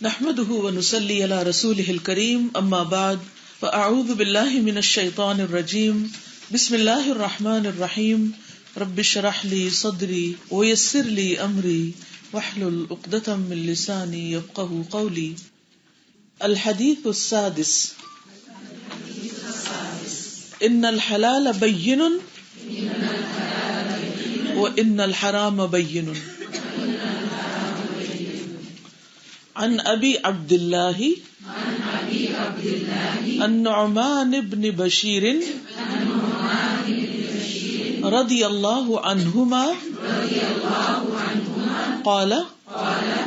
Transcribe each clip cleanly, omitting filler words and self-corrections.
نحمده ونصلي على رسوله الكريم اما بعد فاعوذ بالله من الشيطان الرجيم بسم الله الرحمن الرحيم رب اشرح لي صدري ويسر لي امري واحلل عقدة من لساني يفقهوا قولي. الحديث السادس ان الحلال بين وان الحرام بين. عن ابی عبد اللہ النعمان بن بشیر رضی اللہ عنہما قال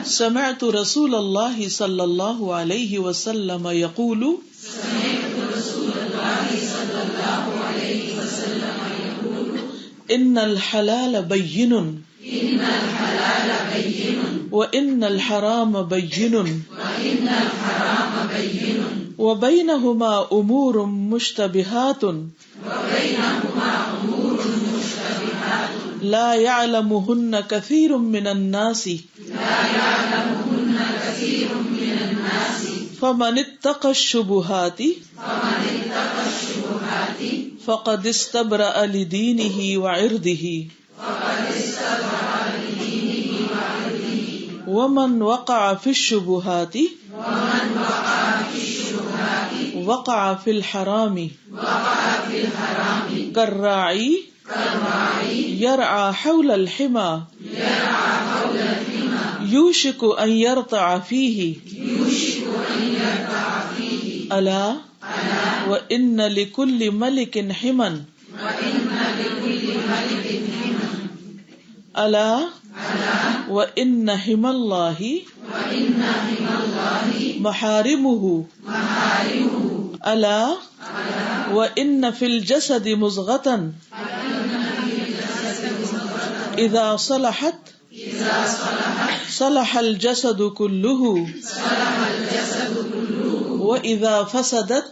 سمعت رسول اللہ صلی اللہ علیہ وسلم یقول ان الحلال بین وَإِنَّ الْحَرَامَ بَيِّنٌ وَبَيْنَهُمَا أُمُورٌ مُشْتَبِهَاتٌ لَا يَعْلَمُهُنَّ كَثِيرٌ مِّنَ النَّاسِ فَمَنِ اتَّقَى الشُّبُهَاتِ فَقَدِ اسْتَبْرَأَ لِدِينِهِ وَعِرْضِهِ ومن وقع في الشبهات وقع في الحرام كالراعي يرعى حول الحمى يوشك أن يرتع فيه ألا وإن لكل ملك حمى ألا وَإِنَّ حِمَى اللَّهِ مَحَارِمُهُ أَلَا وَإِنَّ فِي الْجَسَدِ مُضْغَةً إِذَا صَلَحَتْ صَلَحَ الْجَسَدُ كُلُّهُ وَإِذَا فَسَدَتْ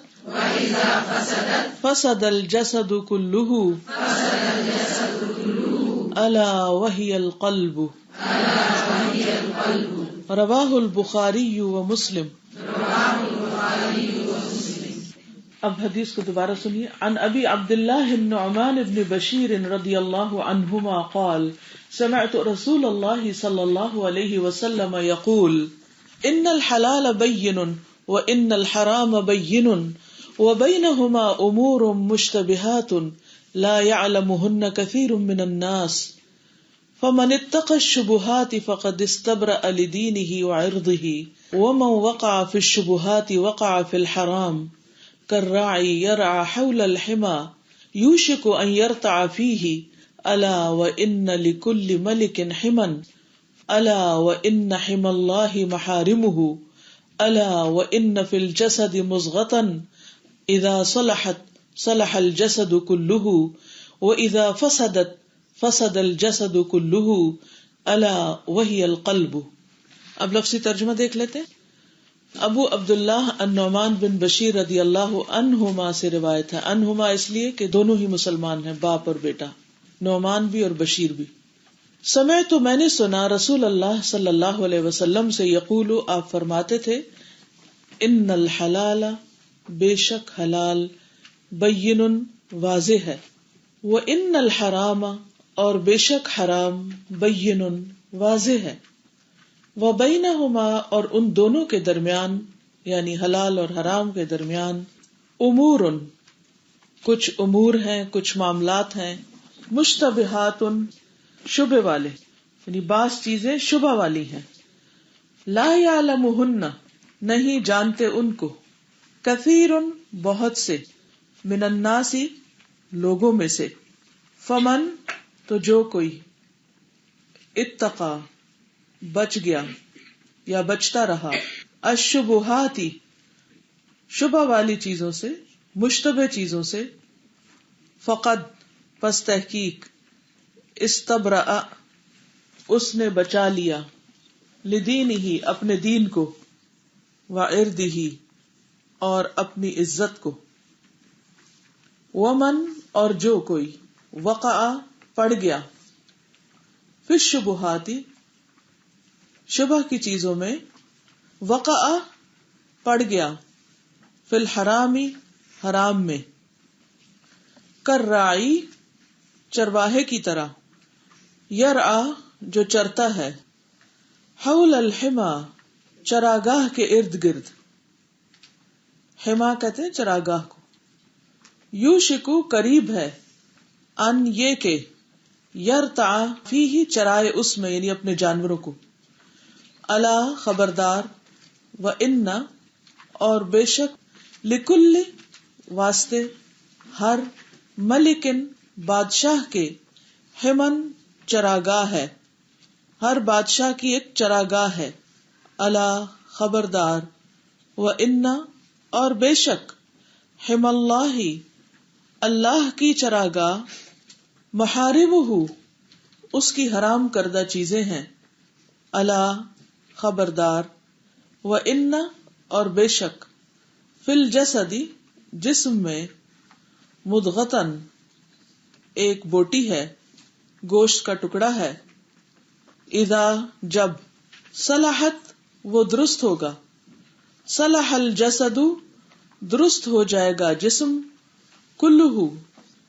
فَسَدَ الْجَسَدُ كُلُّهُ ألا وهي القلب. رواہ البخاری و مسلم. اب حدیث کو دوبارہ سنیے. عن ابی عبداللہ النعمان بن بشیر رضی اللہ عنہما قال سمعت رسول اللہ صلی اللہ علیہ وسلم یقول ان الحلال بین وان الحرام بین وبینہما امور مشتبہات لا يعلمهن كثير من الناس فمن اتقى الشبهات فقد استبرأ لدينه وعرضه ومن وقع في الشبهات وقع في الحرام كالراعي يرعى حول الحمى يوشك أن يرتع فيه ألا وإن لكل ملك حما ألا وإن حمى الله محارمه ألا وإن في الجسد مضغة إذا صلحت صلح الجسد كله وإذا فسدت فسد الجسد كله ألا وهي القلب. اب لفظی ترجمہ دیکھ لیتے ہیں. ابو عبداللہ النعمان بن بشیر رضی اللہ عنہما سے روایت ہے. عنہما اس لیے کہ دونوں ہی مسلمان ہیں، باپ اور بیٹا، نعمان بھی اور بشیر بھی. سمعت میں نے سنا رسول اللہ صلی اللہ علیہ وسلم سے یقول آپ فرماتے تھے ان الحلال بے شک حلال بین واضح ہے وان الحرام اور بے شک حرام بین واضح ہے وبینہما اور ان دونوں کے درمیان یعنی حلال اور حرام کے درمیان امور کچھ امور ہیں، کچھ معاملات ہیں، مشتبہات شبہ والے یعنی بعض چیزیں شبہ والی ہیں، لا یعلمہن نہیں جانتے ان کو، کثیر بہت سے، من الناس لوگوں میں سے، فمن تو جو کوئی، اتقا بچ گیا یا بچتا رہا، الشبہات شبہ والی چیزوں سے، مشتبہ چیزوں سے، فقد پس تحقیق، استبرأ اس نے بچا لیا، لدینہ اپنے دین کو، وعرضہ اور اپنی عزت کو، ومن اور جو کوئی، وقع پڑ گیا، فی الشبہات شبہ کی چیزوں میں، وقع پڑ گیا، فی الحرامی حرام میں، کرراعی چرواہے کی طرح، یرعا جو چرتا ہے، حول الحما چراگاہ کے ارد گرد، حما کہتے ہیں چراگاہ کو، یوشکو قریب ہے، ان یہ کہ یرتع فیہ چرائے اس میں، یعنی اپنے جانوروں کو، الا خبردار، وان اور بے شک، لکل واسطے، ہر ملکن بادشاہ کے، حمن چراگاہ ہے، ہر بادشاہ کی ایک چراگاہ ہے، الا خبردار، وان اور بے شک، حم اللہ اللہ کی چراگاہ، محارمہ اس کی حرام کردہ چیزیں ہیں، الا خبردار، وان اور بے شک، فی الجسد جسم میں، مدغتن ایک بوٹی ہے، گوشت کا ٹکڑا ہے، اذا جب، صلحت وہ درست ہوگا، صلح الجسد درست ہو جائے گا جسم، کلہ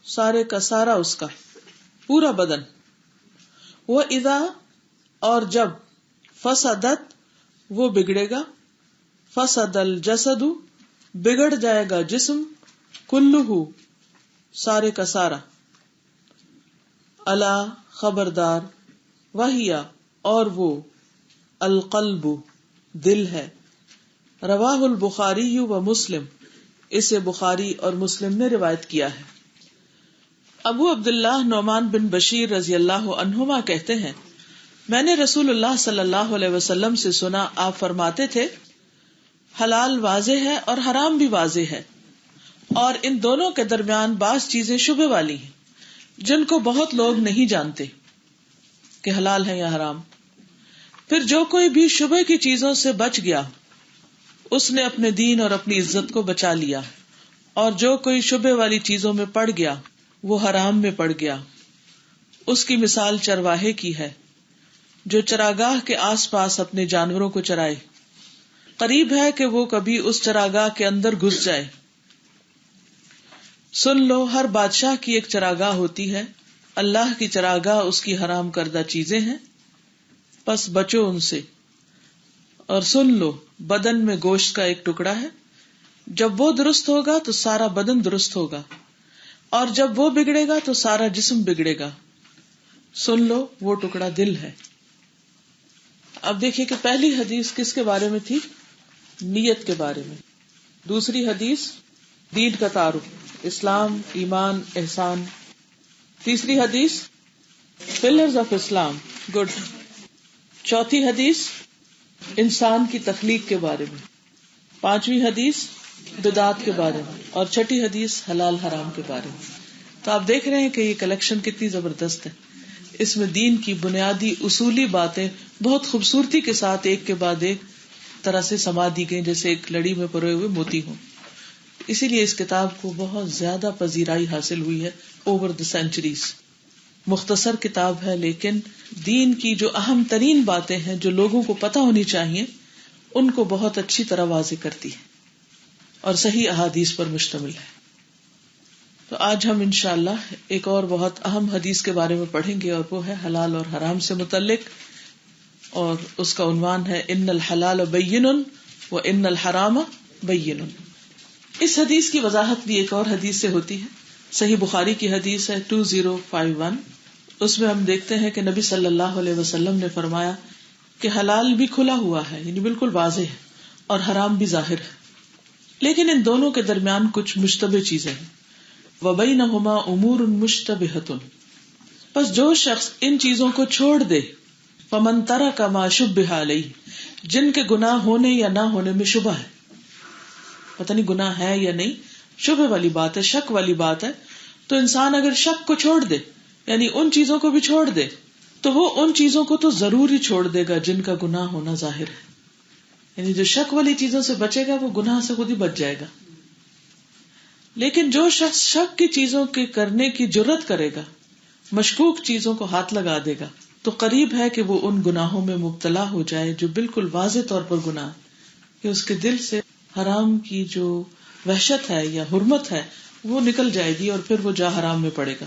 سارے کا سارا اس کا پورا بدن، وہ اذا اور جب، فسدت وہ بگڑے گا، فسد الجسد بگڑ جائے گا جسم، کلہ سارے کا سارا، الا خبردار، وہیا اور وہ، القلب دل ہے، رواہ البخاری و مسلم اسے بخاری اور مسلم نے روایت کیا ہے۔ ابو عبداللہ نعمان بن بشیر رضی اللہ عنہما کہتے ہیں، میں نے رسول اللہ صلی اللہ علیہ وسلم سے سنا، آپ فرماتے تھے، حلال واضح ہے اور حرام بھی واضح ہے، اور ان دونوں کے درمیان بعض چیزیں شبہ والی ہیں جن کو بہت لوگ نہیں جانتے کہ حلال ہے یا حرام۔ پھر جو کوئی بھی شبہ کی چیزوں سے بچ گیا اس نے اپنے دین اور اپنی عزت کو بچا لیا، اور جو کوئی شبہ والی چیزوں میں پڑ گیا وہ حرام میں پڑ گیا۔ اس کی مثال چرواہے کی ہے جو چراگاہ کے آس پاس اپنے جانوروں کو چرائے، قریب ہے کہ وہ کبھی اس چراگاہ کے اندر گھس جائے۔ سن لو، ہر بادشاہ کی ایک چراگاہ ہوتی ہے، اللہ کی چراگاہ اس کی حرام کردہ چیزیں ہیں، پس بچو ان سے۔ اور سن لو، بدن میں گوشت کا ایک ٹکڑا ہے، جب وہ درست ہوگا تو سارا بدن درست ہوگا، اور جب وہ بگڑے گا تو سارا جسم بگڑے گا۔ سن لو، وہ ٹکڑا دل ہے۔ اب دیکھیے کہ پہلی حدیث کس کے بارے میں تھی؟ نیت کے بارے میں۔ دوسری حدیث دین کا تعارف، اسلام، ایمان، احسان۔ تیسری حدیث پلرز آف اسلام، گڈ۔ چوتھی حدیث انسان کی تخلیق کے بارے میں۔ پانچویں حدیث بدعات کے بارے میں، اور چھٹی حدیث حلال حرام کے بارے میں۔ تو آپ دیکھ رہے ہیں کہ یہ کلیکشن کتنی زبردست ہے۔ اس میں دین کی بنیادی اصولی باتیں بہت خوبصورتی کے ساتھ ایک کے بعد ایک طرح سے سما دی گئی، جیسے ایک لڑی میں پروئے ہوئے موتی ہوں۔ اسی لیے اس کتاب کو بہت زیادہ پذیرائی حاصل ہوئی ہے اوور دی سینچریز۔ مختصر کتاب ہے لیکن دین کی جو اہم ترین باتیں ہیں جو لوگوں کو پتہ ہونی چاہیے ان کو بہت اچھی طرح واضح کرتی ہے اور صحیح احادیث پر مشتمل ہے۔ تو آج ہم انشاءاللہ ایک اور بہت اہم حدیث کے بارے میں پڑھیں گے، اور وہ ہے حلال اور حرام سے متعلق، اور اس کا عنوان ہے ان الحلال بین و ان الحرام بین۔ اس حدیث کی وضاحت بھی ایک اور حدیث سے ہوتی ہے، صحیح بخاری کی حدیث ہے 2051۔ اس میں ہم دیکھتے ہیں کہ نبی صلی اللہ علیہ وسلم نے فرمایا کہ حلال بھی کھلا ہوا ہے، یعنی بالکل واضح ہے، اور حرام بھی ظاہر ہے، لیکن ان دونوں کے درمیان کچھ مشتبہ چیزیں ہیں۔ وَبَيْنَهُمَا أُمُورٌ مُشْتَبِهَةٌ، پس جو شخص ان چیزوں کو چھوڑ دے، فَمَن تَرَكَ مَا شُبِّهَ عَلَيْهِ، جن کے گناہ ہونے یا نہ ہونے میں شبہ ہے، پتہ نہیں گناہ ہے یا نہیں، شبہ والی بات ہے، شک والی بات ہے، تو انسان اگر شک کو چھوڑ دے، یعنی ان چیزوں کو بھی چھوڑ دے، تو وہ ان چیزوں کو تو ضرور ہی چھوڑ دے گا جن کا گناہ ہونا ظاہر ہے، یعنی جو شک والی چیزوں سے بچے گا وہ گناہ سے خود ہی بچ جائے گا۔ لیکن جو شخص شک کی چیزوں کے کرنے کی جرت کرے گا، مشکوک چیزوں کو ہاتھ لگا دے گا، تو قریب ہے کہ وہ ان گناہوں میں مبتلا ہو جائے جو بالکل واضح طور پر گناہ، کہ اس کے دل سے حرام کی جو وحشت ہے یا حرمت ہے وہ نکل جائے گی اور پھر وہ جا حرام میں پڑے گا.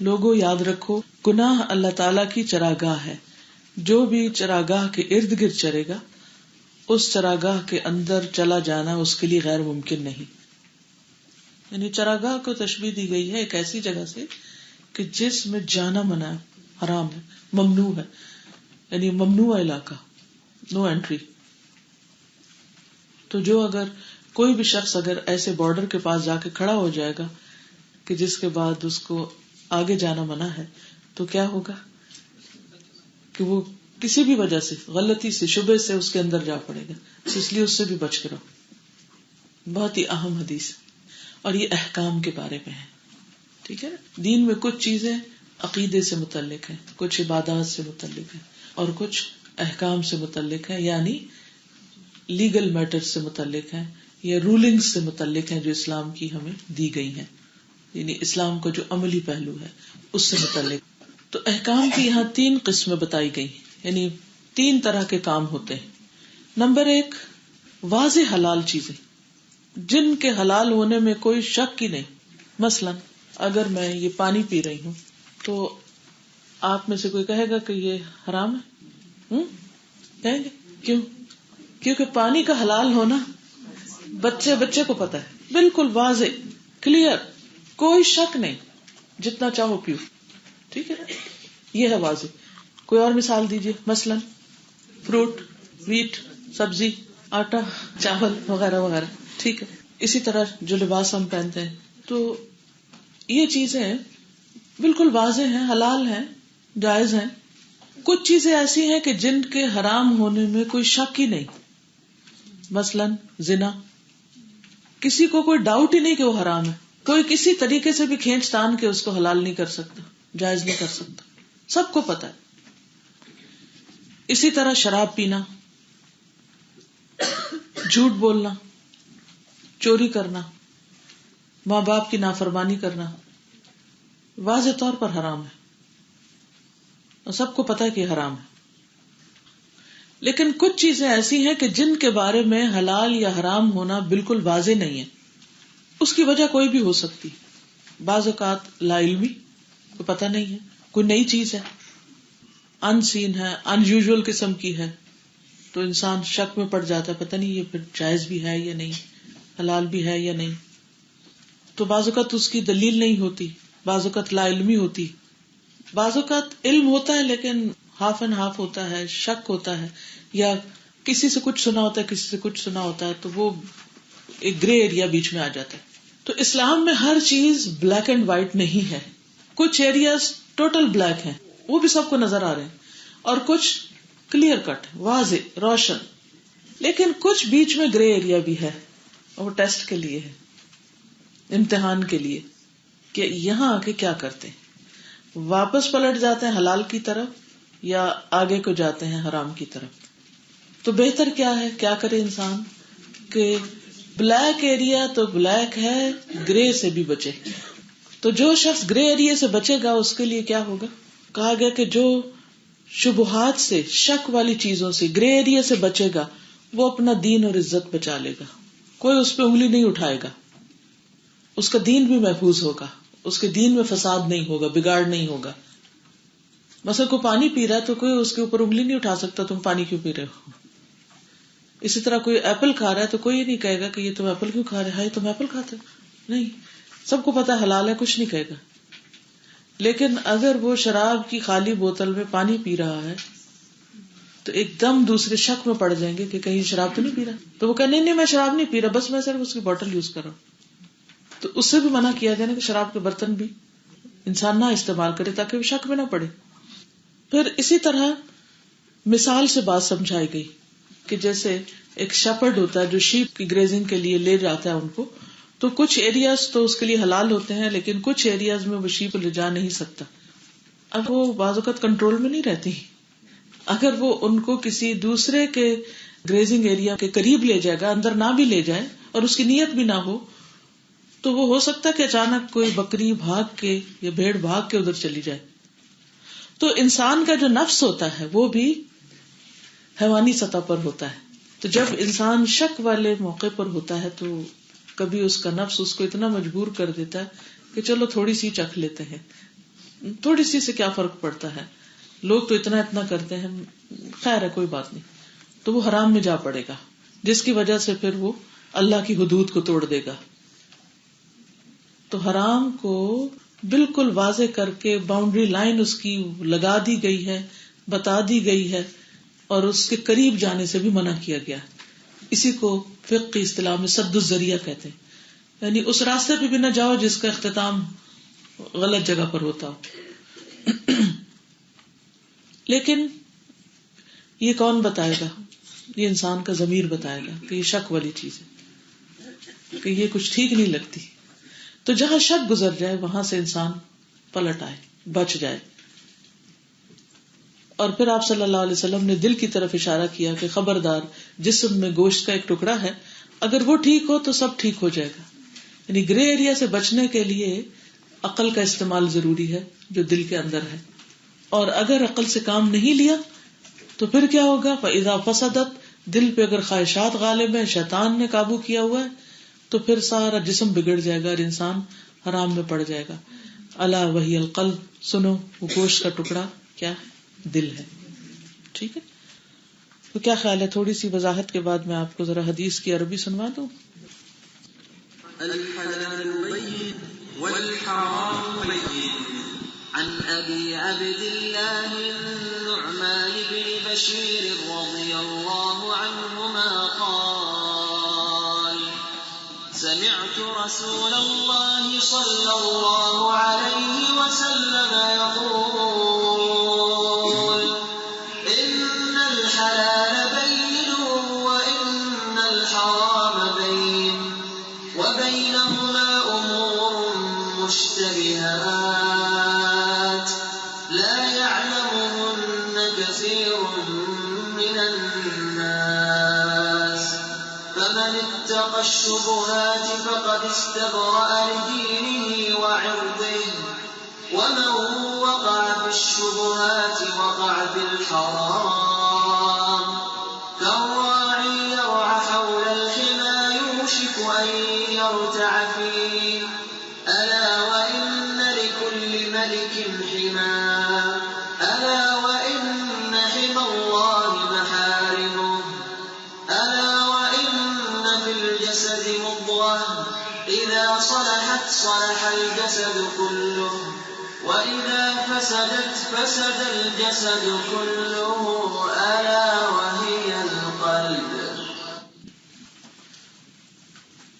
لوگوں یاد رکھو، گناہ اللہ تعالیٰ کی چراگاہ ہے. جو بھی چراگاہ کے ارد گرد چرے گا، اس چراگاہ کے اندر چلا جانا اس کے لیے غیر ممکن نہیں. یعنی چراگاہ کو تشبیہ دی گئی ہے ایک ایسی جگہ سے کہ جس میں جانا منع ہے، حرام ہے، ممنوع ہے، یعنی ممنوع علاقہ، نو انٹری. تو جو اگر کوئی بھی شخص اگر ایسے بارڈر کے پاس جا کے کھڑا ہو جائے گا کہ جس کے بعد اس کو آگے جانا منع ہے، تو کیا ہوگا کہ وہ کسی بھی وجہ سے، غلطی سے، شبہ سے اس کے اندر جا پڑے گا. اس لیے اس سے بھی بچ کے رہو. بہت ہی اہم حدیث ہے اور یہ احکام کے بارے میں ہے. ٹھیک ہے نا؟ دین میں کچھ چیزیں عقیدے سے متعلق ہیں، کچھ عبادات سے متعلق ہیں، اور کچھ احکام سے متعلق ہیں، یعنی لیگل میٹر سے متعلق ہیں یا رولنگ سے متعلق ہیں جو اسلام کی ہمیں دی گئی ہیں، یعنی اسلام کا جو عملی پہلو ہے اس سے متعلق. تو احکام کی یہاں 3 قسمیں بتائی گئی، یعنی 3 طرح کے کام ہوتے ہیں. نمبر 1، واضح حلال چیزیں جن کے حلال ہونے میں کوئی شک ہی نہیں. مثلا اگر میں یہ پانی پی رہی ہوں تو آپ میں سے کوئی کہے گا کہ یہ حرام ہے؟ کہیں گے کیوں؟ کیونکہ پانی کا حلال ہونا بچے کو پتا ہے، بالکل واضح، کلیئر، کوئی شک نہیں، جتنا چاہو پیو. ٹھیک ہے نا؟ یہ ہے واضح. کوئی اور مثال دیجیے. مثلا فروٹ، ویٹ، سبزی، آٹا، چاول وغیرہ وغیرہ. ٹھیک ہے. اسی طرح جو لباس ہم پہنتے ہیں، تو یہ چیزیں بالکل واضح ہیں، حلال ہیں، جائز ہیں. کچھ چیزیں ایسی ہیں کہ جن کے حرام ہونے میں کوئی شک ہی نہیں. مثلا زنا، کسی کو کوئی ڈاؤٹ ہی نہیں کہ وہ حرام ہے. کوئی کسی طریقے سے بھی کھینچ تان کے اس کو حلال نہیں کر سکتا، جائز نہیں کر سکتا، سب کو پتا ہے. اسی طرح شراب پینا، جھوٹ بولنا، چوری کرنا، ماں باپ کی نافرمانی کرنا واضح طور پر حرام ہے اور سب کو پتا ہے کہ حرام ہے. لیکن کچھ چیزیں ایسی ہیں کہ جن کے بارے میں حلال یا حرام ہونا بالکل واضح نہیں ہے. اس کی وجہ کوئی بھی ہو سکتی. بعض اوقات لا علمی، کوئی پتہ نہیں ہے، کوئی نئی چیز ہے، ان سین ہے، ان یوزول قسم کی ہے، تو انسان شک میں پڑ جاتا ہے، پتہ نہیں یہ پھر جائز بھی ہے یا نہیں، حلال بھی ہے یا نہیں. تو بعض اوقات اس کی دلیل نہیں ہوتی، بعض اوقات لا علمی ہوتی، بعض اوقات علم ہوتا ہے لیکن ہاف اینڈ ہاف ہوتا ہے، شک ہوتا ہے، یا کسی سے کچھ سنا ہوتا ہے، کسی سے کچھ سنا ہوتا ہے، تو وہ ایک گرے ایریا بیچ میں آ جاتا ہے. تو اسلام میں ہر چیز بلیک اینڈ وائٹ نہیں ہے. کچھ ایریاز ٹوٹل بلیک ہیں، وہ بھی سب کو نظر آ رہے ہیں، اور کچھ کلیئر کٹ، واضح، روشن. لیکن کچھ بیچ میں گرے ایریا بھی ہے، اور وہ ٹیسٹ کے لیے ہے، امتحان کے لیے، کہ یہاں آ کے کیا کرتے ہیں، واپس پلٹ جاتے ہیں حلال کی طرف یا آگے کو جاتے ہیں حرام کی طرف. تو بہتر کیا ہے، کیا کرے انسان کہ بلیک ایریا تو بلیک ہے، گرے سے بھی بچے. تو جو شخص گرے ایریا سے بچے گا اس کے لیے کیا ہوگا؟ کہا گیا کہ جو شبہات سے، شک والی چیزوں سے، گرے ایریا سے بچے گا وہ اپنا دین اور عزت بچا لے گا. کوئی اس پہ انگلی نہیں اٹھائے گا، اس کا دین بھی محفوظ ہوگا، اس کے دین میں فساد نہیں ہوگا، بگاڑ نہیں ہوگا. مثلا کوئی پانی پی رہا ہے تو کوئی اس کے اوپر انگلی نہیں اٹھا سکتا تم پانی کیوں پی رہے ہو. اسی طرح کوئی ایپل کھا رہا ہے تو کوئی نہیں کہے گا کہ یہ تم ایپل کیوں کھا رہے ہیں، تم ایپل کھاتے ہو. نہیں، سب کو پتا حلال ہے، کچھ نہیں کہے گا. لیکن اگر وہ شراب کی خالی بوتل میں پانی پی رہا ہے تو ایک دم دوسرے شک میں پڑ جائیں گے کہ کہیں شراب تو نہیں پی رہا. تو وہ کہ نہیں میں شراب نہیں پی رہا، بس میں صرف اس کی بوتل یوز کر رہا ہوں. تو اس سے بھی منع کیا جائے کہ شراب کے برتن بھی انسان نہ استعمال کرے تاکہ وہ شک میں نہ پڑے. پھر اسی طرح مثال سے بات سمجھائی گئی کہ جیسے ایک شیپرڈ ہوتا ہے جو شیپ کی گریزنگ کے لیے لے جاتا ہے ان کو، تو کچھ ایریاز تو اس کے لیے حلال ہوتے ہیں لیکن کچھ ایریاز میں وہ شیپ لے جا نہیں سکتا. اب وہ بعض اوقات کنٹرول میں نہیں رہتی. اگر وہ ان کو کسی دوسرے کے گریزنگ ایریا کے قریب لے جائے گا، اندر نہ بھی لے جائے اور اس کی نیت بھی نہ ہو، تو وہ ہو سکتا ہے کہ اچانک کوئی بکری بھاگ کے یا بھیڑ بھاگ کے ادھر چلی جائے. تو انسان کا جو نفس ہوتا ہے وہ بھی حیوانی سطح پر ہوتا ہے. تو جب انسان شک والے موقع پر ہوتا ہے تو کبھی اس کا نفس اس کو اتنا مجبور کر دیتا ہے کہ چلو تھوڑی سی چکھ لیتے ہیں، تھوڑی سی سے کیا فرق پڑتا ہے، لوگ تو اتنا کرتے ہیں، خیر ہے کوئی بات نہیں، تو وہ حرام میں جا پڑے گا، جس کی وجہ سے پھر وہ اللہ کی حدود کو توڑ دے گا. تو حرام کو بالکل واضح کر کے باؤنڈری لائن اس کی لگا دی گئی ہے، بتا دی گئی ہے، اور اس کے قریب جانے سے بھی منع کیا گیا. اسی کو فقہ کی اصطلاح میں سد الذریعہ کہتے ہیں، یعنی اس راستے پہ بھی نہ جاؤ جس کا اختتام غلط جگہ پر ہوتا ہو. لیکن یہ کون بتائے گا؟ یہ انسان کا ضمیر بتائے گا کہ یہ شک والی چیز ہے، کہ یہ کچھ ٹھیک نہیں لگتی. تو جہاں شک گزر جائے وہاں سے انسان پلٹ آئے، بچ جائے. اور پھر آپ صلی اللہ علیہ وسلم نے دل کی طرف اشارہ کیا کہ خبردار، جسم میں گوشت کا ایک ٹکڑا ہے، اگر وہ ٹھیک ہو تو سب ٹھیک ہو جائے گا. یعنی گرے ایریا سے بچنے کے لیے عقل کا استعمال ضروری ہے جو دل کے اندر ہے، اور اگر عقل سے کام نہیں لیا تو پھر کیا ہوگا؟ فَإِذَا فَسَدَتْ، دل پہ اگر خواہشات غالب ہیں، شیطان نے قابو کیا ہوا ہے، تو پھر سارا جسم بگڑ جائے گا اور انسان حرام میں پڑ جائے گا. الا وہی القلب، سنو وہ گوشت کا ٹکڑا کیا ہے؟ دل ہے. ٹھیک ہے، تو کیا خیال ہے تھوڑی سی وضاحت کے بعد میں آپ کو ذرا حدیث کی عربی سنوا دوں؟ الحلال بين والحرام بين عن أبي عبد الله النعمان بن بشير رضي الله عنهما قال سمعت رسول الله صلى الله عليه وسلم يقول إن الحلال بين وإن الحرام بين وبينهما أمور مشتبهات لا يعلمهن كثير من الناس فمن اتقى الشبهات فقد استبرأ لدينه وعرضه ومن وقع في الشبهات وقع في الحرام كالراعي يرعى حول الحمى يوشك أن يرتع فيه ألا وإن لكل ملك حمى ألا وإن حمى الله محارمه ألا وإن في الجسد مضغة إذا صلحت صلح الجسد كله وإذا فسدت فسد الجسد كله ألا وهي القلب.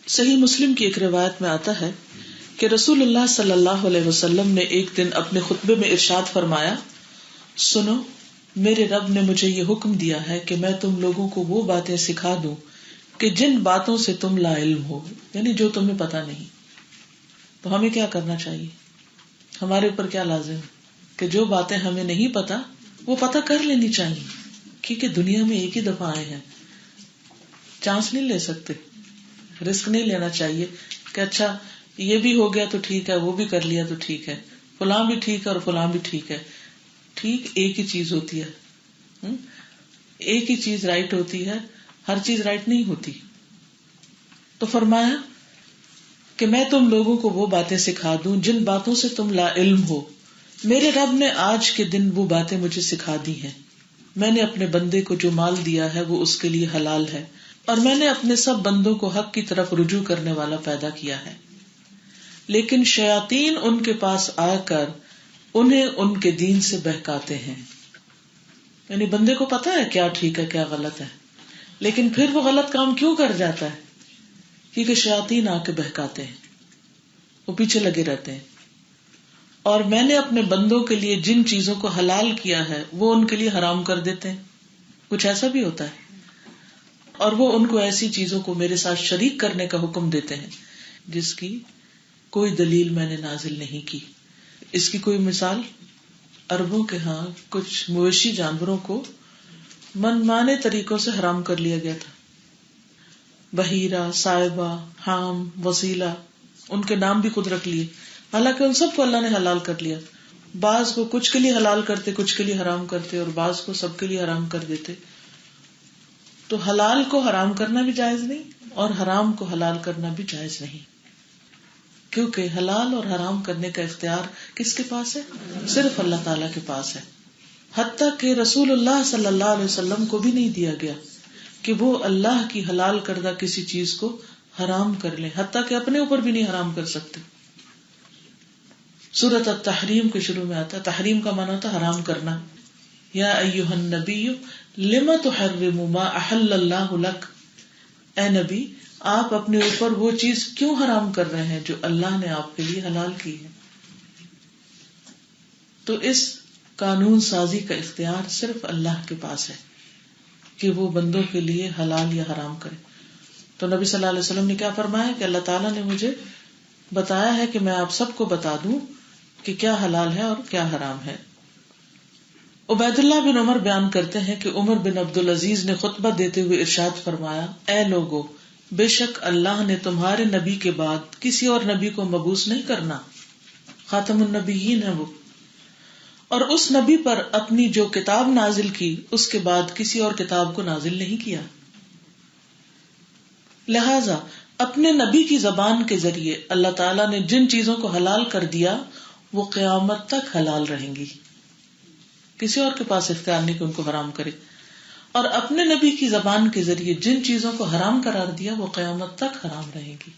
صحیح مسلم کی ایک روایت میں آتا ہے کہ رسول اللہ صلی اللہ علیہ وسلم نے ایک دن اپنے خطبے میں ارشاد فرمایا، سنو میرے رب نے مجھے یہ حکم دیا ہے کہ میں تم لوگوں کو وہ باتیں سکھا دوں کہ جن باتوں سے تم لا علم ہو، یعنی جو تمہیں پتا نہیں. تو ہمیں کیا کرنا چاہیے؟ ہمارے اوپر کیا لازم ہے کہ جو باتیں ہمیں نہیں پتا وہ پتا کر لینی چاہیے، کیونکہ دنیا میں ایک ہی دفعہ آئے ہیں، چانس نہیں لے سکتے، رسک نہیں لینا چاہیے کہ اچھا یہ بھی ہو گیا تو ٹھیک ہے، وہ بھی کر لیا تو ٹھیک ہے، فلاں بھی ٹھیک ہے اور فلاں بھی ٹھیک ہے. ٹھیک ایک ہی چیز ہوتی ہے، ایک ہی چیز رائٹ ہوتی ہے، ہر چیز رائٹ نہیں ہوتی. تو فرمایا کہ میں تم لوگوں کو وہ باتیں سکھا دوں جن باتوں سے تم لا علم ہو. میرے رب نے آج کے دن وہ باتیں مجھے سکھا دی ہیں. میں نے اپنے بندے کو جو مال دیا ہے وہ اس کے لیے حلال ہے، اور میں نے اپنے سب بندوں کو حق کی طرف رجوع کرنے والا پیدا کیا ہے. لیکن شیاطین ان کے پاس آ کر انہیں ان کے دین سے بہکاتے ہیں. یعنی بندے کو پتا ہے کیا ٹھیک ہے کیا غلط ہے، لیکن پھر وہ غلط کام کیوں کر جاتا ہے؟ کیونکہ شیاطین آ کے بہکاتے ہیں، وہ پیچھے لگے رہتے ہیں. اور میں نے اپنے بندوں کے لیے جن چیزوں کو حلال کیا ہے وہ ان کے لیے حرام کر دیتے ہیں. کچھ ایسا بھی ہوتا ہے، اور وہ ان کو ایسی چیزوں کو میرے ساتھ شریک کرنے کا حکم دیتے ہیں جس کی کوئی دلیل میں نے نازل نہیں کی. اس کی کوئی مثال، عربوں کے ہاں کچھ مویشی جانوروں کو من مانے طریقوں سے حرام کر لیا گیا تھا. بحیرہ، صائبہ، حام، وسیلہ، ان کے نام بھی خود رکھ لیے، حالانکہ ان سب کو اللہ نے حلال کر لیا. بعض کو کچھ کے لیے حلال کرتے، کچھ کے لیے حرام کرتے، اور بعض کو سب کے لیے حرام کر دیتے. تو حلال کو حرام کرنا بھی جائز نہیں اور حرام کو حلال کرنا بھی جائز نہیں، کیونکہ حلال اور حرام کرنے کا اختیار کس کے پاس ہے؟ صرف اللہ تعالیٰ کے پاس ہے. حتیٰ کہ رسول اللہ صلی اللہ علیہ وسلم کو بھی نہیں دیا گیا کہ وہ اللہ کی حلال کردہ کسی چیز کو حرام کر لیں، حتیٰ کہ اپنے اوپر بھی نہیں حرام کر سکتے. سورۃ التحریم کے شروع میں آتا ہے، تحریم کا معنی ہوتا ہے حرام کرنا. یا ایھا النبی لم تحرم ما احل اللہ لک، اے نبی آپ اپنے اوپر وہ چیز کیوں حرام کر رہے ہیں جو اللہ نے آپ کے لیے حلال کی ہے. تو اس قانون سازی کا اختیار صرف اللہ کے پاس ہے کہ وہ بندوں کے لیے حلال یا حرام کرے. تو نبی صلی اللہ علیہ وسلم نے کیا فرمایا کہ اللہ تعالیٰ نے مجھے بتایا ہے کہ میں آپ سب کو بتا دوں کہ کیا حلال ہے اور کیا حرام ہے. عبید اللہ بن عمر بیان کرتے ہیں کہ عمر بن عبدالعزیز نے خطبہ دیتے ہوئے ارشاد فرمایا، اے لوگو، بے شک اللہ نے تمہارے نبی کے بعد کسی اور نبی کو مبعوث نہیں کرنا، خاتم النبیین ہے وہ، اور اس نبی پر اپنی جو کتاب نازل کی اس کے بعد کسی اور کتاب کو نازل نہیں کیا. لہذا اپنے نبی کی زبان کے ذریعے اللہ تعالیٰ نے جن چیزوں کو حلال کر دیا وہ قیامت تک حلال رہیں گی، کسی اور کے پاس اختیار نہیں کہ ان کو حرام کرے. اور اپنے نبی کی زبان کے ذریعے جن چیزوں کو حرام قرار دیا وہ قیامت تک حرام رہیں گی.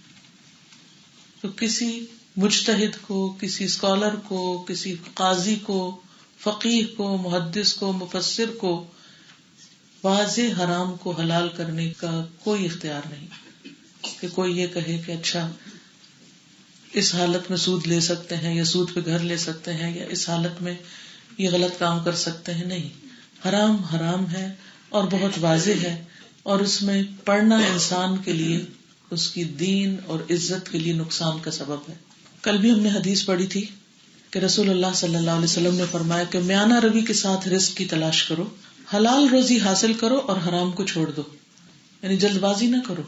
تو کسی مجتہد کو، کسی اسکالر کو، کسی قاضی کو، فقیہ کو، محدث کو، مفسر کو واضح حرام کو حلال کرنے کا کوئی اختیار نہیں کہ کوئی یہ کہے کہ اچھا اس حالت میں سود لے سکتے ہیں یا سود پہ گھر لے سکتے ہیں یا اس حالت میں یہ غلط کام کر سکتے ہیں. نہیں، حرام حرام ہے اور بہت واضح ہے، اور اس میں پڑھنا انسان کے لیے اس کی دین اور عزت کے لیے نقصان کا سبب ہے. کل بھی ہم نے حدیث پڑھی تھی کہ رسول اللہ صلی اللہ علیہ وسلم نے فرمایا کہ میانہ روی کے ساتھ رزق کی تلاش کرو، حلال روزی حاصل کرو اور حرام کو چھوڑ دو. یعنی جلد بازی نہ کرو،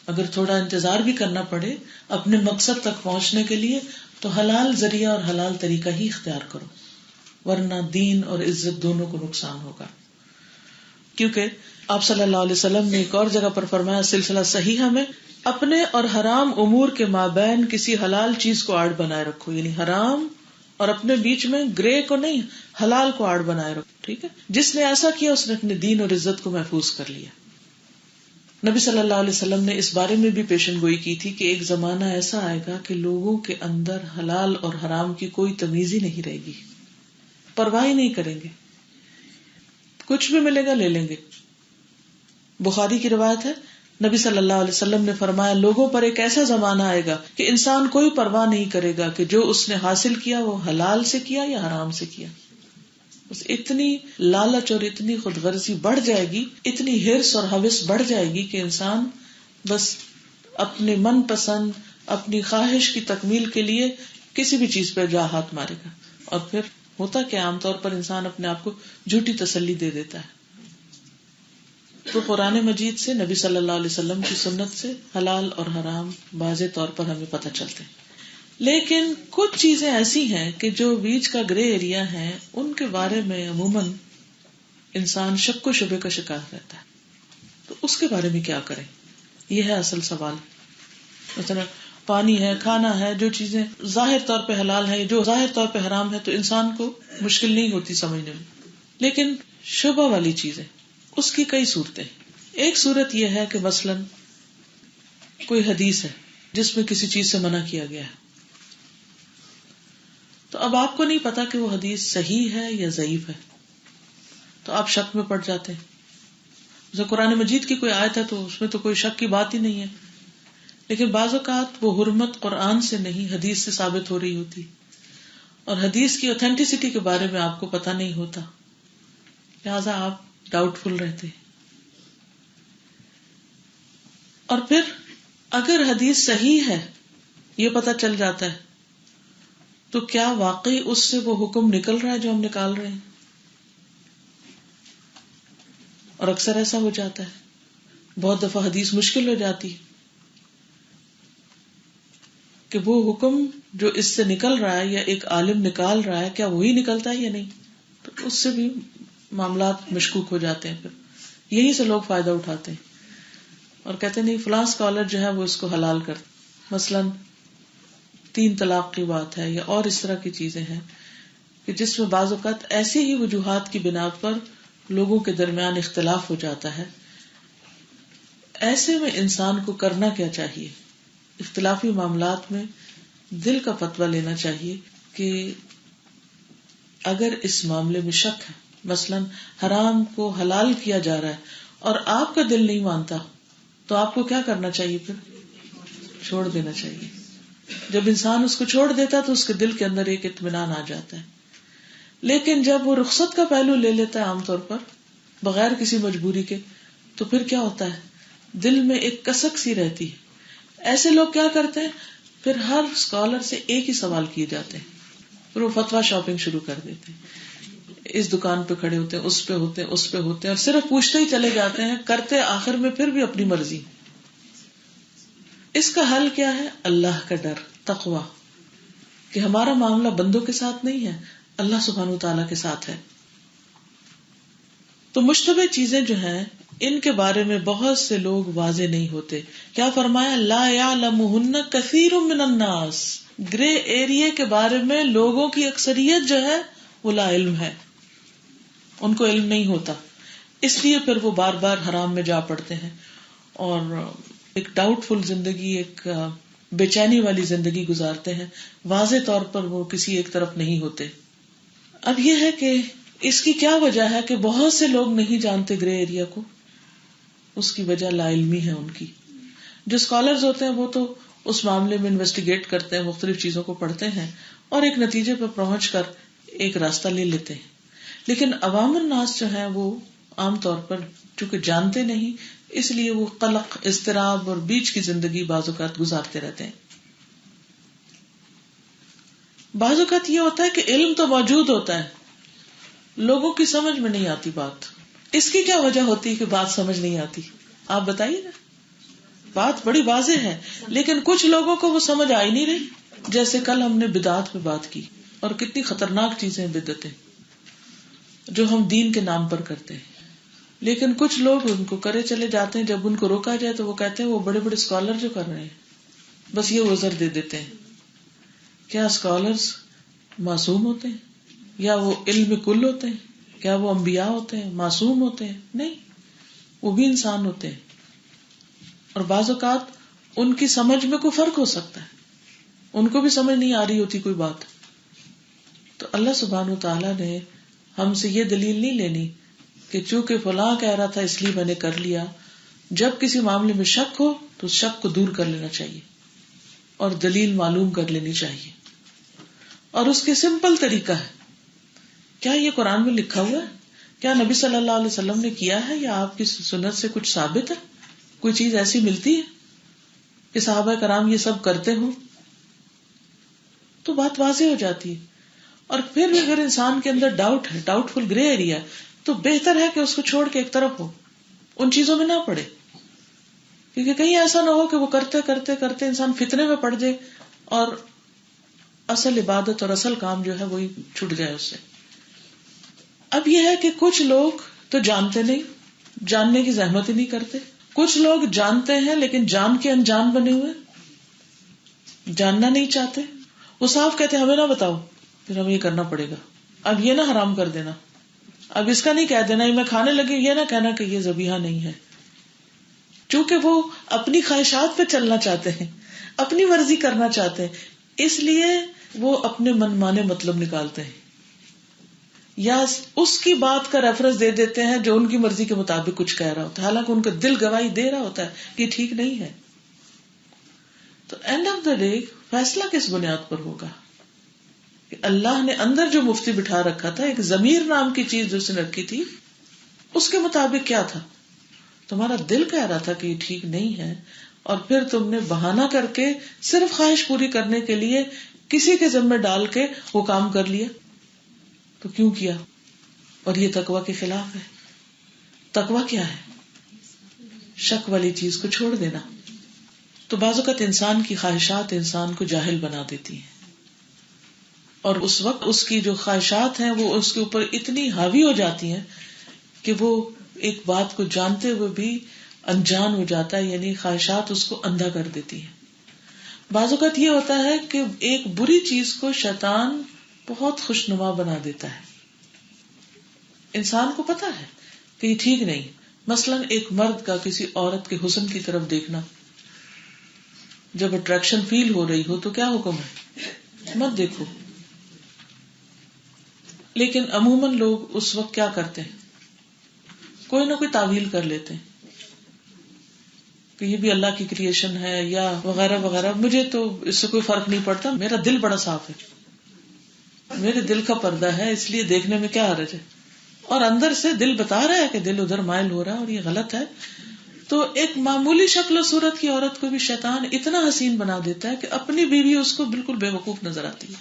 اگر تھوڑا انتظار بھی کرنا پڑے اپنے مقصد تک پہنچنے کے لیے تو حلال ذریعہ اور حلال طریقہ ہی اختیار کرو، ورنہ دین اور عزت دونوں کو نقصان ہوگا. کیونکہ آپ صلی اللہ علیہ وسلم نے ایک اور جگہ پر فرمایا سلسلہ صحیحہ میں، اپنے اور حرام امور کے مابین کسی حلال چیز کو آڑ بنائے رکھو. یعنی حرام اور اپنے بیچ میں گرے کو نہیں، حلال کو آڑ بنائے رکھو. ٹھیک ہے، جس نے ایسا کیا اس نے اپنے دین اور عزت کو محفوظ کر لیا. نبی صلی اللہ علیہ وسلم نے اس بارے میں بھی پیشن گوئی کی تھی کہ ایک زمانہ ایسا آئے گا کہ لوگوں کے اندر حلال اور حرام کی کوئی تمیز ہی نہیں رہے گی، پرواہ ہی نہیں کریں گے، کچھ بھی ملے گا لے لیں گے. بخاری کی روایت ہے، نبی صلی اللہ علیہ وسلم نے فرمایا لوگوں پر ایک ایسا زمانہ آئے گا کہ انسان کوئی پرواہ نہیں کرے گا کہ جو اس نے حاصل کیا وہ حلال سے کیا یا حرام سے کیا. بس اتنی لالچ اور اتنی خود غرضی بڑھ جائے گی، اتنی ہرس اور ہوس بڑھ جائے گی کہ انسان بس اپنے من پسند، اپنی خواہش کی تکمیل کے لیے کسی بھی چیز پہ جا ہاتھ مارے گا. اور پھر ہوتا کہ عام طور پر انسان اپنے آپ کو جھوٹی تسلی دے دیتا ہے. تو قرآن مجید سے، نبی صلی اللہ علیہ وسلم کی سنت سے حلال اور حرام واضح طور پر ہمیں پتہ چلتے ہیں. لیکن کچھ چیزیں ایسی ہیں کہ جو بیچ کا گرے ایریا ہیں، ان کے بارے میں عموماً انسان شک و شبے کا شکار رہتا ہے. تو اس کے بارے میں کیا کریں، یہ ہے اصل سوال. مثلا پانی ہے، کھانا ہے، جو چیزیں ظاہر طور پہ حلال ہیں، جو ظاہر طور پہ حرام ہے، تو انسان کو مشکل نہیں ہوتی سمجھنے میں. لیکن شبہ والی چیزیں، اس کی کئی صورتیں. ایک صورت یہ ہے کہ مثلا کوئی حدیث ہے جس میں کسی چیز سے منع کیا گیا ہے، تو اب آپ کو نہیں پتا کہ وہ حدیث صحیح ہے یا ضعیف ہے، تو آپ شک میں پڑ جاتے ہیں. جیسے قرآن مجید کی کوئی آیت ہے تو اس میں تو کوئی شک کی بات ہی نہیں ہے، لیکن بعض اوقات وہ حرمت قرآن سے نہیں حدیث سے ثابت ہو رہی ہوتی، اور حدیث کی اوتھینٹسٹی کے بارے میں آپ کو پتہ نہیں ہوتا، لہذا آپ ڈاؤٹ فل رہتے. اور پھر اگر حدیث صحیح ہے یہ پتہ چل جاتا ہے تو کیا واقعی اس سے وہ حکم نکل رہا ہے جو ہم نکال رہے ہیں؟ اور اکثر ایسا ہو جاتا ہے، بہت دفعہ حدیث مشکل ہو جاتی ہے کہ وہ حکم جو اس سے نکل رہا ہے یا ایک عالم نکال رہا ہے کیا وہی نکلتا ہے یا نہیں، تو اس سے بھی معاملات مشکوک ہو جاتے ہیں پھر. یہیں سے لوگ فائدہ اٹھاتے ہیں اور کہتے نہیں فلاں اسکالر جو ہے وہ اس کو حلال کرتے. مثلاً 3 طلاق کی بات ہے یا اور اس طرح کی چیزیں ہیں کہ جس میں بعض اوقات ایسے ہی وجوہات کی بنا پر لوگوں کے درمیان اختلاف ہو جاتا ہے. ایسے میں انسان کو کرنا کیا چاہیے؟ اختلافی معاملات میں دل کا فتویٰ لینا چاہیے کہ اگر اس معاملے میں شک ہے، مثلاً حرام کو حلال کیا جا رہا ہے اور آپ کا دل نہیں مانتا، تو آپ کو کیا کرنا چاہیے؟ پھر چھوڑ دینا چاہیے. جب انسان اس کو چھوڑ دیتا تو اس کے دل کے اندر ایک اطمینان آ جاتا ہے. لیکن جب وہ رخصت کا پہلو لے لیتا ہے عام طور پر بغیر کسی مجبوری کے، تو پھر کیا ہوتا ہے؟ دل میں ایک کسک سی رہتی ہے. ایسے لوگ کیا کرتے ہیں؟ پھر ہر اسکالر سے ایک ہی سوال کیے جاتے ہیں، پھر وہ فتویٰ شاپنگ شروع کر دیتے ہیں. اس دکان پہ کھڑے ہوتے ہیں، اس پہ ہوتے ہیں، اس پہ ہوتے ہیں، اور صرف پوچھتے ہی چلے جاتے ہیں، کرتے آخر میں پھر بھی اپنی مرضی. اس کا حل کیا ہے؟ اللہ کا ڈر، تقوی، کہ ہمارا معاملہ بندوں کے ساتھ نہیں ہے، اللہ سبحانہ وتعالیٰ کے ساتھ ہے. تو مشتبہ چیزیں جو ہیں ان کے بارے میں بہت سے لوگ واضح نہیں ہوتے. کیا فرمایا؟ لا یعلمہن کثیر من الناس، گرے ایریا کے بارے میں لوگوں کی اکثریت جو ہے وہ لا علم ہے، ان کو علم نہیں ہوتا، اس لیے پھر وہ بار بار حرام میں جا پڑتے ہیں اور ایک ڈاؤٹ فل زندگی، ایک بے چینی والی زندگی گزارتے ہیں. واضح طور پر وہ کسی ایک طرف نہیں ہوتے. اب یہ ہے کہ اس کی کیا وجہ ہے کہ بہت سے لوگ نہیں جانتے گرے ایریا کو؟ اس کی وجہ لا علمی ہے ان کی. جو اسکالرز ہوتے ہیں وہ تو اس معاملے میں انویسٹیگیٹ کرتے ہیں، مختلف چیزوں کو پڑھتے ہیں اور ایک نتیجے پر پہنچ کر ایک راستہ لے لیتے ہیں. لیکن عوام الناس جو ہیں وہ عام طور پر چونکہ جانتے نہیں، اس لیے وہ قلق، اضطراب اور بیچ کی زندگی بعض اوقات گزارتے رہتے ہیں. بعض اوقات یہ ہوتا ہے کہ علم تو موجود ہوتا ہے، لوگوں کی سمجھ میں نہیں آتی بات. اس کی کیا وجہ ہوتی ہے کہ بات سمجھ نہیں آتی؟ آپ بتائیے نا. بات بڑی واضح ہے لیکن کچھ لوگوں کو وہ سمجھ آئی نہیں رہی. جیسے کل ہم نے بدعات پہ بات کی اور کتنی خطرناک چیزیں بدعتیں جو ہم دین کے نام پر کرتے ہیں، لیکن کچھ لوگ ان کو کرے چلے جاتے ہیں. جب ان کو روکا جائے تو وہ کہتے ہیں وہ بڑے بڑے اسکالر جو کر رہے ہیں، بس یہ عذر دے دیتے ہیں. کیا اسکالرز معصوم ہوتے ہیں یا وہ علم کل ہوتے ہیں؟ کیا وہ انبیاء ہوتے ہیں، معصوم ہوتے ہیں؟ نہیں، وہ بھی انسان ہوتے ہیں اور بعض اوقات ان کی سمجھ میں کوئی فرق ہو سکتا ہے، ان کو بھی سمجھ نہیں آ رہی ہوتی کوئی بات. تو اللہ سبحانہ وتعالیٰ نے ہم سے یہ دلیل نہیں لینی کہ چونکہ فلاں کہہ رہا تھا اس لیے میں نے کر لیا. جب کسی معاملے میں شک ہو تو شک کو دور کر لینا چاہیے اور دلیل معلوم کر لینی چاہیے. اور اس کے سمپل طریقہ ہے. کیا یہ قرآن میں لکھا ہوا ہے؟ کیا نبی صلی اللہ علیہ وسلم نے کیا ہے یا آپ کی سنت سے کچھ ثابت ہے؟ کوئی چیز ایسی ملتی ہے کہ صحابہ کرام یہ سب کرتے ہوں؟ تو بات واضح ہو جاتی ہے. اور پھر بھی اگر انسان کے اندر ڈاؤٹ ہے، ڈاؤٹ فل گرے ایریا، تو بہتر ہے کہ اس کو چھوڑ کے ایک طرف ہو، ان چیزوں میں نہ پڑے. کیونکہ کہیں ایسا نہ ہو کہ وہ کرتے کرتے کرتے انسان فتنے میں پڑ جائے اور اصل عبادت اور اصل کام جو ہے وہی چھوٹ جائے اس سے. اب یہ ہے کہ کچھ لوگ تو جانتے نہیں، جاننے کی زحمت ہی نہیں کرتے. کچھ لوگ جانتے ہیں لیکن جان کے انجان بنے ہوئے، جاننا نہیں چاہتے. وہ صاف کہتے ہمیں نہ بتاؤ، پھر ہمیں یہ کرنا پڑے گا. اب یہ نہ حرام کر دینا، اب اس کا نہیں کہہ دینا یہ میں کھانے لگی، یہ نہ کہنا کہ یہ ذبیحہ نہیں ہے. چونکہ وہ اپنی خواہشات پہ چلنا چاہتے ہیں، اپنی مرضی کرنا چاہتے ہیں، اس لیے وہ اپنے من مانے مطلب نکالتے ہیں یا اس کی بات کا ریفرنس دے دیتے ہیں جو ان کی مرضی کے مطابق کچھ کہہ رہا ہوتا ہے، حالانکہ ان کا دل گواہی دے رہا ہوتا ہے کہ ٹھیک نہیں ہے. تو اینڈ آف دا ڈے فیصلہ کس بنیاد پر ہوگا؟ کہ اللہ نے اندر جو مفتی بٹھا رکھا تھا، ایک ضمیر نام کی چیز جو اس نے رکھی تھی، اس کے مطابق کیا تھا؟ تمہارا دل کہہ رہا تھا کہ یہ ٹھیک نہیں ہے اور پھر تم نے بہانہ کر کے صرف خواہش پوری کرنے کے لیے کسی کے ذمہ ڈال کے وہ کام کر لیا. تو کیوں کیا؟ اور یہ تقوی کے خلاف ہے. تقوی کیا ہے؟ شک والی چیز کو چھوڑ دینا. تو بعض اوقات انسان کی خواہشات انسان کو جاہل بنا دیتی ہیں اور اس وقت اس کی جو خواہشات ہیں وہ اس کے اوپر اتنی حاوی ہو جاتی ہیں کہ وہ ایک بات کو جانتے ہوئے بھی انجان ہو جاتا ہے، یعنی خواہشات اس کو اندھا کر دیتی ہیں. بعض اوقات یہ ہوتا ہے کہ ایک بری چیز کو شیطان بہت خوشنما بنا دیتا ہے. انسان کو پتا ہے کہ یہ ٹھیک نہیں. مثلاً ایک مرد کا کسی عورت کے حسن کی طرف دیکھنا، جب اٹریکشن فیل ہو رہی ہو تو کیا حکم ہے؟ مت دیکھو. لیکن عموماً لوگ اس وقت کیا کرتے ہیں؟ کوئی نہ کوئی تعویل کر لیتے ہیں کہ یہ بھی اللہ کی کریشن ہے یا وغیرہ وغیرہ. مجھے تو اس سے کوئی فرق نہیں پڑتا، میرا دل بڑا صاف ہے، میرے دل کا پردہ ہے، اس لیے دیکھنے میں کیا حرج ہے. اور اندر سے دل بتا رہا ہے کہ دل ادھر مائل ہو رہا ہے اور یہ غلط ہے. تو ایک معمولی شکل و صورت کی عورت کو بھی شیطان اتنا حسین بنا دیتا ہے کہ اپنی بیوی اس کو بالکل بے وقوف نظر آتی ہے.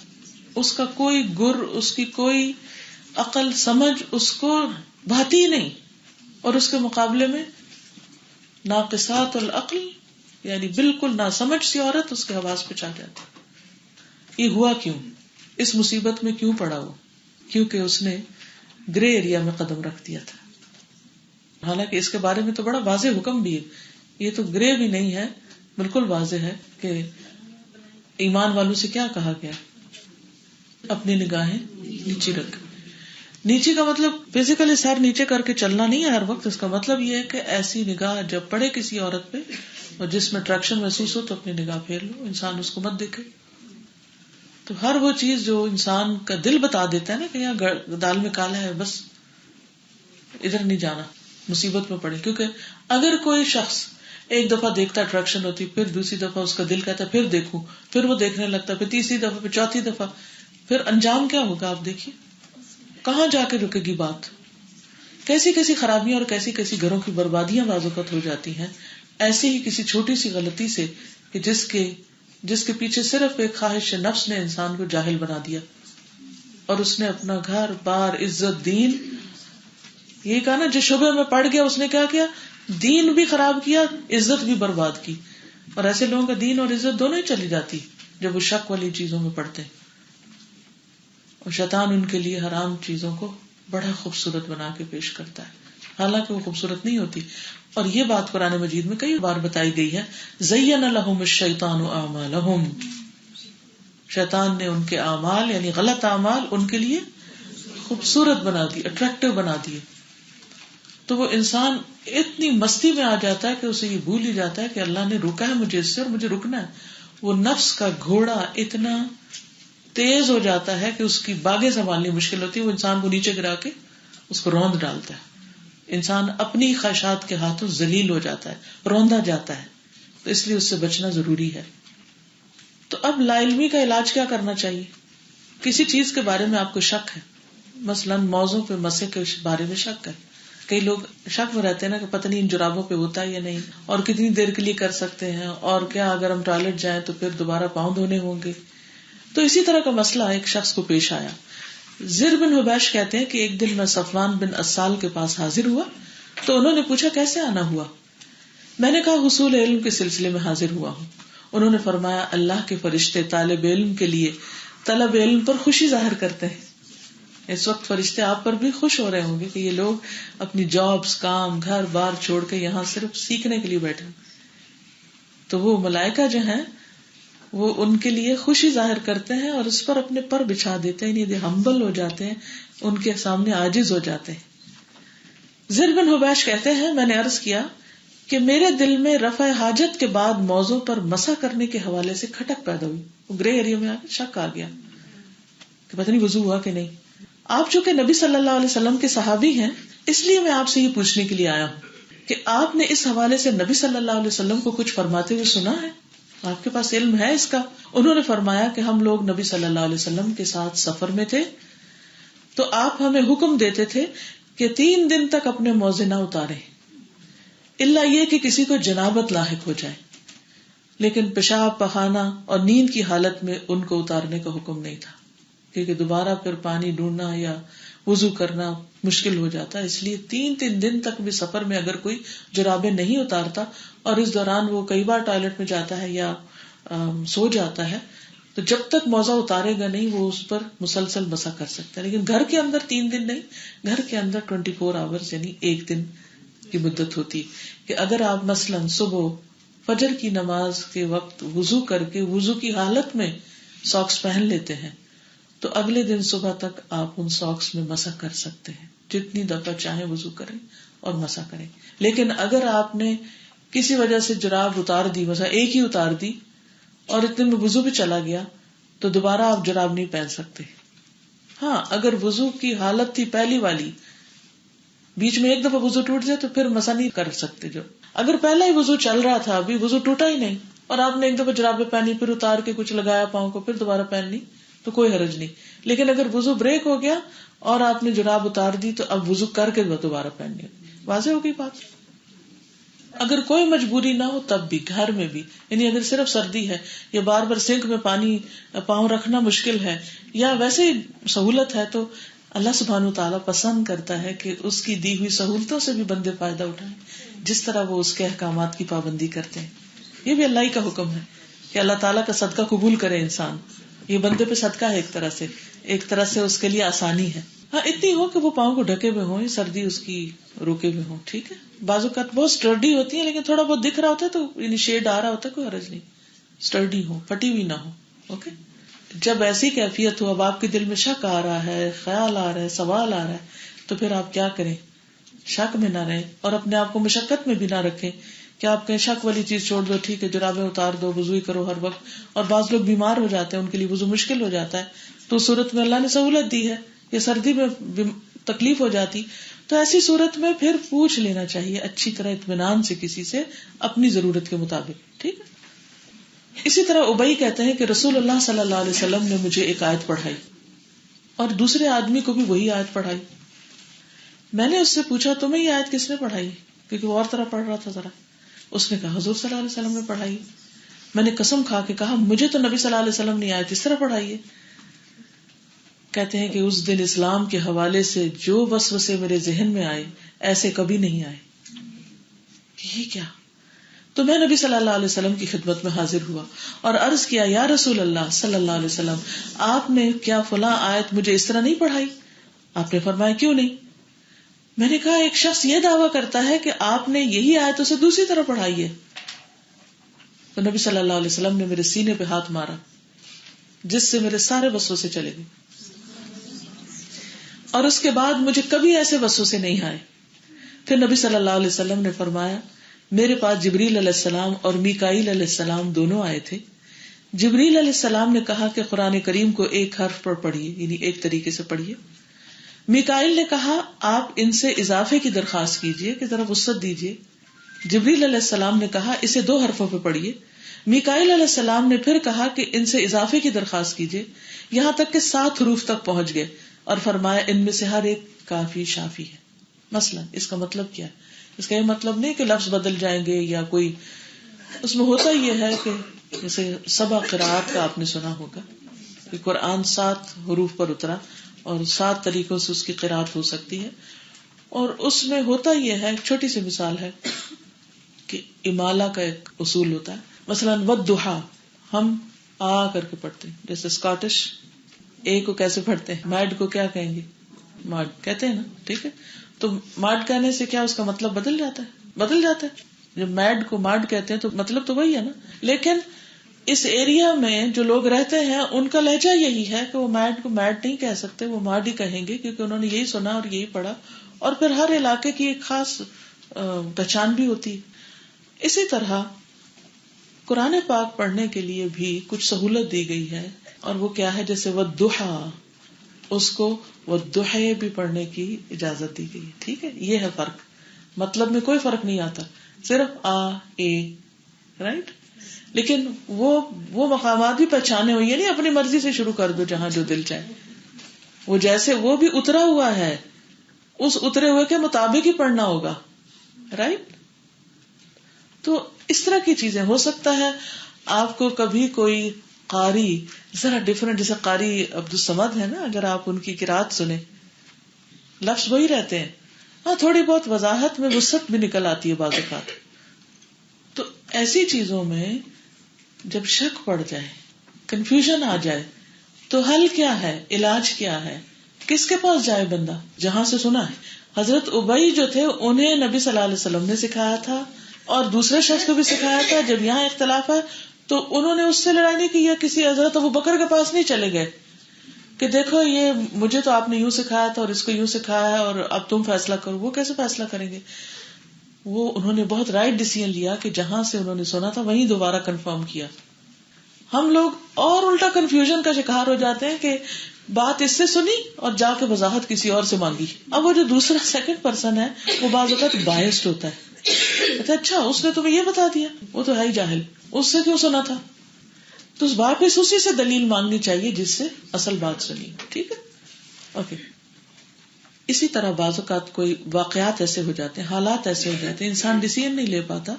اس کا کوئی گر، اس کی کوئی عقل سمجھ اس کو بھاتی ہی نہیں، اور اس کے مقابلے میں ناقصات العقل یعنی بالکل ناسمجھ سی عورت اس کے حواس پہ چھا جاتی. یہ ہوا کیوں؟ اس مصیبت میں کیوں پڑا وہ؟ کیونکہ اس نے گرے ایریا میں قدم رکھ دیا تھا. حالانکہ اس کے بارے میں تو بڑا واضح حکم بھی ہے، یہ تو گرے بھی نہیں ہے، بالکل واضح ہے کہ ایمان والوں سے کیا کہا گیا، اپنی نگاہیں نیچے رکھ. نیچے کا مطلب فزیکلی سر نیچے کر کے چلنا نہیں ہے ہر وقت. اس کا مطلب یہ ہے کہ ایسی نگاہ جب پڑے کسی عورت پہ اور جس میں اٹریکشن محسوس ہو تو اپنی نگاہ پھیر لو، انسان اس کو مت دیکھے. تو ہر وہ چیز جو انسان کا دل بتا دیتا ہے نا کہ یہاں دال میں کالا ہے، بس ادھر نہیں جانا، مصیبت میں پڑے. کیونکہ اگر کوئی شخص ایک دفعہ دیکھتا اٹریکشن ہوتی، پھر دوسری دفعہ اس کا دل کہتا ہے پھر دیکھوں، پھر وہ دیکھنے لگتا، پھر تیسری دفعہ، پھر چوتھی دفعہ، پھر انجام کیا ہوگا آپ دیکھیے. کہاں جا کے رکے گی بات؟ کیسی کیسی خرابیاں اور کیسی کیسی گھروں کی بربادیاں بعض اوقات ہو جاتی ہیں ایسے ہی کسی چھوٹی سی غلطی سے کہ جس کے پیچھے صرف ایک خواہش نفس نے انسان کو جاہل بنا دیا، اور اس نے اپنا گھر بار عزت دین، یہ کہا نا جس شعبے میں پڑ گیا اس نے کیا کیا، دین بھی خراب کیا، عزت بھی برباد کی. اور ایسے لوگوں کا دین اور عزت دونوں ہی چلی جاتی جب وہ شک والی چیزوں میں پڑتے ہیں. اور شیطان ان کے لیے حرام چیزوں کو بڑا خوبصورت بنا کے پیش کرتا ہے، حالانکہ وہ خوبصورت نہیں ہوتی. اور یہ بات قرآن مجید میں کئی بار بتائی گئی ہے، زین لہم الشیطان اعمالہم، شیطان نے ان کے اعمال یعنی غلط اعمال ان کے لیے خوبصورت بنا دی، اٹریکٹیو بنا دیے. تو وہ انسان اتنی مستی میں آ جاتا ہے کہ اسے یہ بھول ہی جاتا ہے کہ اللہ نے روکا ہے مجھے اس سے اور مجھے رکنا ہے. وہ نفس کا گھوڑا اتنا تیز ہو جاتا ہے کہ اس کی باغیں سنبھالنی مشکل ہوتی ہے، وہ انسان کو نیچے گرا کے اس کو روند ڈالتا ہے. انسان اپنی خواہشات کے ہاتھوں ذلیل ہو جاتا ہے، روندا جاتا ہے. تو اس لیے اس سے بچنا ضروری ہے. تو اب لا علمی کا علاج کیا کرنا چاہیے؟ کسی چیز کے بارے میں آپ کو شک ہے، مثلا موضوع پہ مسے کے بارے میں شک ہے. کئی لوگ شک میں رہتے ہیں نا کہ پتہ نہیں ان جرابوں پہ ہوتا ہے یا نہیں، اور کتنی دیر کے لیے کر سکتے ہیں، اور کیا اگر ہم ٹوائلٹ جائیں تو پھر دوبارہ پاؤں دھونے ہوں گے. تو اسی طرح کا مسئلہ ایک شخص کو پیش آیا. زر بن حبیش کہتے ہیں کہ ایک دن میں صفوان بن اسال کے پاس حاضر ہوا تو انہوں نے پوچھا کیسے آنا ہوا؟ میں نے کہا حصول علم کے سلسلے میں حاضر ہوا ہوں. انہوں نے فرمایا اللہ کے فرشتے طالب علم کے لیے طلب علم پر خوشی ظاہر کرتے ہیں. اس وقت فرشتے آپ پر بھی خوش ہو رہے ہوں گے کہ یہ لوگ اپنی جابز، کام، گھر بار چھوڑ کے یہاں صرف سیکھنے کے لیے بیٹھے. تو وہ ملائکہ جو ہیں وہ ان کے لیے خوشی ظاہر کرتے ہیں اور اس پر اپنے پر بچھا دیتے ہیں، یعنی ہمبل ہو جاتے ہیں، ان کے سامنے عاجز ہو جاتے ہیں. زر بن حبیش کہتے ہیں میں نے عرض کیا کہ میرے دل میں رفع حاجت کے بعد موضوع پر مسح کرنے کے حوالے سے کھٹک پیدا ہوئی. وہ گرے ایریا میں شک آ گیا کہ پتہ نہیں وضو ہوا کہ نہیں. آپ چونکہ نبی صلی اللہ علیہ وسلم کے صحابی ہیں اس لیے میں آپ سے یہ پوچھنے کے لیے آیا ہوں کہ آپ نے اس حوالے سے نبی صلی اللہ علیہ وسلم کو کچھ فرماتے ہوئے سنا ہے؟ آپ کے پاس علم ہے اس کا؟ انہوں نے فرمایا کہ ہم لوگ نبی صلی اللہ علیہ وسلم کے ساتھ سفر میں تھے تو آپ ہمیں حکم دیتے تھے کہ 3 دن تک اپنے موزے نہ اتارے الا یہ کہ کسی کو جنابت لاحق ہو جائے، لیکن پیشاب، پخانہ اور نیند کی حالت میں ان کو اتارنے کا حکم نہیں تھا کیونکہ دوبارہ پھر پانی ڈھونڈنا یا وضو کرنا مشکل ہو جاتا. اس لیے 3 دن تک بھی سفر میں اگر کوئی جرابیں نہیں اتارتا اور اس دوران وہ کئی بار ٹوائلٹ میں جاتا ہے یا سو جاتا ہے تو جب تک موزہ اتارے گا نہیں وہ اس پر مسلسل مسح کر سکتا ہے. لیکن گھر کے اندر 3 دن نہیں، گھر کے اندر 24 آورز یعنی 1 دن کی مدت ہوتی کہ اگر آپ مثلاً صبح فجر کی نماز کے وقت وضو کر کے وضو کی حالت میں ساکس پہن لیتے ہیں تو اگلے دن صبح تک آپ ان ساکس میں مسح کر سکتے ہیں، جتنی دفعہ چاہیں وضو کریں اور مسح کریں. لیکن اگر آپ نے کسی وجہ سے جراب اتار دی، مثلا ایک ہی اتار دی اور اتنے میں وضو بھی چلا گیا، تو دوبارہ آپ جراب نہیں پہن سکتے. ہاں اگر وضو کی حالت تھی پہلی والی، بیچ میں ایک دفعہ وضو ٹوٹ جائے تو پھر مسح نہیں کر سکتے. جو اگر پہلا ہی وضو چل رہا تھا، ابھی وضو ٹوٹا ہی نہیں، اور آپ نے ایک دفعہ جرابیں پہنی، پھر اتار کے کچھ لگایا پاؤں کو، پھر دوبارہ پہننی، تو کوئی حرج نہیں. لیکن اگر وضو بریک ہو گیا اور آپ نے جراب اتار دی تو اب وضو کر کے دوبارہ پہننی. واضح ہو گئی بات. اگر کوئی مجبوری نہ ہو تب بھی گھر میں بھی، یعنی اگر صرف سردی ہے یا بار بار سنک میں پانی پاؤں رکھنا مشکل ہے یا ویسے سہولت ہے، تو اللہ سبحانہ وتعالیٰ پسند کرتا ہے کہ اس کی دی ہوئی سہولتوں سے بھی بندے فائدہ اٹھائیں جس طرح وہ اس کے احکامات کی پابندی کرتے ہیں. یہ بھی اللہ ہی کا حکم ہے کہ اللہ تعالیٰ کا صدقہ قبول کرے انسان. یہ بندے پہ صدقہ ہے ایک طرح سے اس کے لیے آسانی ہے. ہاں اتنی ہو کہ وہ پاؤں کو ڈھکے ہوئے ہوں، سردی اس کی روکے ہوئے ہوں، ٹھیک ہے. بعض اوقات بہت سٹرڈی ہوتی ہے لیکن تھوڑا بہت دکھ رہا ہوتا ہے تو یعنی شیڈ آ رہا ہوتا ہے، کوئی حرج نہیں. سٹرڈی ہو، پھٹی ہوئی نہ ہو. اوکے. جب ایسی کیفیت ہو، اب آپ کے دل میں شک آ رہا ہے، خیال آ رہا ہے، سوال آ رہا ہے، تو پھر آپ کیا کریں؟ شک میں نہ رہیں اور اپنے آپ کو مشقت میں بھی نہ رکھیں کہ آپ کہیں شک والی چیز چھوڑ دو، ٹھیک ہے جرابیں اتار دو، وضو ہی کرو ہر وقت. اور بعض لوگ بیمار ہو جاتے ہیں، ان کے لیے وضو مشکل ہو جاتا ہے، تو اس صورت میں اللہ نے سہولت دی ہے. یا سردی میں تکلیف ہو جاتی تو ایسی صورت میں پھر پوچھ لینا چاہیے اچھی طرح اطمینان سے کسی سے اپنی ضرورت کے مطابق، ٹھیک ہے. اسی طرح ابئی کہتے ہیں کہ رسول اللہ صلی اللہ علیہ وسلم نے مجھے ایک آیت پڑھائی اور دوسرے آدمی کو بھی وہی آیت پڑھائی. میں نے اس سے پوچھا تمہیں یہ آیت کس نے پڑھائی؟ کیونکہ وہ اور طرح پڑھ رہا تھا ذرا. اس نے کہا حضور صلی اللہ علیہ وسلم نے پڑھائی. میں نے قسم کھا کے کہا مجھے تو نبی صلی اللہ علیہ وسلم نے آیت اس طرح پڑھائی ہے. کہتے ہیں کہ اس دن اسلام کے حوالے سے جو وسوسے میرے ذہن میں آئے ایسے کبھی نہیں آئے. یہ کیا؟ تو میں نبی صلی اللہ علیہ وسلم کی خدمت میں حاضر ہوا اور عرض کیا یا رسول اللہ صلی اللہ علیہ وسلم، آپ نے کیا فلاں آیت مجھے اس طرح نہیں پڑھائی؟ آپ نے فرمایا کیوں نہیں؟ میں نے کہا ایک شخص یہ دعویٰ کرتا ہے کہ آپ نے یہی آیت اسے دوسری طرح پڑھائی ہے. تو نبی صلی اللہ علیہ وسلم نے میرے سینے پہ ہاتھ مارا جس سے میرے سارے وسوسے چلے گئے اور اس کے بعد مجھے کبھی ایسے وسوسے نہیں آئے. پھر نبی صلی اللہ علیہ وسلم نے فرمایا میرے پاس جبریل علیہ السلام اور میکائیل علیہ السلام دونوں آئے تھے. جبریل علیہ السلام نے کہا کہ قرآن کریم کو ایک حرف پر پڑھیے، یعنی ایک طریقے سے پڑھیے. میکائیل نے کہا آپ ان سے اضافے کی درخواست کیجئے کہ ذرا وسعت دیجئے. جبریل علیہ السلام نے کہا اسے 2 حرفوں پہ پڑھیے. میکائیل علیہ السلام نے پھر کہا کہ ان سے اضافے کی درخواست کیجئے، یہاں تک کہ 7 حروف تک پہنچ گئے اور فرمایا ان میں سے ہر ایک کافی شافی ہے. مثلا اس کا مطلب کیا ہے؟ اس کا یہ مطلب نہیں کہ لفظ بدل جائیں گے یا کوئی، اس میں ہوتا یہ ہے کہ جیسے سبع قرآت کا آپ نے سنا ہوگا کہ قرآن 7 حروف پر اترا اور 7 طریقوں سے اس کی قرآت ہو سکتی ہے. اور اس میں ہوتا یہ ہے، ایک چھوٹی سی مثال ہے کہ امالہ کا ایک اصول ہوتا ہے. مثلا والضحیٰ ہم آ کر کے پڑھتے ہیں، جیسے اسکاٹش اے کو کیسے پڑھتے ہیں، میڈ کو کیا کہیں گے؟ ماڈ کہتے ہیں نا، ٹھیک ہے. تو ماڈ کہنے سے کیا اس کا مطلب بدل جاتا ہے؟ جب میڈ کو ماڈ کہتے ہیں تو مطلب تو وہی ہے نا. لیکن اس ایریا میں جو لوگ رہتے ہیں ان کا لہجہ یہی ہے کہ وہ میڈ کو میڈ نہیں کہہ سکتے، وہ ماڈ ہی کہیں گے کیونکہ انہوں نے یہی سنا اور یہی پڑھا. اور پھر ہر علاقے کی ایک خاص پہچان بھی ہوتی ہے. اسی طرح قرآن پاک پڑھنے کے لیے بھی کچھ سہولت دی گئی ہے، اور وہ کیا ہے؟ جیسے والضحیٰ، اس کو والضحیٰ بھی پڑھنے کی اجازت دی گئی. ٹھیک ہے، یہ ہے فرق. مطلب میں کوئی فرق نہیں آتا، صرف آ اے، رائٹ. لیکن وہ مقامات بھی پہچانے ہوئے، یعنی اپنی مرضی سے شروع کر دو جہاں جو دل چاہے. وہ جیسے وہ بھی اترا ہوا ہے اس اترے ہوئے کے مطابق ہی پڑھنا ہوگا، رائٹ. تو اس طرح کی چیزیں ہو سکتا ہے آپ کو کبھی کوئی قاری ذرا ڈفرنٹ، جیسے قاری عبدالصمد ہے نا، اگر آپ ان کی قرات سنیں لفظ وہی رہتے ہیں، ہاں تھوڑی بہت وضاحت میں وسعت بھی نکل آتی ہے بعض اوقات. تو ایسی چیزوں میں جب شک پڑ جائے، کنفیوژن آ جائے، تو حل کیا ہے، علاج کیا ہے، کس کے پاس جائے بندہ؟ جہاں سے سنا ہے. حضرت ابی جو تھے انہیں نبی صلی اللہ علیہ وسلم نے سکھایا تھا اور دوسرے شخص کو بھی سکھایا تھا. جب یہاں اختلاف ہے تو انہوں نے اس سے لڑائی نہیں کی یا کسی حضرت ابو بکر کے پاس نہیں چلے گئے کہ دیکھو یہ مجھے تو آپ نے یوں سکھایا تھا اور اس کو یوں سکھایا ہے اور اب تم فیصلہ کرو. وہ کیسے فیصلہ کریں گے؟ وہ انہوں نے بہت رائٹ ڈیسیژن لیا کہ جہاں سے انہوں نے سنا تھا وہیں دوبارہ کنفرم کیا. ہم لوگ اور الٹا کنفیوژن کا شکار ہو جاتے ہیں کہ بات اس سے سنی اور جا کے وضاحت کسی اور سے مانگی. اب وہ جو دوسرا سیکنڈ پرسن ہے وہ بعض اوقات بائسڈ ہوتا ہے. اچھا اس نے تمہیں یہ بتا دیا, وہ تو ہے ہی جاہل, اس سے کیوں سنا تھا؟ تو واپس اسی سے دلیل مانگنی چاہیے جس سے اصل بات سنی. ٹھیک ہے, اوکے. اسی طرح بعض اوقات کوئی واقعات ایسے ہو جاتے ہیں, حالات ایسے ہو جاتے ہیں, انسان ڈیسیژن نہیں لے پاتا.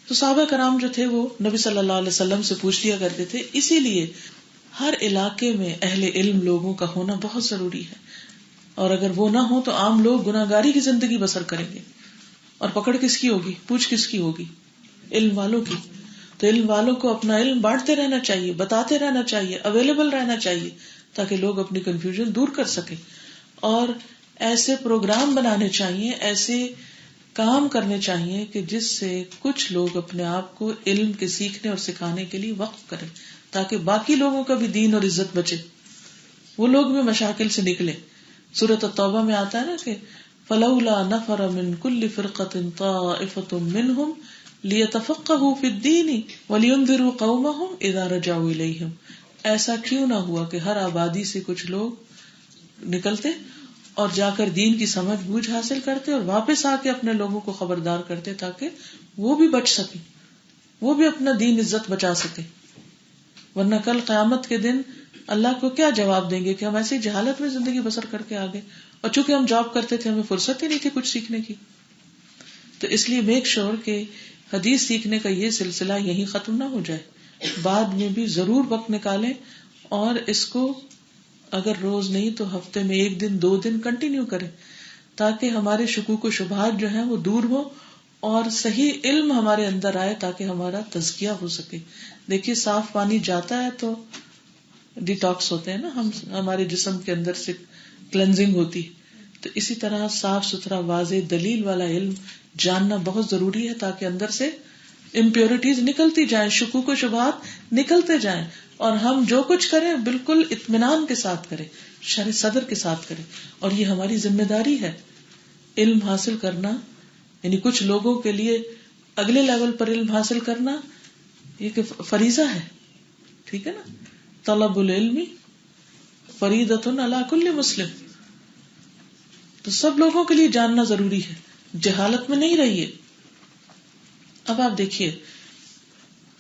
تو صحابہ کرام جو تھے وہ نبی صلی اللہ علیہ وسلم سے پوچھ لیا کرتے تھے. اسی لیے ہر علاقے میں اہل علم لوگوں کا ہونا بہت ضروری ہے, اور اگر وہ نہ ہو تو عام لوگ گناہگاری کی زندگی بسر کریں گے. اور پکڑ کس کی ہوگی, پوچھ کس کی ہوگی؟ علم والوں کی. تو علم والوں کو اپنا علم بانٹتے رہنا چاہیے, بتاتے رہنا چاہیے, اویلیبل رہنا چاہیے تاکہ لوگ اپنی کنفیوژن دور کر سکیں. اور ایسے پروگرام بنانے چاہیے, ایسے کام کرنے چاہیے کہ جس سے کچھ لوگ اپنے آپ کو علم کے سیکھنے اور سکھانے کے لیے وقف کریں تاکہ باقی لوگوں کا بھی دین اور عزت بچے, وہ لوگ بھی مشاکل سے نکلے. سورۃ التوبہ میں آتا ہے نا کہ فلولا نفر من كل فرقة طائفة منهم ليتفقهوا في الدين ولينذروا قومهم اذا رجعوا اليهم. ایسا کیوں نہ ہوا کہ ہر آبادی سے کچھ لوگ نکلتے اور جا کر دین کی سمجھ بوجھ حاصل کرتے اور واپس آ کے اپنے لوگوں کو خبردار کرتے تاکہ وہ بھی بچ سکیں, وہ بھی اپنا دین عزت بچا سکے. ورنہ کل قیامت کے دن اللہ کو کیا جواب دیں گے کہ ہم ایسی جہالت میں زندگی بسر کر کے آگے, اور چونکہ ہم جاب کرتے تھے ہمیں فرصت ہی نہیں تھی کچھ سیکھنے کی. تو اس لیے میک شور کہ حدیث سیکھنے کا یہ سلسلہ یہی ختم نہ ہو جائے, بعد میں بھی ضرور وقت نکالیں اور اس کو اگر روز نہیں تو ہفتے میں 1 دن 2 دن کنٹینیو کریں تاکہ ہمارے شکوک و شبہات جو ہیں وہ دور ہو اور صحیح علم ہمارے اندر آئے تاکہ ہمارا تزکیہ ہو سکے. دیکھیے صاف پانی جاتا ہے تو ڈیٹاکس ہوتے ہیں نا, ہمارے جسم کے اندر سے کلینزنگ ہوتی. تو اسی طرح صاف ستھرا واضح دلیل والا علم جاننا بہت ضروری ہے تاکہ اندر سے امپیورٹیز نکلتی جائیں, شکوک و شبہات نکلتے جائیں, اور ہم جو کچھ کریں بالکل اطمینان کے ساتھ کریں, شرح صدر کے ساتھ کریں. اور یہ ہماری ذمہ داری ہے علم حاصل کرنا. یعنی کچھ لوگوں کے لیے اگلے لیول پر علم حاصل کرنا یہ کہ فریضہ ہے. ٹھیک ہے نا, طلب العلم فریضۃ علی کل مسلم. تو سب لوگوں کے لیے جاننا ضروری ہے, جہالت میں نہیں رہیے. اب آپ دیکھیے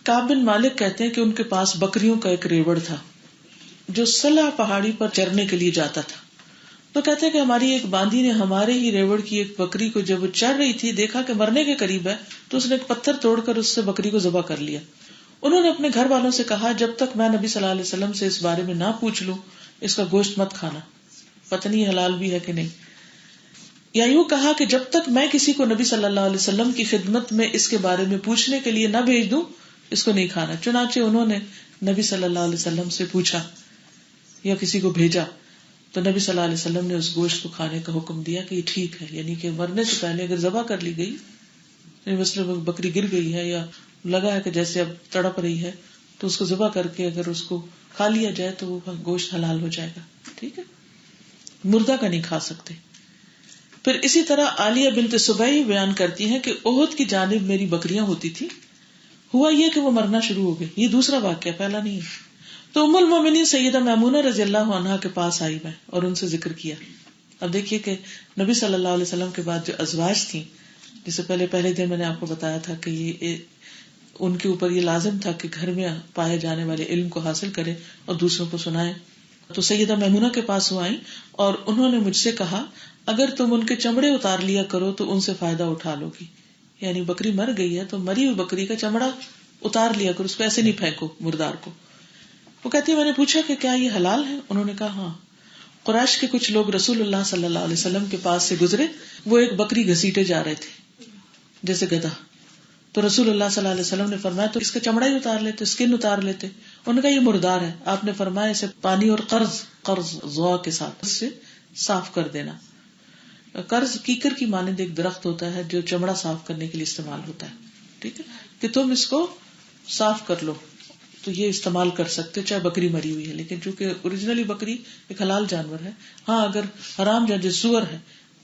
کعب بن مالک کہتے ہیں کہ ان کے پاس بکریوں کا ایک ریوڑ تھا جو صلہ پہاڑی پر چرنے کے لیے جاتا تھا. تو کہتے ہیں کہ ہماری ایک باندھی نے ہمارے ہی ریوڑ کی ایک بکری کو جب وہ چر رہی تھی دیکھا کہ مرنے کے قریب ہے تو اس نے ایک پتھر توڑ کر اس سے بکری کو ذبح کر لیا. انہوں نے اپنے گھر والوں سے کہا جب تک میں نبی صلی اللہ علیہ وسلم سے اس بارے میں نہ پوچھ لوں اس کا گوشت مت کھانا, پتہ نہیں حلال بھی ہے کہ نہیں. یا یوں کہا کہ جب تک میں کسی کو نبی صلی اللہ علیہ وسلم کی خدمت میں اس کے بارے میں پوچھنے کے لیے نہ بھیج دوں اس کو نہیں کھانا. چنانچہ انہوں نے نبی صلی اللہ علیہ وسلم سے پوچھا یا کسی کو بھیجا تو نبی صلی اللہ علیہ وسلم نے اس گوشت کو کھانے کا حکم دیا کہ یہ ٹھیک ہے. یعنی کہ مرنے سے پہلے اگر ذبح کر لی گئی, مثلا بکری گر گئی ہے یا لگا ہے کہ جیسے اب تڑپ رہی ہے تو اس کو ذبح کر کے اگر اس کو کھا لیا جائے تو وہ گوشت حلال ہو جائے گا. ٹھیک ہے, مردہ کا نہیں کھا سکتے. پھر اسی طرح عالیہ بنت سبئی بیان کرتی ہیں کہ احد کی جانب میری بکریاں ہوتی تھی, ہوا یہ کہ وہ مرنا شروع ہو گئی. یہ دوسرا واقعہ, پہلا نہیں ہے. تو ام المومنین سیدہ میمونہ رضی اللہ عنہا کے پاس آئی میں اور ان سے ذکر کیا. اب دیکھیے کہ نبی صلی اللہ علیہ وسلم کے بعد جو ازواج تھیں, جسے پہلے دن میں نے آپ کو بتایا تھا کہ یہ ان کے اوپر یہ لازم تھا کہ گھر میں پائے جانے والے علم کو حاصل کریں اور دوسروں کو سنائیں. تو سیدہ میمونہ کے پاس وہ آئیں اور انہوں نے مجھ سے کہا اگر تم ان کے چمڑے اتار لیا کرو تو ان سے فائدہ اٹھا لو گی. یعنی بکری مر گئی ہے تو مری ہوئی بکری کا چمڑا اتار لیا کرو, اس کو ایسے نہیں پھینکو مردار کو. وہ کہتی ہے میں نے پوچھا کہ کیا یہ حلال ہے؟ انہوں نے کہا ہاں. قریش کے کچھ لوگ رسول اللہ صلی اللہ علیہ وسلم کے پاس سے گزرے, وہ ایک بکری گھسیٹے جا رہے تھے جیسے گدھا. تو رسول اللہ صلی اللہ علیہ وسلم نے فرمایا تو اس کا چمڑا ہی اتار لیتے, اسکن اتار لیتے. انہوں نے کہا یہ مردار ہے. آپ نے فرمایا اسے پانی اور قرض ضوا کے ساتھ اس سے صاف کر دینا. قرض کیکر کی مانند ایک درخت ہوتا ہے جو چمڑا صاف کرنے کے لیے استعمال ہوتا ہے. ٹھیک ہے کہ تم اس کو صاف کر لو تو یہ استعمال کر سکتے چاہے بکری مری ہوئی ہے، لیکن چونکہ اوریجنلی بکری ایک حلال جانور ہے. ہاں اگر حرام جیسے سور ہے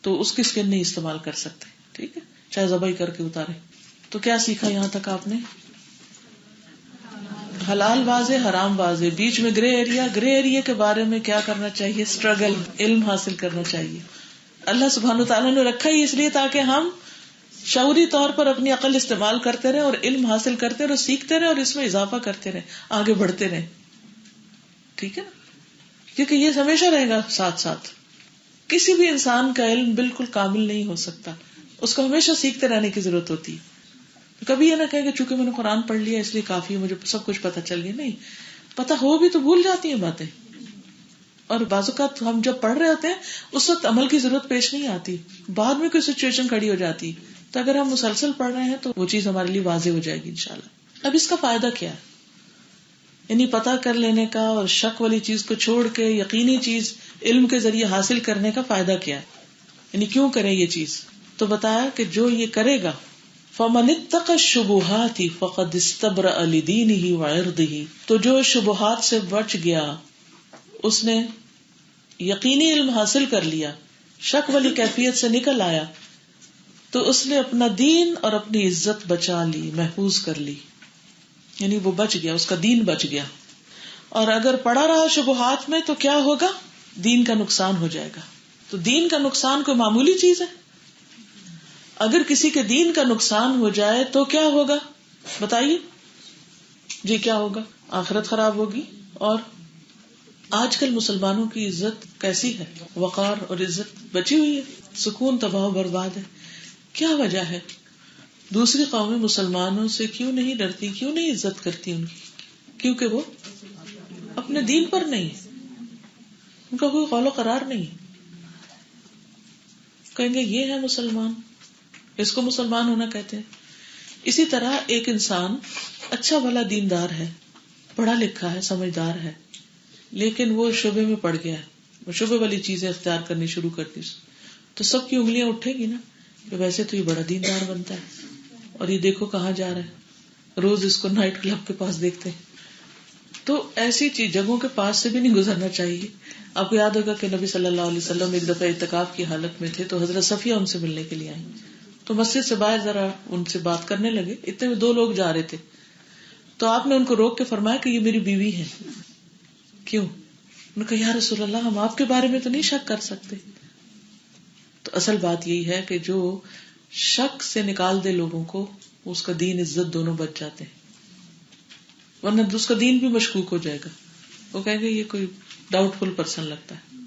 تو اس کی اسکن نہیں استعمال کر سکتے. ٹھیک ہے چاہے ذبح کر کے اتارے. تو کیا سیکھا یہاں تک آپ نے؟ حلال واضح حرام واضح، بیچ میں گرے ایریا کے بارے میں کیا کرنا چاہیے؟ اسٹرگل، علم حاصل کرنا چاہیے. اللہ سبحانہ وتعالیٰ نے رکھا ہی اس لیے تاکہ ہم شعوری طور پر اپنی عقل استعمال کرتے رہے اور علم حاصل کرتے رہے اور سیکھتے رہے اور اس میں اضافہ کرتے رہے، آگے بڑھتے رہے. ٹھیک ہے نا، کیونکہ یہ ہمیشہ رہے گا ساتھ ساتھ. کسی بھی انسان کا علم بالکل کامل نہیں ہو سکتا، اس کو ہمیشہ سیکھتے رہنے کی ضرورت ہوتی ہے. کبھی یہ نہ کہے کہ چونکہ میں نے قرآن پڑھ لیا اس لیے کافی ہے، مجھے سب کچھ پتا چل گیا. نہیں، پتا ہو بھی تو بھول جاتی ہیں باتیں، اور بعض اوقات ہم جب پڑھ رہے ہوتے ہیں اس وقت عمل کی ضرورت پیش نہیں آتی، بعد میں کوئی سچویشن کھڑی ہو جاتی. تو اگر ہم مسلسل پڑھ رہے ہیں تو وہ چیز ہمارے لیے واضح ہو جائے گی انشاءاللہ. اب اس کا فائدہ کیا ہے؟ یعنی پتہ کر لینے کا اور شک والی چیز کو چھوڑ کے یقینی چیز علم کے ذریعے حاصل کرنے کا فائدہ کیا ہے؟ یعنی کیوں کرے یہ چیز؟ تو بتایا کہ جو یہ کرے گا فَمَنِ اتَّقَى الشُّبُهَاتِ فَقَدِ اسْتَبْرَأَ لِدِينِهِ وَعِرْضِهِ، تو جو شبہات سے بچ گیا، اس نے یقینی علم حاصل کر لیا، شک والی کیفیت سے نکل آیا، تو اس نے اپنا دین اور اپنی عزت بچا لی، محفوظ کر لی. یعنی وہ بچ گیا، اس کا دین بچ گیا. اور اگر پڑا رہا شبہات میں تو کیا ہوگا؟ دین کا نقصان ہو جائے گا. تو دین کا نقصان کوئی معمولی چیز ہے؟ اگر کسی کے دین کا نقصان ہو جائے تو کیا ہوگا بتائیے؟ جی کیا ہوگا؟ آخرت خراب ہوگی. اور آج کل مسلمانوں کی عزت کیسی ہے؟ وقار اور عزت بچی ہوئی ہے، سکون تباہ و برباد ہے. کیا وجہ ہے؟ دوسری قومیں مسلمانوں سے کیوں نہیں ڈرتی، کیوں نہیں عزت کرتی ان کی؟ کیونکہ وہ اپنے دین پر نہیں، ان کا کوئی قول و قرار نہیں. کہیں گے یہ ہے مسلمان، اس کو مسلمان ہونا کہتے ہیں. اسی طرح ایک انسان اچھا بھلا دیندار ہے، پڑھا لکھا ہے، سمجھدار ہے، لیکن وہ شبے میں پڑ گیا ہے، وہ شبے والی چیزیں اختیار کرنی شروع کر دی، تو سب کی انگلیاں اٹھے گی نا کہ ویسے تو یہ بڑا دیندار بنتا ہے اور یہ دیکھو کہاں جا رہا ہے، روز اس کو نائٹ کلب کے پاس دیکھتے ہیں. تو ایسی چیز جگہوں کے پاس سے بھی نہیں گزرنا چاہیے. آپ کو یاد ہوگا کہ نبی صلی اللہ علیہ وسلم ایک دفعہ اعتکاف کی حالت میں تھے تو حضرت صفیہ ان سے ملنے کے لیے آئیں. تو مسجد سے باہر ذرا ان سے بات کرنے لگے، اتنے میں 2 لوگ جا رہے تھے. تو آپ نے ان کو روک کے فرمایا کہ یہ میری بیوی ہے. کیوں؟ انہوں نے کہا یا رسول اللہ ہم آپ کے بارے میں تو نہیں شک کر سکتے. تو اصل بات یہی ہے کہ جو شک سے نکال دے لوگوں کو، اس کا دین عزت دونوں بچ جاتے ہیں، ورنہ اس کا دین بھی مشکوک ہو جائے گا، وہ کہیں گے یہ کوئی ڈاؤٹ فل پرسن لگتا ہے.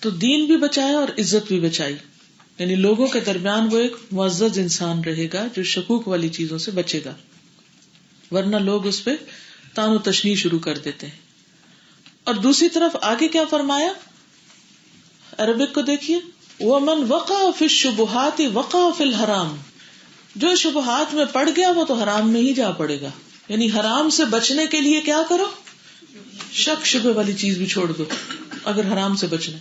تو دین بھی بچایا اور عزت بھی بچائی، یعنی لوگوں کے درمیان وہ ایک معزز انسان رہے گا جو شکوک والی چیزوں سے بچے گا، ورنہ لوگ اس پہ تان و تشنیع شروع کر دیتے ہیں. اور دوسری طرف آگے کیا فرمایا؟ عربک کو دیکھیے، وَمَنْ وَقَعَ فِي الشُّبُهَاتِ وَقَعَ فِي الْحَرَامِ، جو شبہات میں پڑ گیا وہ تو حرام میں ہی جا پڑے گا. یعنی حرام سے بچنے کے لیے کیا کرو؟ شک شبہ والی چیز بھی چھوڑ دو. اگر حرام سے بچنا،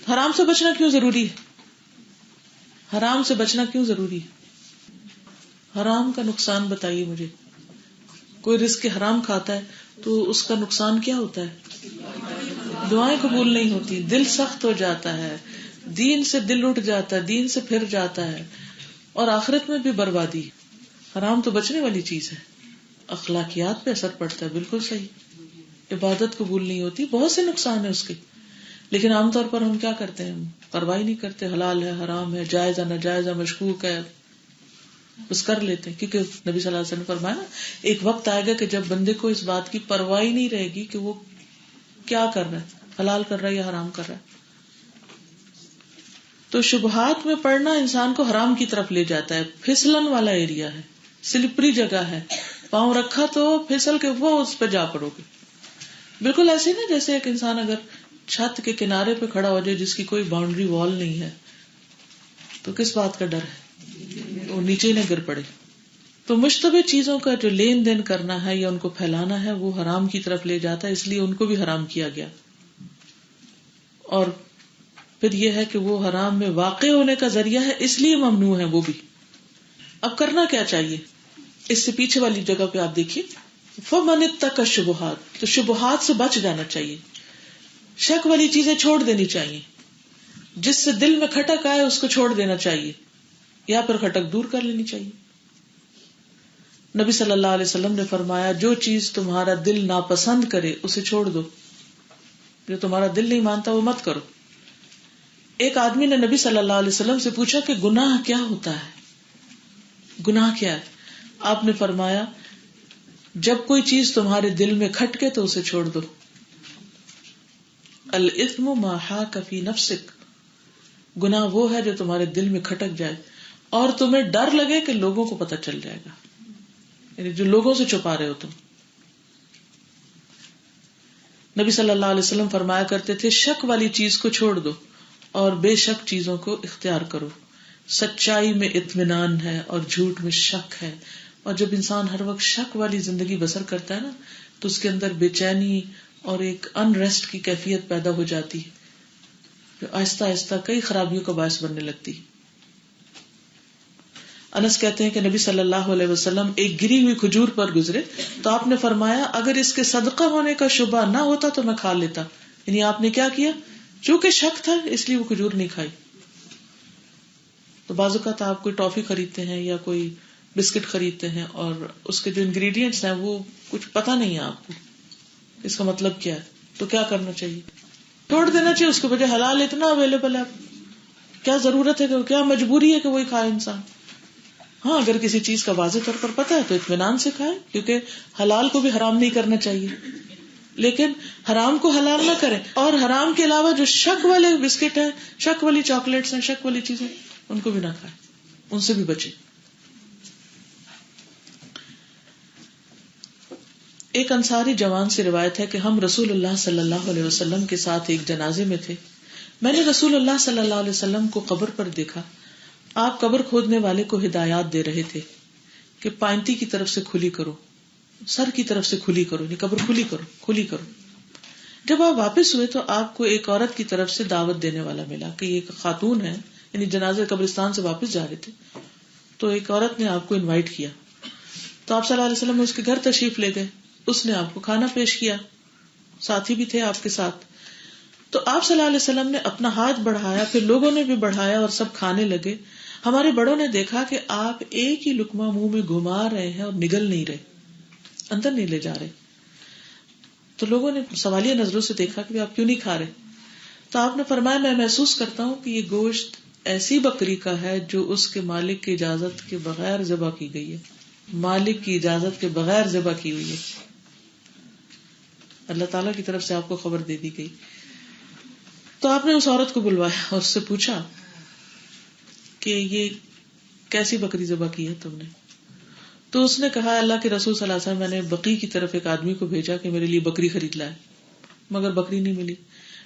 حرام سے بچنا کیوں ضروری ہے؟ حرام سے بچنا کیوں ضروری ہے؟ حرام کا نقصان بتائیے مجھے. کوئی رزق حرام کھاتا ہے تو اس کا نقصان کیا ہوتا ہے؟ دعائیں قبول نہیں ہوتی، دل سخت ہو جاتا ہے، دین سے دل اٹھ جاتا ہے، دین سے پھر جاتا ہے، اور آخرت میں بھی بربادی. حرام تو بچنے والی چیز ہے. اخلاقیات پہ اثر پڑتا ہے، بالکل صحیح. عبادت قبول نہیں ہوتی، بہت سے نقصان ہے اس کے. لیکن عام طور پر ہم کیا کرتے ہیں؟ ہم پرواہ نہیں کرتے، حلال ہے، حرام ہے، جائز ہے، ناجائز ہے، مشکوک ہے، بس کر لیتے ہیں. کیونکہ نبی صلی اللہ علیہ وسلم نے فرمایا نا ایک وقت آئے گا کہ جب بندے کو اس بات کی پرواہ ہی نہیں رہے گی کہ وہ کیا کر رہا ہے، حلال کر رہا ہے یا حرام کر رہا ہے. تو شبہات میں پڑنا انسان کو حرام کی طرف لے جاتا ہے. پھسلن والا ایریا ہے، سلپری جگہ ہے، پاؤں رکھا تو پھسل کے وہ اس پہ جا پڑو گے. بالکل ایسے نا جیسے ایک انسان اگر چھت کے کنارے پہ کھڑا ہو جائے جس کی کوئی باؤنڈری وال نہیں ہے تو کس بات کا ڈر ہے؟ وہ نیچے نہ گر پڑے. تو مشتبہ چیزوں کا جو لین دین کرنا ہے یا ان کو پھیلانا ہے وہ حرام کی طرف لے جاتا ہے، اس لیے ان کو بھی حرام کیا گیا. اور پھر یہ ہے کہ وہ حرام میں واقع ہونے کا ذریعہ ہے، اس لیے ممنوع ہے وہ بھی. اب کرنا کیا چاہیے؟ اس سے پیچھے والی جگہ پہ آپ دیکھیے، فَمَنِ اتَّقَى الشُّبُهَاتِ، تو شبہات سے بچ جانا چاہیے، شک والی چیزیں چھوڑ دینی چاہیے، جس سے دل میں کھٹک آئے اس کو چھوڑ دینا چاہیے یا پھر کھٹک دور کر لینی چاہیے. نبی صلی اللہ علیہ وسلم نے فرمایا جو چیز تمہارا دل ناپسند کرے اسے چھوڑ دو، جو تمہارا دل نہیں مانتا وہ مت کرو. ایک آدمی نے نبی صلی اللہ علیہ وسلم سے پوچھا کہ گناہ کیا ہوتا ہے، گناہ کیا ہے؟ آپ نے فرمایا جب کوئی چیز تمہارے دل میں کھٹکے تو اسے چھوڑ دو. الاثم ما حاک فی نفسک، گناہ وہ ہے جو تمہارے دل میں کھٹک جائے اور تمہیں ڈر لگے کہ لوگوں کو پتہ چل جائے گا، یعنی جو لوگوں سے چھپا رہے ہو تم. نبی صلی اللہ علیہ وسلم فرمایا کرتے تھے شک والی چیز کو چھوڑ دو اور بے شک چیزوں کو اختیار کرو. سچائی میں اطمینان ہے اور جھوٹ میں شک ہے. اور جب انسان ہر وقت شک والی زندگی بسر کرتا ہے نا تو اس کے اندر بے چینی اور ایک ان ریسٹ کی کیفیت پیدا ہو جاتی ہے جو آہستہ آہستہ کئی خرابیوں کا باعث بننے لگتی. انس کہتے ہیں کہ نبی صلی اللہ علیہ وسلم ایک گری ہوئی کھجور پر گزرے تو آپ نے فرمایا اگر اس کے صدقہ ہونے کا شبہ نہ ہوتا تو میں کھا لیتا. یعنی آپ نے کیا کیا؟ چونکہ شک تھا اس لیے وہ کھجور نہیں کھائی. تو بعض اوقات آپ کوئی ٹافی خریدتے ہیں یا کوئی بسکٹ خریدتے ہیں اور اس کے جو انگریڈینٹس ہیں وہ کچھ پتہ نہیں ہے آپ کو اس کا مطلب کیا ہے، تو کیا کرنا چاہیے؟ چھوڑ دینا چاہیے اس کے بجائے. حلال اتنا اویلیبل ہے، کیا ضرورت ہے کہ کیا مجبوری ہے کہ وہی کھائے انسان. ہاں اگر کسی چیز کا واضح طور پر پتہ ہے تو اطمینان سے کھائے، کیونکہ حلال کو بھی حرام نہیں کرنا چاہیے، لیکن حرام کو حلال نہ کریں. اور حرام کے علاوہ جو شک والے بسکٹ ہیں، شک والی چاکلیٹس ہیں، شک والی چیزیں، ان کو بھی نہ کھائیں، ان سے بھی بچیں. ایک انصاری جوان سے روایت ہے کہ ہم رسول اللہ صلی اللہ علیہ وسلم کے ساتھ ایک جنازے میں تھے. میں نے رسول اللہ صلی اللہ علیہ وسلم کو قبر پر دیکھا. آپ قبر کھودنے والے کو ہدایات دے رہے تھے کہ پائنتی کی طرف سے کھلی کرو، سر کی طرف سے کھلی کرو، یعنی قبر کھلی کرو. جب آپ واپس ہوئے تو آپ کو ایک عورت کی طرف سے دعوت دینے والا ملا کہ یہ ایک خاتون ہے، یعنی جنازے قبرستان سے واپس جا رہے تھے تو ایک عورت نے آپ کو انوائٹ کیا. تو آپ صلی اللہ علیہ وسلم اس کے گھر تشریف لے گئے. اس نے آپ کو کھانا پیش کیا، ساتھی بھی تھے آپ کے ساتھ. تو آپ صلی اللہ علیہ وسلم نے اپنا ہاتھ بڑھایا، پھر لوگوں نے بھی بڑھایا اور سب کھانے لگے. ہمارے بڑوں نے دیکھا کہ آپ ایک ہی لقمہ منہ میں گھما رہے ہیں اور نگل نہیں رہے، اندر نہیں لے جا رہے. تو لوگوں نے سوالیہ نظروں سے دیکھا کہ آپ کیوں نہیں کھا رہے. تو آپ نے فرمایا میں محسوس کرتا ہوں کہ یہ گوشت ایسی بکری کا ہے جو اس کے مالک کی اجازت کے بغیر ذبح کی گئی ہے، مالک کی اجازت کے بغیر ذبح کی ہوئی ہے، اللہ تعالیٰ کی طرف سے آپ کو خبر دے دی گئی. تو آپ نے اس عورت کو بلوایا اور اس سے پوچھا کہ یہ کیسی بکری ذبح کی ہے تم نے؟ تو اس نے کہا اللہ کے رسول صلی اللہ علیہ وسلم میں نے بقیع کی طرف ایک آدمی کو بھیجا کہ میرے لیے بکری خرید لائے، مگر بکری نہیں ملی.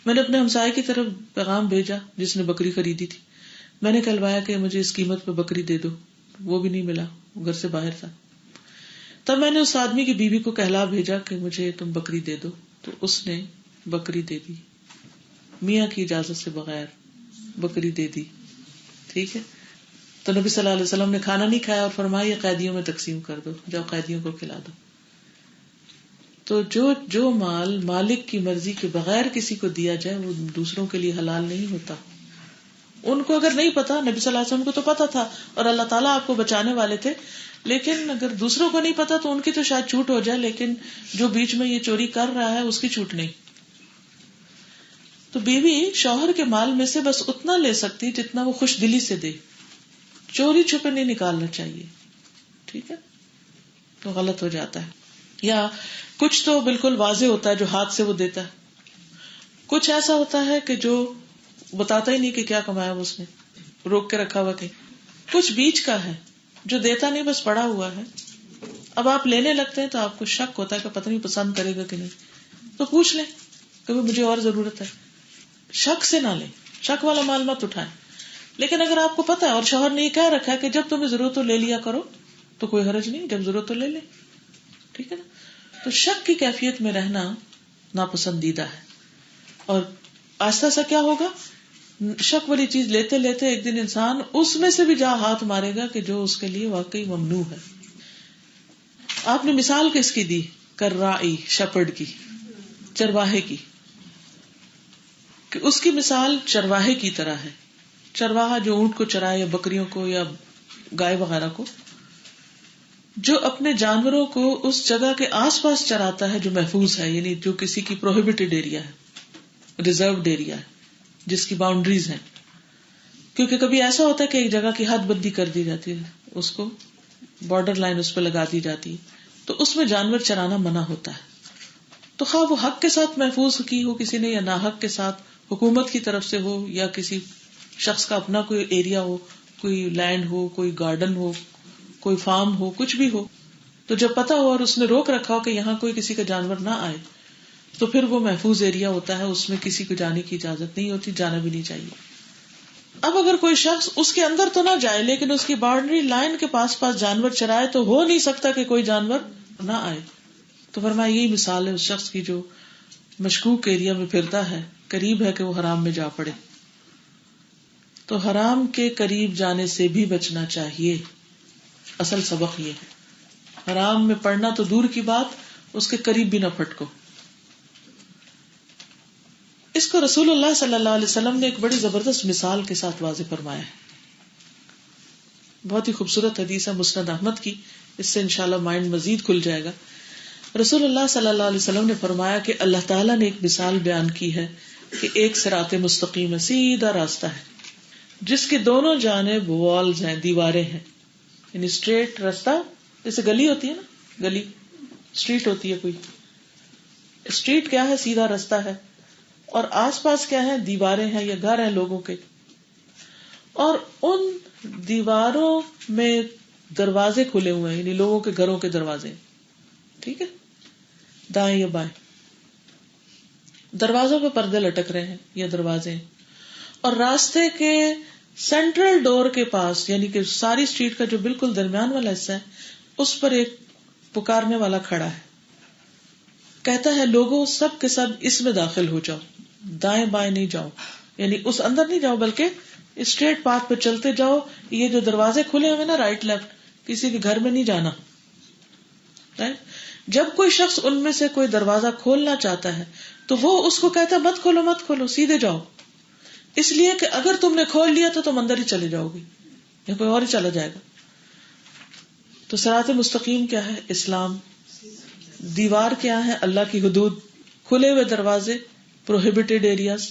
میں نے اپنے ہمسائے کی طرف پیغام بھیجا جس نے بکری خریدی تھی، میں نے کہلوایا کہ مجھے اس قیمت پہ بکری دے دو، وہ بھی نہیں ملا، گھر سے باہر تھا. تب میں نے اس آدمی کی بیوی کو کہلا بھیجا کہ مجھے تم بکری دے دو، تو اس نے بکری دے دی، میاں کی اجازت سے بغیر بکری دے دی. ٹھیک ہے. تو نبی صلی اللہ علیہ وسلم نے کھانا نہیں کھایا اور فرمایا یہ قیدیوں میں تقسیم کر دو، جاؤ قیدیوں کو کھلا دو. تو جو مال مالک کی مرضی کے بغیر کسی کو دیا جائے وہ دوسروں کے لیے حلال نہیں ہوتا. ان کو اگر نہیں پتا، نبی صلی اللہ علیہ وسلم کو تو پتا تھا اور اللہ تعالیٰ آپ کو بچانے والے تھے، لیکن اگر دوسروں کو نہیں پتا تو ان کی تو شاید چھوٹ ہو جائے، لیکن جو بیچ میں یہ چوری کر رہا ہے اس کی چھوٹ نہیں. تو بیوی شوہر کے مال میں سے بس اتنا لے سکتی جتنا وہ خوش دلی سے دے، چوری چھپے نہیں نکالنا چاہیے. ٹھیک ہے، تو غلط ہو جاتا ہے. یا کچھ تو بالکل واضح ہوتا ہے جو ہاتھ سے وہ دیتا ہے، کچھ ایسا ہوتا ہے کہ جو بتاتا ہی نہیں کہ کیا کمایا وہ اس نے، روک کے رکھا ہوا کہیں. کچھ بیچ کا ہے جو دیتا نہیں بس پڑا ہوا ہے. اب آپ لینے لگتے ہیں تو آپ کو شک ہوتا ہے کہ پتہ نہیں پسند کرے گا کہ نہیں، تو پوچھ لیں کہ مجھے اور ضرورت ہے. شک سے نہ لیں، شک والا مال مت اٹھائیں. لیکن اگر آپ کو پتا ہے اور شوہر نے یہ کہہ رکھا ہے کہ جب تمہیں ضرورت ہو لے لیا کرو، تو کوئی حرج نہیں، جب ضرورت ہو لے لیں. ٹھیک ہے نا. تو شک کی کیفیت میں رہنا ناپسندیدہ ہے. اور آہستہ سا کیا ہوگا، شک والی چیز لیتے لیتے ایک دن انسان اس میں سے بھی جا ہاتھ مارے گا کہ جو اس کے لیے واقعی ممنوع ہے. آپ نے مثال کس کی دی؟ کررائی، شپرڈ کی، چرواہے کی، کہ اس کی مثال چرواہے کی طرح ہے. چرواہا جو اونٹ کو چرائے یا بکریوں کو یا گائے وغیرہ کو، جو اپنے جانوروں کو اس جگہ کے آس پاس چراتا ہے جو محفوظ ہے، یعنی جو کسی کی پروہیبٹڈ ایریا ہے، ریزروڈ ایریا ہے، جس کی باؤنڈریز ہیں. کیونکہ کبھی ایسا ہوتا ہے کہ ایک جگہ کی حد بندی کر دی جاتی ہے، اس کو بارڈر لائن اس پہ لگا دی جاتی ہے، تو اس میں جانور چرانا منع ہوتا ہے. تو خواہ وہ حق کے ساتھ محفوظ کی ہو کسی نے یا ناحق کے ساتھ، حکومت کی طرف سے ہو یا کسی شخص کا اپنا کوئی ایریا ہو، کوئی لینڈ ہو، کوئی گارڈن ہو، کوئی فارم ہو، کچھ بھی ہو، تو جب پتا ہو اور اس نے روک رکھا ہو کہ یہاں کوئی کسی کا جانور نہ آئے، تو پھر وہ محفوظ ایریا ہوتا ہے، اس میں کسی کو جانے کی اجازت نہیں ہوتی، جانا بھی نہیں چاہیے. اب اگر کوئی شخص اس کے اندر تو نہ جائے لیکن اس کی باؤنڈری لائن کے پاس پاس جانور چرائے، تو ہو نہیں سکتا کہ کوئی جانور نہ آئے. تو فرمایا یہی مثال ہے اس شخص کی جو مشکوک ایریا میں پھرتا ہے، قریب ہے کہ وہ حرام میں جا پڑے. تو حرام کے قریب جانے سے بھی بچنا چاہیے. اصل سبق یہ ہے، حرام میں پڑنا تو دور کی بات، اس کے قریب بھی نہ پھٹکو. اس کو رسول اللہ صلی اللہ علیہ وسلم نے ایک بڑی زبردست مثال کے ساتھ واضح فرمایا ہے. بہت ہی خوبصورت حدیث ہے مسند احمد کی، اس سے انشاءاللہ مائنڈ مزید کھل جائے گا. رسول اللہ صلی اللہ علیہ وسلم نے فرمایا کہ اللہ تعالیٰ نے ایک مثال بیان کی ہے کہ ایک صراط مستقیم ہے، سیدھا راستہ ہے، جس کے دونوں جانب والز ہیں، دیواریں ہیں. یعنی اسٹریٹ راستہ، جیسے گلی ہوتی ہے نا، گلی اسٹریٹ ہوتی ہے، کوئی اسٹریٹ کیا ہے؟ سیدھا راستہ ہے. اور آس پاس کیا ہے؟ دیواریں ہیں یا گھر ہیں لوگوں کے. اور ان دیواروں میں دروازے کھلے ہوئے ہیں، یعنی لوگوں کے گھروں کے دروازے، ٹھیک ہے، دائیں یا بائیں. دروازوں پہ پردے لٹک رہے ہیں یا دروازے ہیں. اور راستے کے سینٹرل ڈور کے پاس، یعنی کہ ساری اسٹریٹ کا جو بالکل درمیان والا حصہ ہے، اس پر ایک پکارنے والا کھڑا ہے. کہتا ہے لوگوں سب کے سب اس میں داخل ہو جاؤ، دائیں بائیں نہیں جاؤ، یعنی اس اندر نہیں جاؤ بلکہ اسٹریٹ پاتھ پہ چلتے جاؤ. یہ جو دروازے کھلے ہوئے نا رائٹ لیفٹ، کسی کے گھر میں نہیں جانا. جب کوئی شخص ان میں سے کوئی دروازہ کھولنا چاہتا ہے تو وہ اس کو کہتا ہے مت کھولو مت کھولو، سیدھے جاؤ، اس لیے کہ اگر تم نے کھول لیا تو تم اندر ہی چلے جاؤ گے یا کوئی اور ہی چلا جائے گا. تو صراط مستقیم کیا ہے؟ اسلام. دیوار کیا ہے؟ اللہ کی حدود، کھلے ہوئے دروازے، پروہیبٹڈ ایریاز.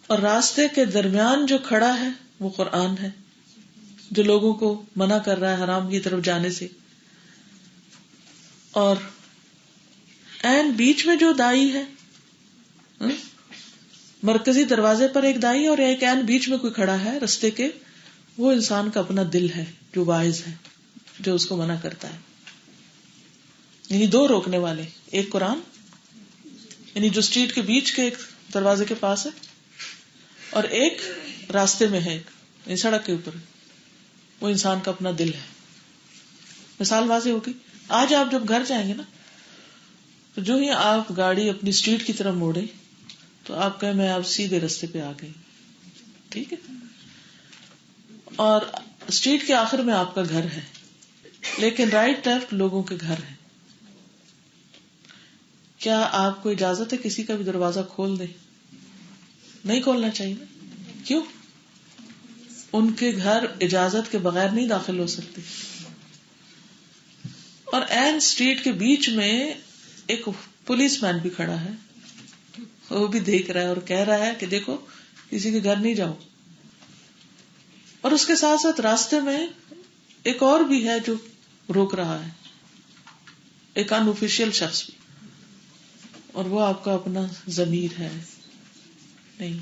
اور راستے کے درمیان جو کھڑا ہے وہ قرآن ہے، جو لوگوں کو منع کر رہا ہے حرام کی طرف جانے سے. اور عین بیچ میں جو دائی ہے، مرکزی دروازے پر ایک دائی اور ایک عین بیچ میں کوئی کھڑا ہے رستے کے، وہ انسان کا اپنا دل ہے جو واعظ ہے، جو اس کو منع کرتا ہے. یعنی دو روکنے والے، ایک قرآن یعنی جو اسٹریٹ کے بیچ کے ایک دروازے کے پاس ہے، اور ایک راستے میں ہے، ایک یعنی سڑک کے اوپر، وہ انسان کا اپنا دل ہے. مثال واضح ہوگی. آج آپ جب گھر جائیں گے نا، تو جو ہی آپ گاڑی اپنی اسٹریٹ کی طرف موڑے تو آپ کہیں میں آپ سیدھے رستے پہ آ گئی، ٹھیک ہے. اور اسٹریٹ کے آخر میں آپ کا گھر ہے، لیکن رائٹ لیفٹ لوگوں کے گھر ہیں. کیا آپ کو اجازت ہے کسی کا بھی دروازہ کھول دیں؟ نہیں کھولنا چاہیے. کیوں؟ ان کے گھر اجازت کے بغیر نہیں داخل ہو سکتے. اور عین اسٹریٹ کے بیچ میں ایک پولیس مین بھی کھڑا ہے، وہ بھی دیکھ رہا ہے اور کہہ رہا ہے کہ دیکھو کسی کے گھر نہیں جاؤ. اور اس کے ساتھ ساتھ راستے میں ایک اور بھی ہے جو روک رہا ہے، ایک ان آفیشیل شخص بھی، اور وہ آپ کا اپنا ضمیر ہے، نہیں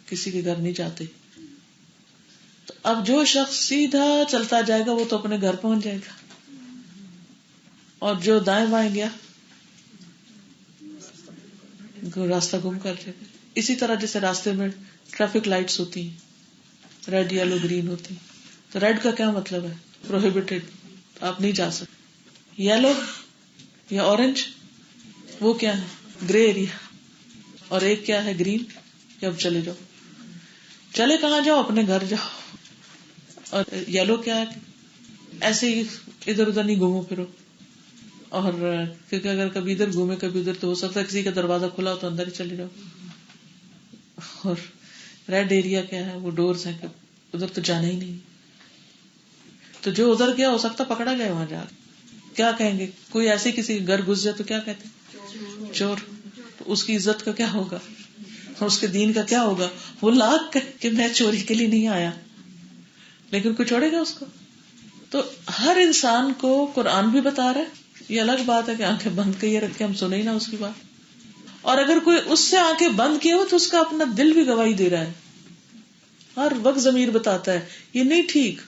کسی کے گھر نہیں جاتے. تو اب جو شخص سیدھا چلتا جائے گا وہ تو اپنے گھر پہنچ جائے گا، اور جو دائیں بائیں گیا راستہ گم کر جائے گا. اسی طرح جیسے راستے میں ٹریفک لائٹس ہوتی ہیں، ریڈ یلو گرین ہوتی، تو ریڈ کا کیا مطلب ہے؟ پروہیبٹڈ، آپ نہیں جا سکتے. یلو یا اورنج وہ کیا ہے؟ Grey area. اور ایک کیا ہے؟ گرین، کہ اب چلے جاؤ. چلے کہاں جاؤ، اپنے گھر جاؤ. اور یلو کیا ہے، ایسے ہی ادھر ادھر نہیں گھومو پھرو. اور کیونکہ اگر کبھی ادھر گھومے کبھی ادھر تو ہو سکتا ہے کسی کا دروازہ کھلا ہو تو اندر ہی چلے جاؤ. اور ریڈ ایریا کیا ہے، وہ ڈورز ہیں کہ ادھر تو جانا ہی نہیں. تو جو ادھر گیا ہو سکتا پکڑا جائے وہاں جا. کیا کہیں گے، کوئی ایسے کسی کے گھر گھس جائے تو کیا کہتے ہیں، چور. تو اس کی عزت کا کیا ہوگا اور اس کے دین کا کیا ہوگا. وہ لاکھ کہ میں چوری کے لیے نہیں آیا، لیکن کوئی چھوڑے گا اس کو. تو ہر انسان کو قرآن بھی بتا رہا ہے. یہ الگ بات ہے کہ آنکھیں بند کیے رکھے ہم سنے ہی نہ اس کی بات. اور اگر کوئی اس سے آنکھیں بند کیے ہو تو اس کا اپنا دل بھی گواہی دے رہا ہے. ہر وقت ضمیر بتاتا ہے یہ نہیں ٹھیک،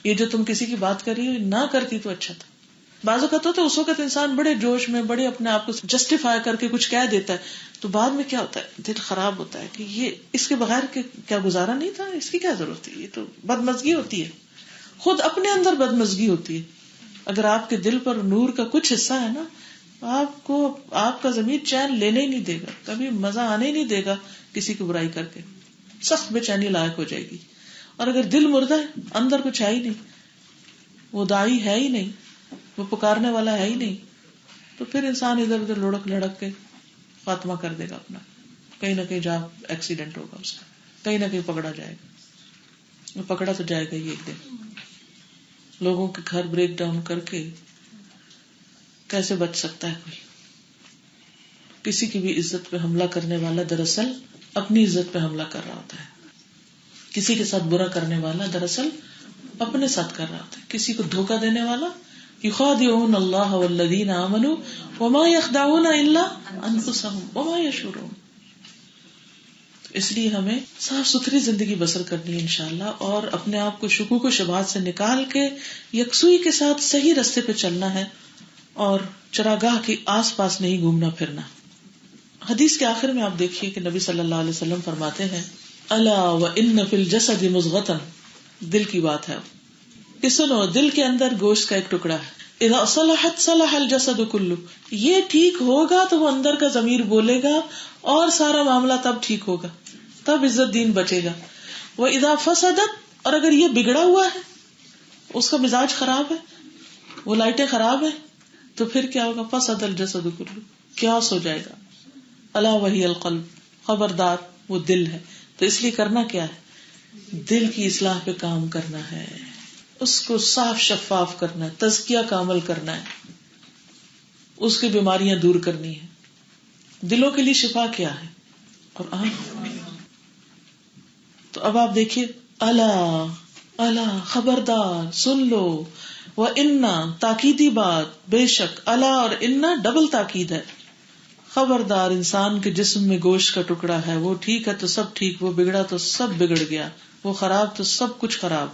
یہ جو تم کسی کی بات کر رہی ہو نہ کرتی تو اچھا تھا. بعض اوقات ہوتا ہے اس وقت انسان بڑے جوش میں بڑے اپنے آپ کو جسٹیفائی کر کے کچھ کہہ دیتا ہے، تو بعد میں کیا ہوتا ہے، دل خراب ہوتا ہے کہ یہ اس کے بغیر کیا گزارا نہیں تھا، اس کی کیا ضرورت تھی. یہ تو بدمزگی ہوتی ہے، خود اپنے اندر بدمزگی ہوتی ہے. اگر آپ کے دل پر نور کا کچھ حصہ ہے نا، آپ کو آپ کا ضمیر چین لینے ہی نہیں دے گا، کبھی مزہ آنے ہی نہیں دے گا کسی کی برائی کر کے. سخت بے چینی لائق ہو جائے گی. اور اگر دل مردہ ہے، اندر کچھ ہے ہی نہیں، وہ داعی ہے ہی نہیں، وہ پکارنے والا ہے ہی نہیں، تو پھر انسان ادھر ادھر لڑک لڑک کے خاتمہ کر دے گا اپنا. کہیں نہ کہیں جا ایکسیڈنٹ ہوگا اس کا، کہیں نہ کہیں پکڑا جائے گا. پکڑا تو جائے گا ہی ایک دن. لوگوں کے گھر بریک ڈاؤن کر کے کیسے بچ سکتا ہے کوئی؟ کسی کی بھی عزت پہ حملہ کرنے والا دراصل اپنی عزت پہ حملہ کر رہا ہوتا ہے. کسی کے ساتھ برا کرنے والا دراصل اپنے ساتھ کر رہا ہوتا ہے. کسی کو دھوکہ دینے والا یخادعون اللہ والذین آمنوا وما یخدعون الا انفسهم وما یشعرون. اس لیے ہمیں صاف ستھری زندگی بسر کرنی ہے انشاءاللہ، اور اپنے آپ کو شکوک و شبہات سے نکال کے یکسوئی کے ساتھ صحیح راستے پہ چلنا ہے، اور چراگاہ کے آس پاس نہیں گھومنا پھرنا. حدیث کے آخر میں آپ دیکھیے کہ نبی صلی اللہ علیہ وسلم فرماتے ہیں الا وان فی الجسد مضغۃ، دل کی بات ہے کہ سنو، دل کے اندر گوشت کا ایک ٹکڑا ہے. اذا صلحت صلح الجسد کلہ، یہ ٹھیک ہوگا تو وہ اندر کا ضمیر بولے گا اور سارا معاملہ تب ٹھیک ہوگا، تب عزت دین بچے گا. واذا فسدت، اور اگر یہ بگڑا ہوا ہے، اس کا مزاج خراب ہے، وہ لائٹیں خراب ہے، تو پھر کیا ہوگا؟ فسد الجسد کلہ، کیاس ہو جائے گا. الا وہی القلب، خبردار وہ دل ہے. تو اس لیے کرنا کیا ہے؟ دل کی اصلاح پہ کام کرنا ہے، اس کو صاف شفاف کرنا ہے، تزکیہ کا عمل کرنا ہے، اس کی بیماریاں دور کرنی ہے. دلوں کے لیے شفا کیا ہے؟ قرآن. تو اب آپ دیکھیے، الا خبردار، سن لو، وَإِنَّا تاکیدی بات، بے شک، الا اور انا ڈبل تاکید ہے. خبردار، انسان کے جسم میں گوشت کا ٹکڑا ہے، وہ ٹھیک ہے تو سب ٹھیک، وہ بگڑا تو سب بگڑ گیا، وہ خراب تو سب کچھ خراب.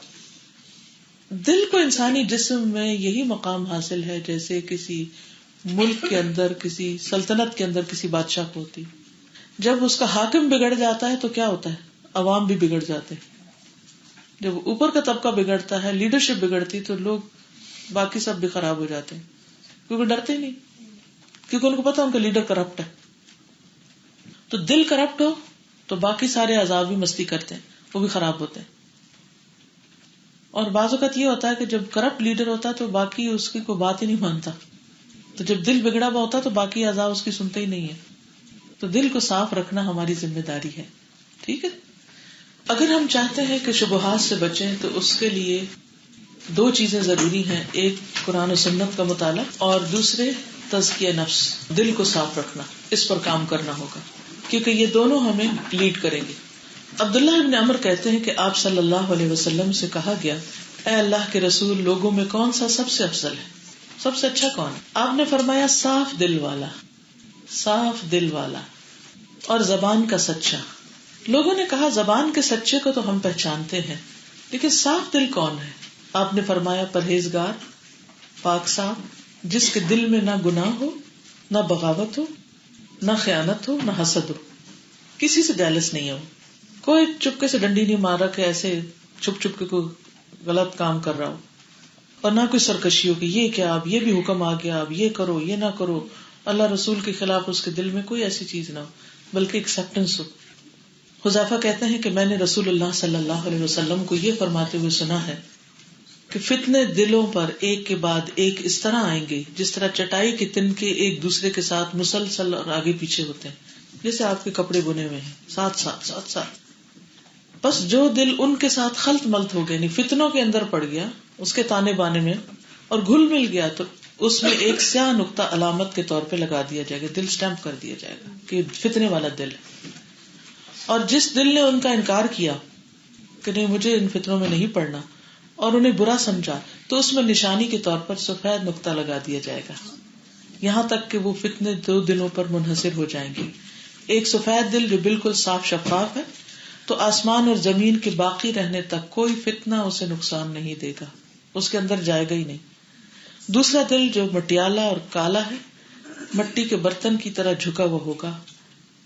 دل کو انسانی جسم میں یہی مقام حاصل ہے جیسے کسی ملک کے اندر، کسی سلطنت کے اندر کسی بادشاہ کو ہوتی. جب اس کا حاکم بگڑ جاتا ہے تو کیا ہوتا ہے؟ عوام بھی بگڑ جاتے ہیں. جب اوپر کا طبقہ بگڑتا ہے، لیڈرشپ بگڑتی، تو لوگ باقی سب بھی خراب ہو جاتے ہیں، کیونکہ ڈرتے نہیں، کیونکہ ان کو پتا ان کا لیڈر کرپٹ ہے. تو دل کرپٹ ہو تو باقی سارے عذاب بھی مستی کرتے ہیں، وہ بھی خراب ہوتے ہیں. اور بعض اوقات یہ ہوتا ہے کہ جب کرپٹ لیڈر ہوتا ہے تو باقی اس کی کوئی بات ہی نہیں مانتا. تو جب دل بگڑا ہوا ہوتا ہے تو باقی اعضاء اس کی سنتے ہی نہیں ہے. تو دل کو صاف رکھنا ہماری ذمہ داری ہے. ٹھیک ہے. اگر ہم چاہتے ہیں کہ شبہات سے بچیں تو اس کے لیے دو چیزیں ضروری ہیں، ایک قرآن و سنت کا مطالعہ، اور دوسرے تزکیہ نفس، دل کو صاف رکھنا. اس پر کام کرنا ہوگا کیونکہ یہ دونوں ہمیں لیڈ کریں گے. عبداللہ ابن عمر کہتے ہیں کہ آپ صلی اللہ علیہ وسلم سے کہا گیا، اے اللہ کے رسول، لوگوں میں کون سا سب سے افضل ہے، سب سے اچھا کون ہے؟ آپ نے فرمایا صاف دل والا، صاف دل والا اور زبان کا سچا. لوگوں نے کہا زبان کے سچے کو تو ہم پہچانتے ہیں، لیکن صاف دل کون ہے؟ آپ نے فرمایا پرہیزگار، پاک صاف، جس کے دل میں نہ گناہ ہو، نہ بغاوت ہو، نہ خیانت ہو، نہ حسد ہو، کسی سے جیلس نہیں ہو، کوئی چپکے سے ڈنڈی نہیں مار رہا کہ ایسے چھپ چھپ کے کوئی غلط کام کر رہا ہو، اور نہ کوئی سرکشی ہو کہ یہ کیا، اب یہ بھی حکم آ گیا، اب یہ کرو، یہ نہ کرو، اللہ رسول کے خلاف اس کے دل میں کوئی ایسی چیز نہ ہو، بلکہ ایکسپٹنس ہو. حذیفہ کہتے ہیں کہ میں نے رسول اللہ صلی اللہ علیہ وسلم کو یہ فرماتے ہوئے سنا ہے کہ فتنے دلوں پر ایک کے بعد ایک اس طرح آئیں گے جس طرح چٹائی کے تنکے ایک دوسرے کے ساتھ مسلسل اور آگے پیچھے ہوتے ہیں، جیسے آپ کے کپڑے بنے ہوئے ہیں ساتھ. بس جو دل ان کے ساتھ خلط ملت ہو گیا، یعنی فتنوں کے اندر پڑ گیا، اس کے تانے بانے میں اور گھل مل گیا، تو اس میں ایک سیاہ نقطہ علامت کے طور پہ لگا دیا جائے گا، دل سٹیمپ کر دیا جائے گا کہ فتنے والا دل ہے. اور جس دل نے ان کا انکار کیا کہ نہیں مجھے ان فتنوں میں نہیں پڑنا اور انہیں برا سمجھا، تو اس میں نشانی کے طور پر سفید نقطہ لگا دیا جائے گا، یہاں تک کہ وہ فتنے 2 دلوں پر منحصر ہو جائیں گے. ایک سفید دل جو بالکل صاف شفاف ہے، تو آسمان اور زمین کے باقی رہنے تک کوئی فتنہ اسے نقصان نہیں دے گا، اس کے اندر جائے گا ہی نہیں. دوسرا دل جو مٹیالا اور کالا ہے، مٹی کے برتن کی طرح جھکا ہوا ہوگا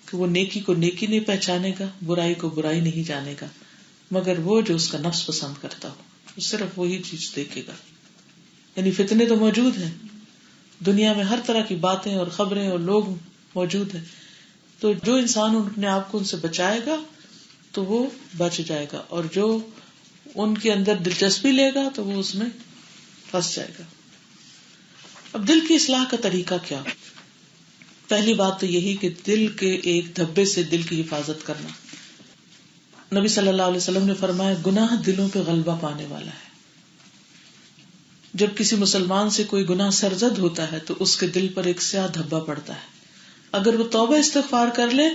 کہ وہ نیکی کو نیکی نہیں پہچانے گا، برائی کو برائی نہیں جانے گا، مگر وہ جو اس کا نفس پسند کرتا ہو وہ صرف وہی چیز دیکھے گا. یعنی فتنے تو موجود ہیں دنیا میں، ہر طرح کی باتیں اور خبریں اور لوگ موجود ہیں، تو جو انسان اپنے آپ کو ان سے بچائے گا تو وہ بچ جائے گا، اور جو ان کے اندر دلچسپی لے گا تو وہ اس میں پھنس جائے گا. اب دل کی اصلاح کا طریقہ کیا؟ پہلی بات تو یہی کہ دل کے ایک دھبے سے دل کی حفاظت کرنا. نبی صلی اللہ علیہ وسلم نے فرمایا گناہ دلوں پہ غلبہ پانے والا ہے. جب کسی مسلمان سے کوئی گناہ سرزد ہوتا ہے تو اس کے دل پر ایک سیاہ دھبا پڑتا ہے. اگر وہ توبہ استغفار کر لے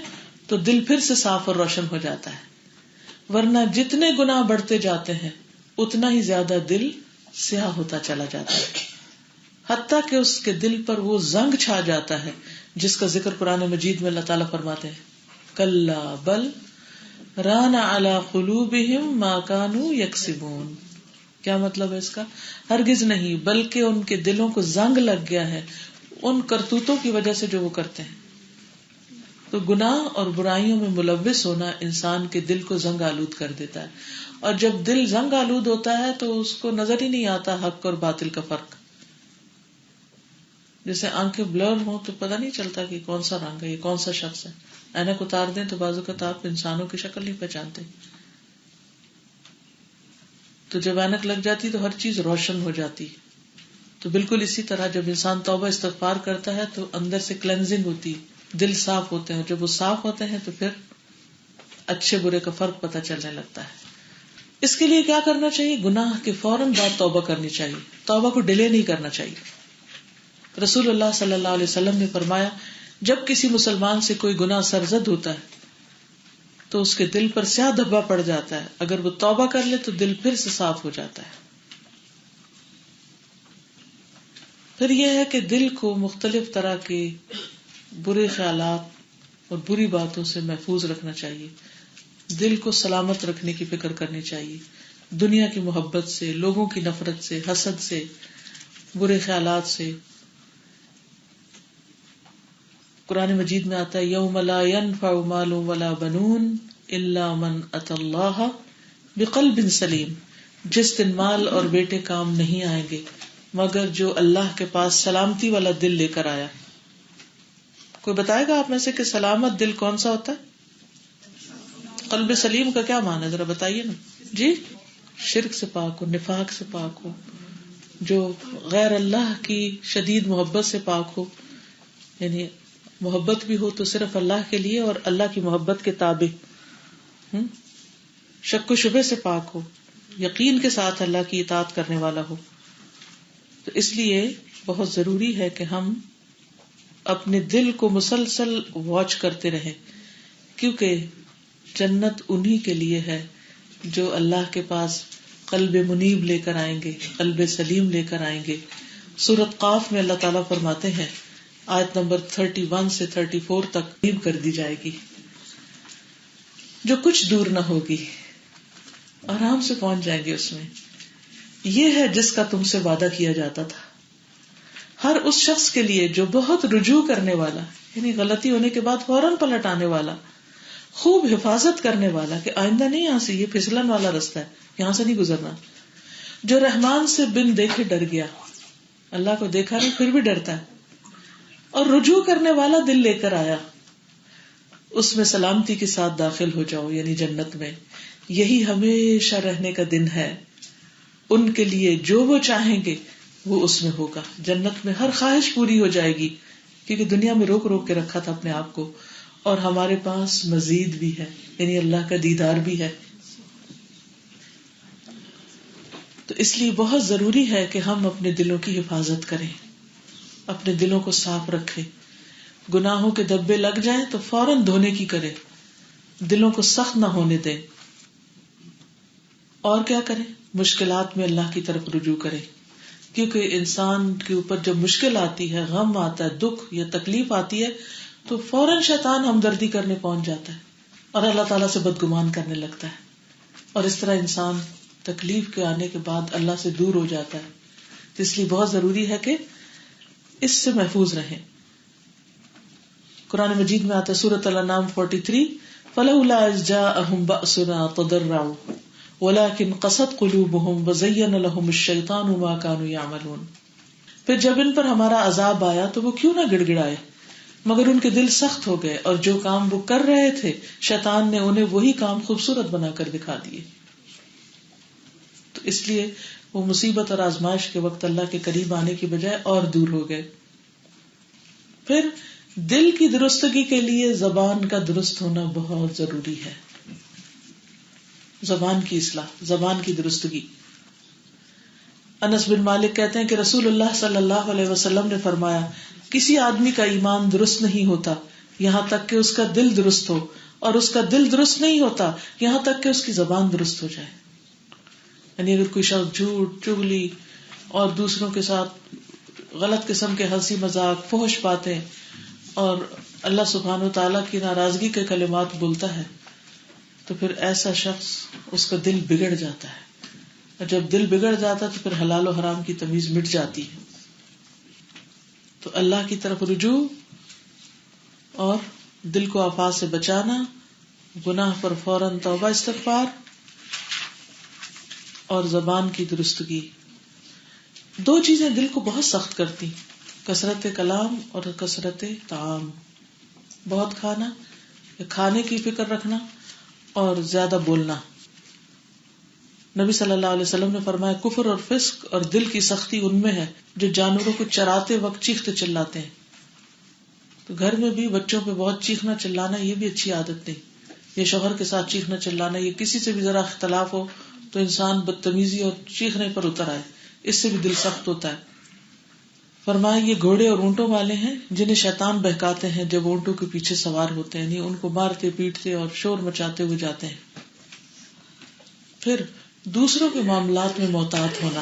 تو دل پھر سے صاف اور روشن ہو جاتا ہے، ورنہ جتنے گناہ بڑھتے جاتے ہیں اتنا ہی زیادہ دل سیاہ ہوتا چلا جاتا ہے، حتیٰ کہ اس کے دل پر وہ زنگ چھا جاتا ہے جس کا ذکر قرآن مجید میں اللہ تعالیٰ فرماتے ہیں کلا بل ران علی قلوبہم ما کانوا یکسبون. کیا مطلب ہے اس کا؟ ہرگز نہیں، بلکہ ان کے دلوں کو زنگ لگ گیا ہے ان کرتوتوں کی وجہ سے جو وہ کرتے ہیں. تو گناہ اور برائیوں میں ملوث ہونا انسان کے دل کو زنگ آلود کر دیتا ہے، اور جب دل زنگ آلود ہوتا ہے تو اس کو نظر ہی نہیں آتا حق اور باطل کا فرق. جیسے آنکھیں بلر ہوں تو پتہ نہیں چلتا کہ کون سا رنگ ہے، یہ کون سا شخص ہے. اینک اتار دیں تو بعض اوقات آپ انسانوں کی شکل نہیں پہچانتے. تو جب اینک لگ جاتی تو ہر چیز روشن ہو جاتی. تو بالکل اسی طرح جب انسان توبہ استغفار کرتا ہے تو اندر سے کلینزنگ ہوتی، دل صاف ہوتے ہیں. جب وہ صاف ہوتے ہیں تو پھر اچھے برے کا فرق پتہ چلنے لگتا ہے. اس کے لیے کیا کرنا چاہیے؟ گناہ کے فوراً بعد توبہ کرنی چاہیے، توبہ کو ڈیلے نہیں کرنا چاہیے. رسول اللہ صلی اللہ علیہ وسلم نے فرمایا جب کسی مسلمان سے کوئی گناہ سرزد ہوتا ہے تو اس کے دل پر سیاہ دھبا پڑ جاتا ہے، اگر وہ توبہ کر لے تو دل پھر سے صاف ہو جاتا ہے. پھر یہ ہے کہ دل کو مختلف طرح کے برے خیالات اور بری باتوں سے محفوظ رکھنا چاہیے. دل کو سلامت رکھنے کی فکر کرنی چاہیے، دنیا کی محبت سے، لوگوں کی نفرت سے، حسد سے، برے خیالات سے. قرآن مجید میں آتا ہے یوم لا ينفع مال ولا بنون الا من اتى الله بقلب سلیم. جس دن مال اور بیٹے کام نہیں آئیں گے مگر جو اللہ کے پاس سلامتی والا دل لے کر آیا. کوئی بتائے گا آپ میں سے کہ سلامت دل کون سا ہوتا ہے؟ قلب سلیم کا کیا معنی ہے ذرا بتائیے نا. جی، شرک سے پاک ہو، نفاق سے پاک ہو، جو غیر اللہ کی شدید محبت سے پاک ہو، یعنی محبت بھی ہو تو صرف اللہ کے لیے اور اللہ کی محبت کے تابع، شک و شبہ سے پاک ہو، یقین کے ساتھ اللہ کی اطاعت کرنے والا ہو. تو اس لیے بہت ضروری ہے کہ ہم اپنے دل کو مسلسل واچ کرتے رہیں، کیونکہ جنت انہی کے لیے ہے جو اللہ کے پاس قلب منیب لے کر آئیں گے، قلب سلیم لے کر آئیں گے. سورۃ قاف میں اللہ تعالیٰ فرماتے ہیں آیت نمبر 31 سے 34 تک قریب کر دی جائے گی، جو کچھ دور نہ ہوگی، آرام سے پہنچ جائیں گے اس میں. یہ ہے جس کا تم سے وعدہ کیا جاتا تھا. ہر اس شخص کے لیے جو بہت رجوع کرنے والا، یعنی غلطی ہونے کے بعد فوراً پلٹ آنے والا، خوب حفاظت کرنے والا کہ آئندہ نہیں، یہاں سے یہ پھسلن والا رستہ ہے، یہاں سے نہیں گزرنا. جو رحمان سے بن دیکھے ڈر گیا، اللہ کو دیکھا نہیں پھر بھی ڈرتا ہے، اور رجوع کرنے والا دل لے کر آیا. اس میں سلامتی کے ساتھ داخل ہو جاؤ، یعنی جنت میں. یہی ہمیشہ رہنے کا دن ہے. ان کے لیے جو وہ چاہیں گے وہ اس میں ہوگا. جنت میں ہر خواہش پوری ہو جائے گی، کیونکہ دنیا میں روک روک کے رکھا تھا اپنے آپ کو، اور ہمارے پاس مزید بھی ہے، یعنی اللہ کا دیدار بھی ہے. تو اس لیے بہت ضروری ہے کہ ہم اپنے دلوں کی حفاظت کریں، اپنے دلوں کو صاف رکھیں. گناہوں کے دھبے لگ جائیں تو فوراً دھونے کی کریں، دلوں کو سخت نہ ہونے دیں. اور کیا کریں؟ مشکلات میں اللہ کی طرف رجوع کریں، کیونکہ انسان کے اوپر جب مشکل آتی ہے، غم آتا ہے، دکھ یا تکلیف آتی ہے، تو فوراً شیطان ہمدردی کرنے پہنچ جاتا ہے اور اللہ تعالیٰ سے بدگمان کرنے لگتا ہے، اور اس طرح انسان تکلیف کے آنے کے بعد اللہ سے دور ہو جاتا ہے. تو اس لیے بہت ضروری ہے کہ اس سے محفوظ رہیں. قرآن مجید میں آتا ہے سورۃ الانعام 43 فَلَوْلَا إِذْ جَاءَهُمْ بَأْسُنَا تَضَرَّعُوا وَلَكِنْ قَسَتْ قُلُوبُهُمْ وَزَيَّنَ لَهُمُ الشَّيْطَانُ مَا كَانُوا يَعْمَلُونَ. پھر جب ان پر ہمارا عذاب آیا تو وہ کیوں نہ گڑ گڑائے، مگر ان کے دل سخت ہو گئے، اور جو کام وہ کر رہے تھے شیطان نے انہیں وہی کام خوبصورت بنا کر دکھا دیے. تو اس لیے وہ مصیبت اور آزمائش کے وقت اللہ کے قریب آنے کی بجائے اور دور ہو گئے. پھر دل کی درستگی کے لیے زبان کا درست ہونا بہت ضروری ہے. زبان کی اصلاح، زبان کی درستگی. انس بن مالک کہتے ہیں کہ رسول اللہ صلی اللہ علیہ وسلم نے فرمایا، کسی آدمی کا ایمان درست نہیں ہوتا یہاں تک کہ اس کا دل درست ہو، اور اس کا دل درست نہیں ہوتا یہاں تک کہ اس کی زبان درست ہو جائے. یعنی اگر کوئی شخص جھوٹ، چغلی اور دوسروں کے ساتھ غلط قسم کے ہنسی مذاق، فحش باتیں اور اللہ سبحانہ وتعالیٰ کی ناراضگی کے کلمات بولتا ہے، تو پھر ایسا شخص، اس کا دل بگڑ جاتا ہے، اور جب دل بگڑ جاتا ہے تو پھر حلال و حرام کی تمیز مٹ جاتی ہے. تو اللہ کی طرف رجوع اور دل کو آفات سے بچانا، گناہ پر فوراً توبہ استغفار اور زبان کی درستگی. دو چیزیں دل کو بہت سخت کرتی، کثرت کلام اور کثرت طعام. بہت کھانا یا کھانے کی فکر رکھنا اور زیادہ بولنا. نبی صلی اللہ علیہ وسلم نے فرمایا، کفر اور فسق اور دل کی سختی ان میں ہے جو جانوروں کو چراتے وقت چیختے چلاتے ہیں. تو گھر میں بھی بچوں پہ بہت چیخنا چلانا یہ بھی اچھی عادت نہیں. یہ شوہر کے ساتھ چیخنا چلانا، یہ کسی سے بھی ذرا اختلاف ہو تو انسان بدتمیزی اور چیخنے پر اتر آئے، اس سے بھی دل سخت ہوتا ہے. فرمایا، یہ گھوڑے اور اونٹوں والے ہیں جنہیں شیطان بہکاتے ہیں جب اونٹوں کے پیچھے سوار ہوتے ہیں، یعنی ان کو مارتے پیٹتے اور شور مچاتے ہوئے جاتے ہیں. پھر دوسروں کے معاملات میں محتاط ہونا.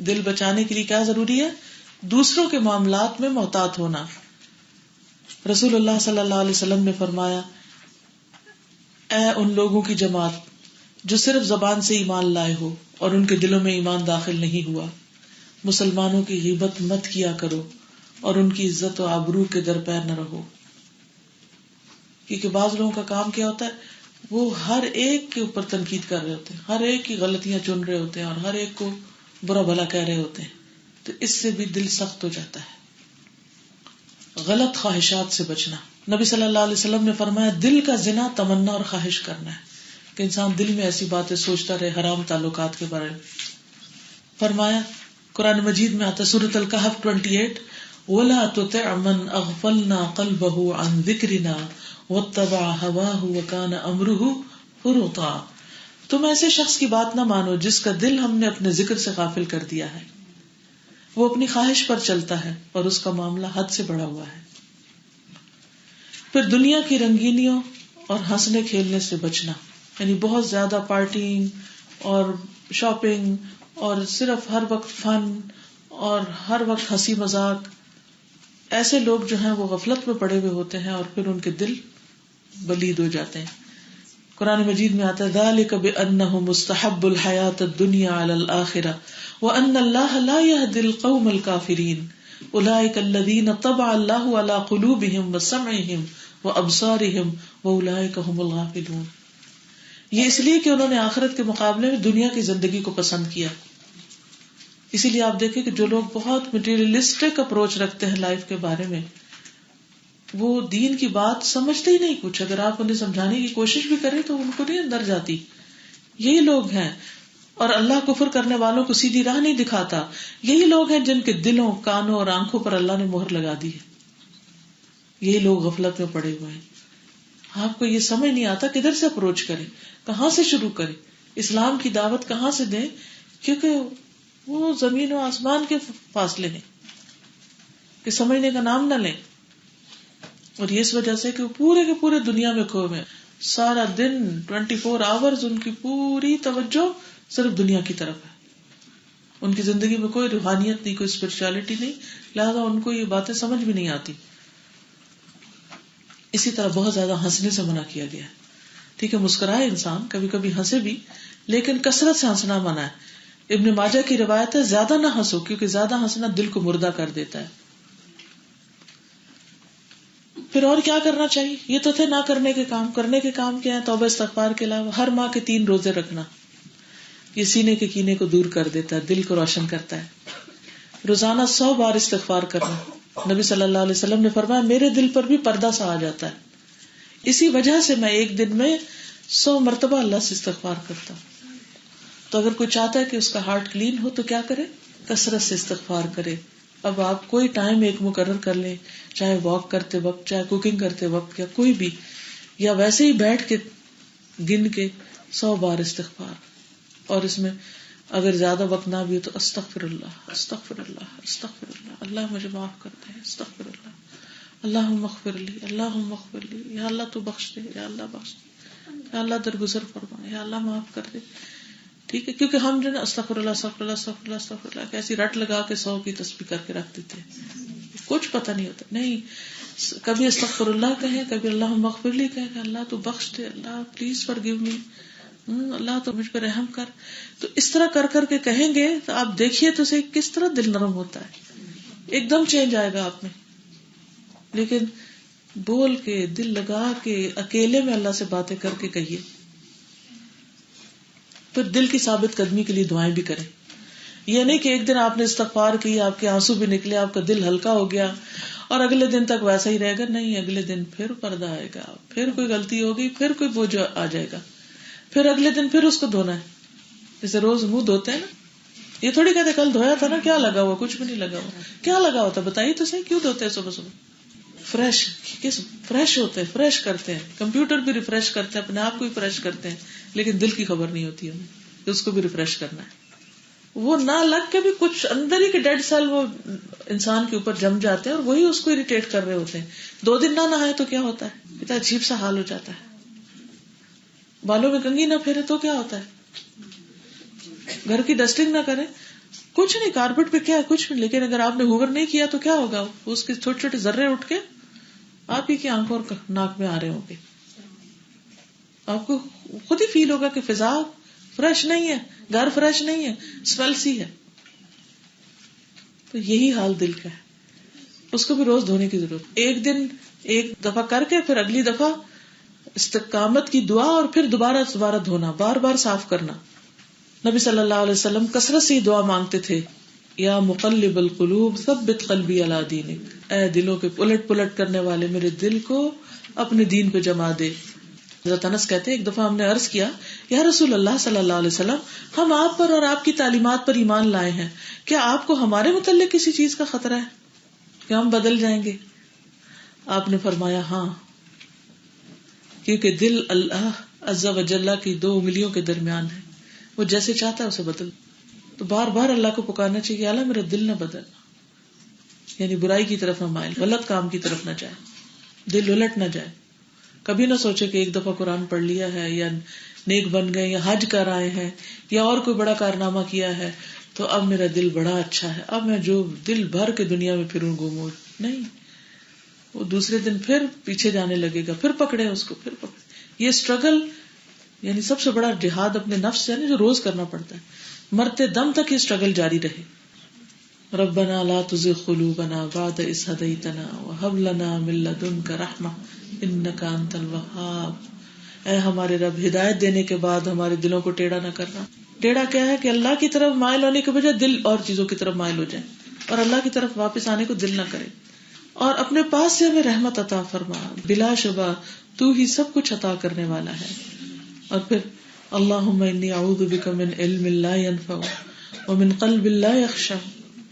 دل بچانے کے لیے کیا ضروری ہے؟ دوسروں کے معاملات میں محتاط ہونا. رسول اللہ صلی اللہ علیہ وسلم نے فرمایا، اے ان لوگوں کی جماعت جو صرف زبان سے ایمان لائے ہو اور ان کے دلوں میں ایمان داخل نہیں ہوا، مسلمانوں کی غیبت مت کیا کرو اور ان کی عزت و آبرو کے درپیر نہ رہو. کیونکہ بعض لوگوں کا کام کیا ہوتا ہے، وہ ہر ایک کے اوپر تنقید کر رہے ہوتے ہیں، ہر ایک کی غلطیاں چن رہے ہوتے ہیں اور ہر ایک کو برا بھلا کہہ رہے ہوتے ہیں. تو اس سے بھی دل سخت ہو جاتا ہے. غلط خواہشات سے بچنا. نبی صلی اللہ علیہ وسلم نے فرمایا، دل کا زنا تمنا اور خواہش کرنا ہے، کہ انسان دل میں ایسی باتیں سوچتا رہے حرام تعلقات کے بارے میں. فرمایا، قرآن مجید میں آتا ہے سورۃ الکہف 28 وَلَا تُطِعْ مَنْ أَغْفَلْنَا قَلْبَهُ عَنْ ذِكْرِنَا وَاتَّبَعَ هَوَاهُ وَكَانَ أَمْرُهُ فُرُطًا. تم ایسے شخص کی بات نہ مانو جس کا دل ہم نے اپنے ذکر سے غافل کر دیا ہے، وہ اپنی خواہش پر چلتا ہے اور اس کا معاملہ حد سے بڑھا ہوا ہے. پھر دنیا کی رنگینیوں اور ہنسنے کھیلنے سے بچنا، یعنی بہت زیادہ پارٹیing اور شاپنگ اور صرف ہر وقت فن اور ہر وقت ہنسی مذاق. ایسے لوگ جو ہیں وہ غفلت میں پڑے ہوئے ہوتے ہیں اور پھر ان کے دل بلید ہو جاتے ہیں. قرآن مجید میں آتا ہے ذَلِكَ بِأَنَّهُ مُسْتَحَبُّ الْحَيَاةَ الدُّنْيَا عَلَى الْآخِرَةِ وَأَنَّ اللَّهَ لَا يَهْدِي الْقَوْمَ الْكَافِرِينَ أُولَئِكَ الَّذِينَ طَبَعَ اللَّهُ عَلَى قُلُوبِهِمْ وَسَمْعِهِمْ وَأَبْصَارِهِمْ وَأُولَئِكَ هُمُ الْغَافِلُونَ. یہ اس لیے کہ انہوں نے آخرت کے مقابلے میں دنیا کی زندگی کو پسند کیا. اسی لیے آپ دیکھیں کہ جو لوگ بہت مٹیریلسٹک اپروچ رکھتے ہیں لائف کے بارے میں، وہ دین کی بات سمجھتے ہی نہیں کچھ. اگر آپ انہیں سمجھانے کی کوشش بھی کریں تو ان کو نہیں اندر جاتی. یہی لوگ ہیں. اور اللہ کفر کرنے والوں کو سیدھی راہ نہیں دکھاتا. یہی لوگ ہیں جن کے دلوں، کانوں اور آنکھوں پر اللہ نے مہر لگا دی ہے. یہی لوگ غفلت میں پڑے ہوئے ہیں. آپ کو یہ سمجھ نہیں آتا کدھر سے اپروچ کریں، کہاں سے شروع کریں، اسلام کی دعوت کہاں سے دیں، کیونکہ وہ زمین و آسمان کے فاصلے ہیں کہ سمجھنے کا نام نہ لیں. اور یہ اس وجہ سے کہ وہ پورے کے پورے دنیا میں کھوئے ہوئے ہیں. سارا دن 24 آورز ان کی پوری توجہ صرف دنیا کی طرف ہے. ان کی زندگی میں کوئی روحانیت نہیں، کوئی اسپرچولیٹی نہیں، لہذا ان کو یہ باتیں سمجھ بھی نہیں آتی. اسی طرح بہت زیادہ ہنسنے سے منع کیا گیا ہے. ٹھیک ہے مسکرائے انسان، کبھی کبھی ہنسے بھی، لیکن کثرت سے ہنسنا منع ہے. ابن ماجہ کی روایت ہے زیادہ نہ ہنسو کیونکہ زیادہ ہنسنا دل کو مردہ کر دیتا ہے. پھر اور کیا کرنا چاہیے؟ یہ تو تھے نہ کرنے کے کام. کرنے کے کام کیا ہے؟ توبہ استغفار کے علاوہ ہر ماہ کے 3 روزے رکھنا. یہ سینے کے کینے کو دور کر دیتا ہے، دل کو روشن کرتا ہے. روزانہ 100 بار استغفار کرنا. نبی صلی اللہ علیہ وسلم نے فرمایا میرے دل پر بھی پردہ سا آ جاتا ہے، اسی وجہ سے میں ایک دن میں 100 مرتبہ اللہ سے استغفار کرتا ہوں. تو اگر کوئی چاہتا ہے کہ اس کا ہارٹ کلین ہو تو کیا کرے؟ کثرت سے استغفار کرے. اب آپ کوئی ٹائم ایک مقرر کر لیں، چاہے واک کرتے وقت، چاہے کوکنگ کرتے وقت، یا کوئی بھی، یا ویسے ہی بیٹھ کے گن کے 100 بار استغفار. اور اس میں اگر زیادہ وقت نہ بھی ہو تو استغفر اللہ استغفر اللہ استغفر اللہ، اللہ مجھے معاف کر دے، استغفر اللہ، اللہم اغفر لی، اللہم اغفر لی، یا اللہ تو بخش دے، یا اللہ بخش دے، یا اللہ درگزر فرما، یا اللہ معاف کر دے. ٹھیک ہے، کیونکہ ہم جو ہے استغفر اللہ استغفر اللہ استغفر اللہ استغفر اللہ کیسی رٹ لگا کے 100 کی تسبیح کر کے رکھ دیتے ہیں، کچھ پتہ نہیں ہوتا. نہیں، کبھی استغفر اللہ کہیں، کبھی اللہم اغفر لی کہیں کہ اللہ تو بخش دے، اللہ پلیز فارگیو می، اللہ تو مجھ پہ رحم کر. تو اس طرح کر کر کے کہیں گے تو آپ دیکھیے تو صحیح کس طرح دل نرم ہوتا ہے، ایک دم چینج آئے گا آپ میں. لیکن بول کے، دل لگا کے، اکیلے میں اللہ سے باتیں کر کے کہیے. پھر دل کی ثابت قدمی کے لیے دعائیں بھی کریں. یہ نہیں کہ ایک دن آپ نے استغفار کی، آپ کے آنسو بھی نکلے، آپ کا دل ہلکا ہو گیا اور اگلے دن تک ویسا ہی رہے گا. نہیں، اگلے دن پھر پردہ آئے گا، پھر کوئی غلطی ہوگی، پھر کوئی بوجھ آ جائے گا، پھر اگلے دن پھر اس کو دھونا ہے. جیسے روز منہ دھوتے ہیں نا، یہ تھوڑی کہتے کل دھویا تھا نا، کیا لگا ہوا؟ کچھ بھی نہیں لگا ہوا. کیا لگا ہوتا بتائیے تو صحیح، کیوں دھوتے ہیں صبح صبح؟ فریش ہوتے ہیں، فریش کرتے ہیں. کمپیوٹر بھی ریفریش کرتے ہیں، اپنے آپ کو بھی فریش کرتے ہیں، لیکن دل کی خبر نہیں ہوتی ہمیں کہ اس کو بھی ریفریش کرنا ہے. وہ نہ لگ کے بھی کچھ اندر ہی کے ڈیڈ سیل وہ انسان کے اوپر جم جاتے ہیں اور وہی اس کو اریٹیٹ کر رہے ہوتے ہیں. 2 دن نہ نہائے تو کیا ہوتا ہے؟ اتنا عجیب سا حال ہو جاتا ہے. بالوں میں کنگھی نہ پھیرے تو کیا ہوتا ہے؟ گھر کی ڈسٹنگ نہ کرے، کچھ نہیں، کارپیٹ پہ کیا ہے؟ کچھ نہیں. لیکن اگر آپ نے ہوور نہیں کیا تو کیا ہوگا؟ اس کے چھوٹے چھوٹے ذرے اٹھ کے آپ ہی کی آنکھوں اور ناک میں آ رہے ہوں گے. آپ کو خود ہی فیل ہوگا کہ فضا فریش نہیں ہے، گھر فریش نہیں ہے، اسمیل سی ہے. تو یہی حال دل کا ہے. اس کو بھی روز دھونے کی ضرورت. ایک دن ایک دفعہ کر کے پھر اگلی دفعہ استقامت کی دعا اور پھر دوبارہ دھونا، بار بار صاف کرنا. نبی صلی اللہ علیہ وسلم کثرت سے دعا مانگتے تھے، یا مقلب القلوب ثبت قلبی علی دینک، اے دلوں کے پلٹ کرنے والے میرے دل کو اپنے دین پہ جما دے. حضرت انس کہتے ایک دفعہ ہم نے عرض کیا، یا رسول اللہ صلی اللہ علیہ وسلم، ہم آپ پر اور آپ کی تعلیمات پر ایمان لائے ہیں، کیا آپ کو ہمارے متعلق کسی چیز کا خطرہ ہے کہ ہم بدل جائیں گے؟ آپ نے فرمایا ہاں، کیونکہ دل اللہ عز و جل کی 2 انگلیوں کے درمیان ہے، وہ جیسے چاہتا ہے اسے بدل. تو بار بار اللہ کو پکارنا چاہیے، اللہ میرا دل نہ بدل، یعنی برائی کی طرف نہ مائل، غلط کام کی طرف نہ جائے، دل الٹ نہ جائے. کبھی نہ سوچے کہ ایک دفعہ قرآن پڑھ لیا ہے یا نیک بن گئے یا حج کر آئے ہیں یا اور کوئی بڑا کارنامہ کیا ہے تو اب میرا دل بڑا اچھا ہے، اب میں جو دل بھر کے دنیا میں پھروں گھوموں. نہیں، وہ دوسرے دن پھر پیچھے جانے لگے گا، پھر پکڑے اس کو، پھر پکڑے. یہ اسٹرگل یعنی سب سے بڑا جہاد اپنے نفس سے جو روز کرنا پڑتا ہے، مرتے دم تک یہ اسٹرگل جاری رہے. ربنا لا تزغ قلوبنا بعد إذ هديتنا وهب لنا من لدنك رحمة إنك أنت الوهاب. اے ہمارے رب، ہدایت دینے کے بعد ہمارے دلوں کو ٹیڑھا نہ کرنا. ٹیڑھا کیا ہے کہ اللہ کی طرف مائل ہونے کے بجائے دل اور چیزوں کی طرف مائل ہو جائے اور اللہ کی طرف واپس آنے کو دل نہ کرے. اور اپنے پاس سے ہمیں رحمت عطا فرما، بلا شبہ تو ہی سب کچھ عطا کرنے والا ہے. اور پھر اللہم انی اعوذ بک من علم لا ينفع ومن قلب لا یخشع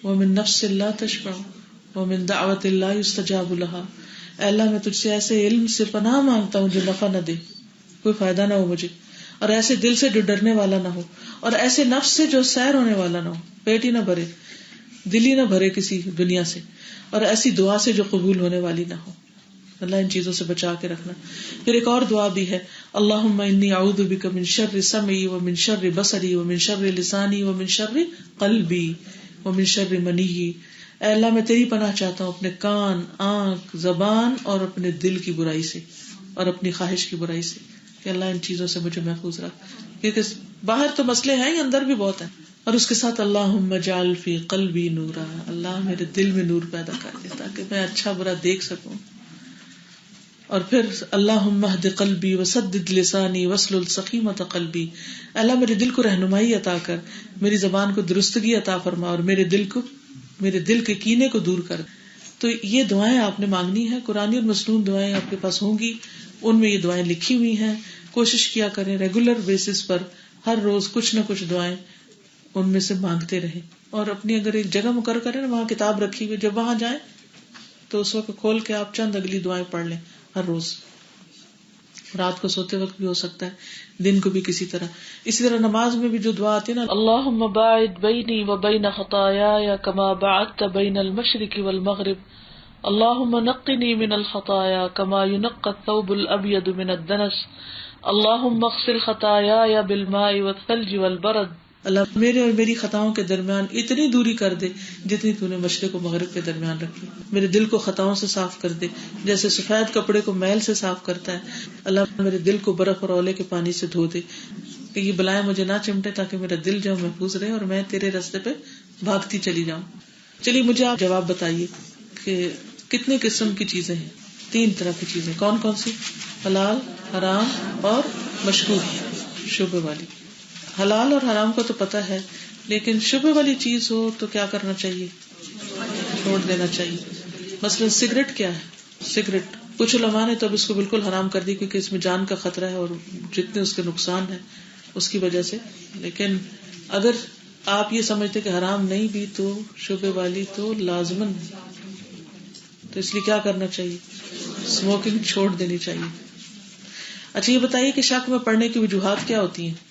ومن نفس لا تشبع ومن دعوت لا یستجاب لها. اے اللہ میں تجھ سے ایسے علم سے پناہ مانگتا ہوں جو نفع نہ دے، کوئی فائدہ نہ ہو مجھے، اور ایسے دل سے جو ڈرنے والا نہ ہو، اور ایسے نفس سے جو سیر ہونے والا نہ ہو، پیٹ ہی نہ بھرے، دل ہی نہ بھرے کسی دنیا سے، اور ایسی دعا سے جو قبول ہونے والی نہ ہو. اللہ ان چیزوں سے بچا کے رکھنا. پھر ایک اور دعا بھی ہے، اللہم انی اعوذ بک من شر سمعی ومن شر بصری ومن شر لسانی ومن شر قلبی ومن شر منی. اے اللہ میں تیری پناہ چاہتا ہوں اپنے کان، آنکھ، زبان اور اپنے دل کی برائی سے اور اپنی خواہش کی برائی سے، کہ اللہ ان چیزوں سے مجھے محفوظ رکھ. کیونکہ باہر تو مسئلے ہیں ہی، اندر بھی بہت ہیں. اور اس کے ساتھ اللہم اجعل فی قلبی نورا، اللہ میرے دل میں نور پیدا کر دے تاکہ میں اچھا برا دیکھ سکوں. اور پھر اللہم اہد قلبی وسدد لسانی واسلل سخیمۃ قلبی، اللہ میرے دل کو رہنمائی عطا کر، میری زبان کو درستگی عطا فرما، اور میرے دل کے کینے کو دور کر. تو یہ دعائیں آپ نے مانگنی ہے، قرآنی اور مسنون دعائیں آپ کے پاس ہوں گی، ان میں یہ دعائیں لکھی ہوئی ہیں. کوشش کیا کریں ریگولر بیسس پر ہر روز کچھ نہ کچھ دعائیں ان میں سے مانگتے رہیں. اور اپنی اگر ایک جگہ مقرر کریں نا، وہاں کتاب رکھی ہوئی، جب وہاں جائیں تو اس وقت کھول کے آپ چند اگلی دعائیں پڑھ لیں ہر روز. رات کو سوتے وقت بھی ہو سکتا ہے، دن کو بھی کسی طرح. اسی طرح نماز میں بھی جو دعا آتی ہے نا، اللہم باعد بینی وبین خطایای کما باعدت بین المشرق والمغرب، اللہم نقنی من الخطایا کما ینقی الثوب الابیض من الدنس، اللہم اغسل خطایای بالماء والثلج والبرد. اللہ میرے اور میری خطاؤں کے درمیان اتنی دوری کر دے جتنی تو نے مشرق و مغرب کے درمیان رکھی. میرے دل کو خطاؤں سے صاف کر دے جیسے سفید کپڑے کو میل سے صاف کرتا ہے. اللہ میرے دل کو برف اور اولے کے پانی سے دھو دے کہ یہ بلائیں مجھے نہ چمٹے، تاکہ میرا دل جو محفوظ رہے اور میں تیرے راستے پہ بھاگتی چلی جاؤں. چلیے مجھے آپ جواب بتائیے کہ کتنے قسم کی چیزیں ہیں؟ 3 طرح کی چیزیں. کون کون سی؟ حلال، حرام اور مشکوک، شبہ والی. حلال اور حرام کو تو پتہ ہے، لیکن شبہ والی چیز ہو تو کیا کرنا چاہیے؟ چھوڑ دینا چاہیے. مثلا سگریٹ کیا ہے؟ سگریٹ کچھ علماء نے تو اب اس کو بالکل حرام کر دی کیونکہ اس میں جان کا خطرہ ہے اور جتنے اس کے نقصان ہے اس کی وجہ سے. لیکن اگر آپ یہ سمجھتے کہ حرام نہیں بھی تو شبہ والی تو لازمن ہے، تو اس لیے کیا کرنا چاہیے؟ اسموکنگ چھوڑ دینی چاہیے. اچھا یہ بتائیے کہ شک میں پڑنے کی وجوہات کیا ہوتی ہیں؟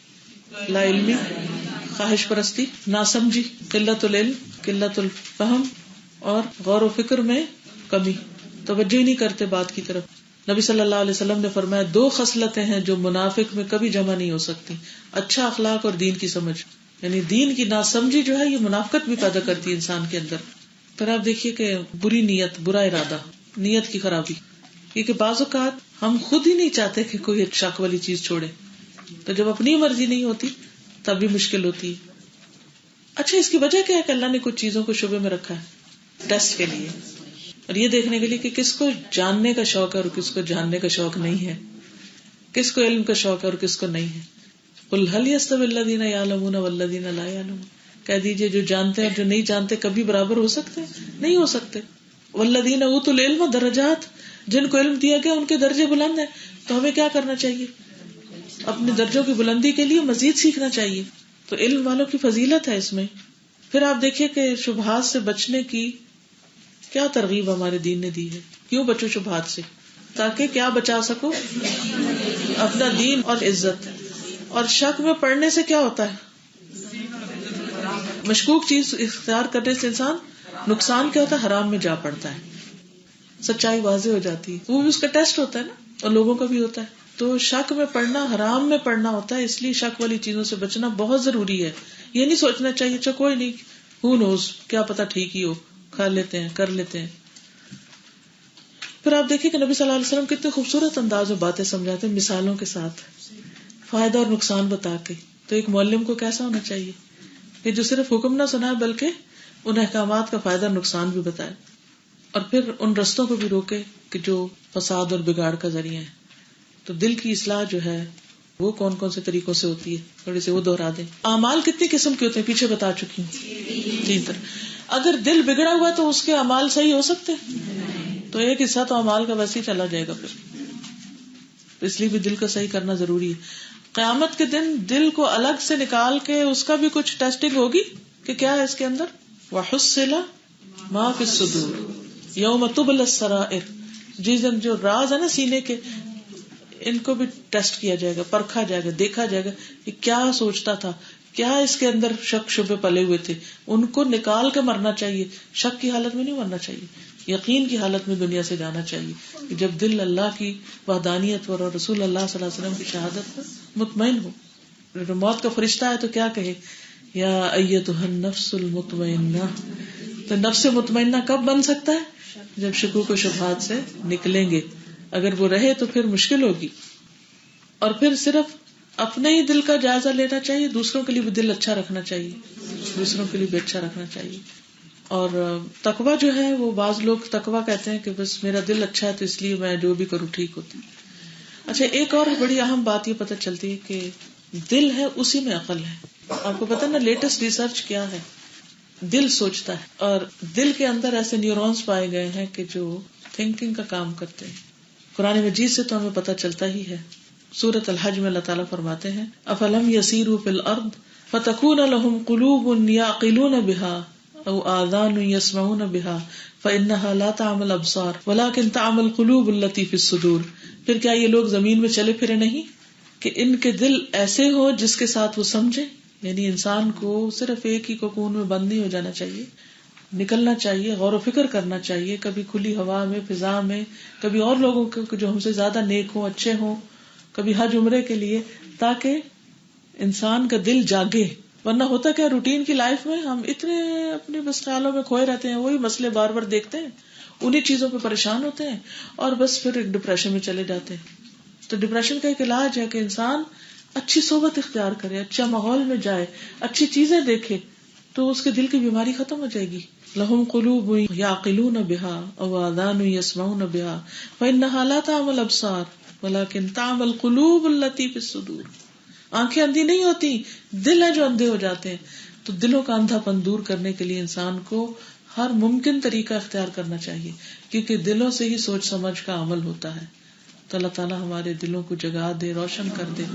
لا علمی، خواہش پرستی، ناسمجھی، قلت العلم، قلت الفہم، اور غور و فکر میں کمی، توجہ ہی نہیں کرتے بات کی طرف. نبی صلی اللہ علیہ وسلم نے فرمایا 2 خصلتیں ہیں جو منافق میں کبھی جمع نہیں ہو سکتی، اچھا اخلاق اور دین کی سمجھ. یعنی دین کی ناسمجھی جو ہے یہ منافقت بھی پیدا کرتی ہے انسان کے اندر. پھر آپ دیکھیے کہ بری نیت، برا ارادہ، نیت کی خرابی، کیونکہ بعض اوقات ہم خود ہی نہیں چاہتے کہ کوئی شک والی چیز چھوڑے، تو جب اپنی مرضی نہیں ہوتی تب بھی مشکل ہوتی ہے. اچھا اس کی وجہ کیا ہے کہ اللہ نے کچھ چیزوں کو شبے میں رکھا ہے ٹیسٹ کے لیے، اور یہ دیکھنے کے لیے کہ کس کو جاننے کا شوق ہے اور کس کو جاننے کا شوق نہیں ہے، کس کو علم کا شوق ہے اور کس کو نہیں ہے. قل هل يستوي الذين يعلمون والذين لا يعلمون، کہہ دیجئے جو جانتے ہیں اور جو نہیں جانتے کبھی برابر ہو سکتے؟ نہیں ہو سکتے. والذین اوتوا العلم درجات، جن کو علم دیا گیا ان کے درجے بلند ہیں. تو ہمیں کیا کرنا چاہیے؟ اپنے درجوں کی بلندی کے لیے مزید سیکھنا چاہیے. تو علم والوں کی فضیلت ہے اس میں. پھر آپ دیکھیے کہ شبہات سے بچنے کی کیا ترغیب ہمارے دین نے دی ہے. کیوں بچو شبہات سے؟ تاکہ کیا بچا سکو؟ اپنا دین اور عزت. اور شک میں پڑنے سے کیا ہوتا ہے؟ مشکوک چیز اختیار کرنے سے انسان نقصان کیا ہوتا ہے؟ حرام میں جا پڑتا ہے. سچائی واضح ہو جاتی ہے، وہ بھی اس کا ٹیسٹ ہوتا ہے نا، اور لوگوں کا بھی ہوتا ہے. تو شک میں پڑنا حرام میں پڑنا ہوتا ہے، اس لیے شک والی چیزوں سے بچنا بہت ضروری ہے. یہ نہیں سوچنا چاہیے اچھا کوئی نہیں، who knows، کیا پتا ٹھیک ہی ہو، کھا لیتے ہیں، کر لیتے ہیں. پھر آپ دیکھیں کہ نبی صلی اللہ علیہ وسلم کتنے خوبصورت انداز میں باتیں سمجھاتے ہیں، مثالوں کے ساتھ، فائدہ اور نقصان بتا کے. تو ایک معلم کو کیسا ہونا چاہیے کہ جو صرف حکم نہ سنائے بلکہ ان احکامات کا فائدہ اور نقصان بھی بتائے، اور پھر ان رستوں کو بھی روکے کہ جو فساد اور بگاڑ کا ذریعہ ہے. تو دل کی اصلاح جو ہے وہ کون کون سے طریقوں سے ہوتی ہے، تھوڑی سی وہ دوہرا دیں. اعمال کتنی قسم کے ہوتے ہیں پیچھے بتا چکی ہوں، 3 طرح. اگر دل بگڑا ہوا تو اس کے اعمال صحیح ہو سکتے ہیں؟ تو ایک حصہ تو اعمال کا ویسے ہی چلا جائے گا پھر. اس لیے بھی دل کو صحیح کرنا ضروری ہے. قیامت کے دن دل کو الگ سے نکال کے اس کا بھی کچھ ٹیسٹنگ ہوگی کہ کیا ہے اس کے اندر. وَحُصِّلَ مَا فِي الصُّدُورِ يَوْمَ تُبْلَى السَّرَائِرُ. جس دن جو راز ہے نا سینے کے, ان کو بھی ٹیسٹ کیا جائے گا, پرکھا جائے گا, دیکھا جائے گا کہ کیا سوچتا تھا, کیا اس کے اندر شک شبے پلے ہوئے تھے. ان کو نکال کے مرنا چاہیے, شک کی حالت میں نہیں مرنا چاہیے, یقین کی حالت میں دنیا سے جانا چاہیے کہ جب دل اللہ کی وحدانیت پر اور رسول اللہ صلی اللہ علیہ وسلم کی شہادت پر مطمئن ہو. موت کا فرشتہ ہے تو کیا کہے, یا ایتھا النفس المطمئنہ. تو نفس مطمئنہ کب بن سکتا ہے؟ جب شکوک و شبہات سے نکلیں گے. اگر وہ رہے تو پھر مشکل ہوگی. اور پھر صرف اپنے ہی دل کا جائزہ لینا چاہیے, دوسروں کے لیے بھی دل اچھا رکھنا چاہیے, دوسروں کے لیے بھی اچھا رکھنا چاہیے. اور تقویٰ جو ہے وہ بعض لوگ تقویٰ کہتے ہیں کہ بس میرا دل اچھا ہے تو اس لیے میں جو بھی کروں ٹھیک ہوتی. اچھا, ایک اور بڑی اہم بات یہ پتہ چلتی ہے کہ دل ہے اسی میں عقل ہے. آپ کو پتہ نا لیٹسٹ ریسرچ کیا ہے, دل سوچتا ہے, اور دل کے اندر ایسے نیورونز پائے گئے ہیں کہ جو تھنکنگ کا کام کرتے ہیں. قرآن مجید سے تو ہمیں پتہ چلتا ہی ہے. سورۃ الحج میں اللہ تعالیٰ فرماتے ہیں افلم یسیروا فی الارض فتکون لهم قلوب یعقلون بها او آذان یسمعون بها فانها لا تعمى الابصار ولكن تعمى القلوب التي في الصدور. پھر کیا یہ لوگ زمین میں چلے پھرے نہیں کہ ان کے دل ایسے ہو جس کے ساتھ وہ سمجھے. یعنی انسان کو صرف ایک ہی کوکون میں بند نہیں ہو جانا چاہیے, نکلنا چاہیے, غور و فکر کرنا چاہیے, کبھی کھلی ہوا میں, فضا میں, کبھی اور لوگوں کو جو ہم سے زیادہ نیک ہوں, اچھے ہوں, کبھی حج عمرے کے لیے, تاکہ انسان کا دل جاگے. ورنہ ہوتا کیا, روٹین کی لائف میں ہم اتنے اپنے بس خیالوں میں کھوئے رہتے ہیں, وہی مسئلے بار بار دیکھتے ہیں, انہی چیزوں پہ پریشان ہوتے ہیں اور بس پھر ایک ڈپریشن میں چلے جاتے ہیں. تو ڈپریشن کا ایک علاج ہے کہ انسان اچھی صحبت اختیار کرے, اچھا ماحول میں جائے, اچھی چیزیں دیکھے, تو اس کے دل کی بیماری ختم ہو جائے گی. لہم قلوب یعقلون بها او آذان یسمعون بها فانها لا تعمى الابصار ولكن تعمى القلوب التي في الصدور. آنکھیں اندھی نہیں ہوتی, دل ہے جو اندھے ہو جاتے ہیں. تو دلوں کا اندھا پن دور کرنے کے لیے انسان کو ہر ممکن طریقہ اختیار کرنا چاہیے, کیونکہ دلوں سے ہی سوچ سمجھ کا عمل ہوتا ہے. تو اللہ تعالیٰ ہمارے دلوں کو جگا دے, روشن کر دے,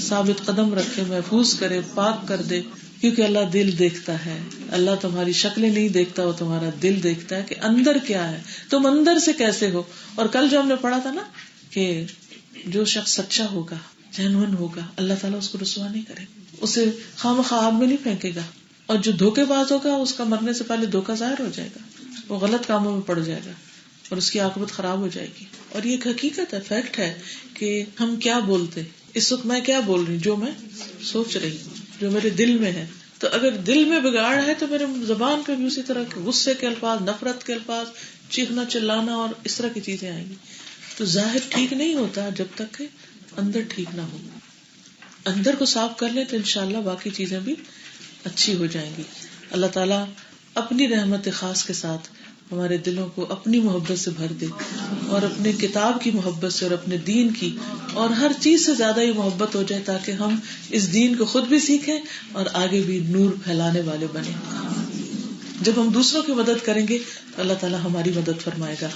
ثابت قدم رکھے, محفوظ کرے, پاک کر دے. کیونکہ اللہ دل دیکھتا ہے. اللہ تمہاری شکلیں نہیں دیکھتا, وہ تمہارا دل دیکھتا ہے کہ اندر کیا ہے, تم اندر سے کیسے ہو. اور کل جو ہم نے پڑھا تھا نا کہ جو شخص سچا ہوگا, جینوئن ہوگا, اللہ تعالیٰ اس کو رسوا نہیں کرے, اسے خواہ آگ میں نہیں پھینکے گا. اور جو دھوکے باز ہوگا اس کا مرنے سے پہلے دھوکہ ظاہر ہو جائے گا, وہ غلط کاموں میں پڑ جائے گا اور اس کی عاقبت خراب ہو جائے گی. اور یہ ایک حقیقت ہے, فیکٹ ہے کہ ہم کیا بولتے. اس وقت میں کیا بول رہی ہوں, جو میں سوچ رہی ہوں, جو میرے دل میں ہے. تو اگر دل میں بگاڑ ہے تو میرے زبان پہ بھی اسی طرح کے غصے کے الفاظ, نفرت کے الفاظ, چیخنا چلانا اور اس طرح کی چیزیں آئیں گی. تو ظاہر ٹھیک نہیں ہوتا جب تک کہ اندر ٹھیک نہ ہو. اندر کو صاف کر لیں تو انشاءاللہ باقی چیزیں بھی اچھی ہو جائیں گی. اللہ تعالیٰ اپنی رحمت خاص کے ساتھ ہمارے دلوں کو اپنی محبت سے بھر دے, اور اپنے کتاب کی محبت سے, اور اپنے دین کی, اور ہر چیز سے زیادہ یہ محبت ہو جائے تاکہ ہم اس دین کو خود بھی سیکھیں اور آگے بھی نور پھیلانے والے بنیں. جب ہم دوسروں کی مدد کریں گے تو اللہ تعالیٰ ہماری مدد فرمائے گا.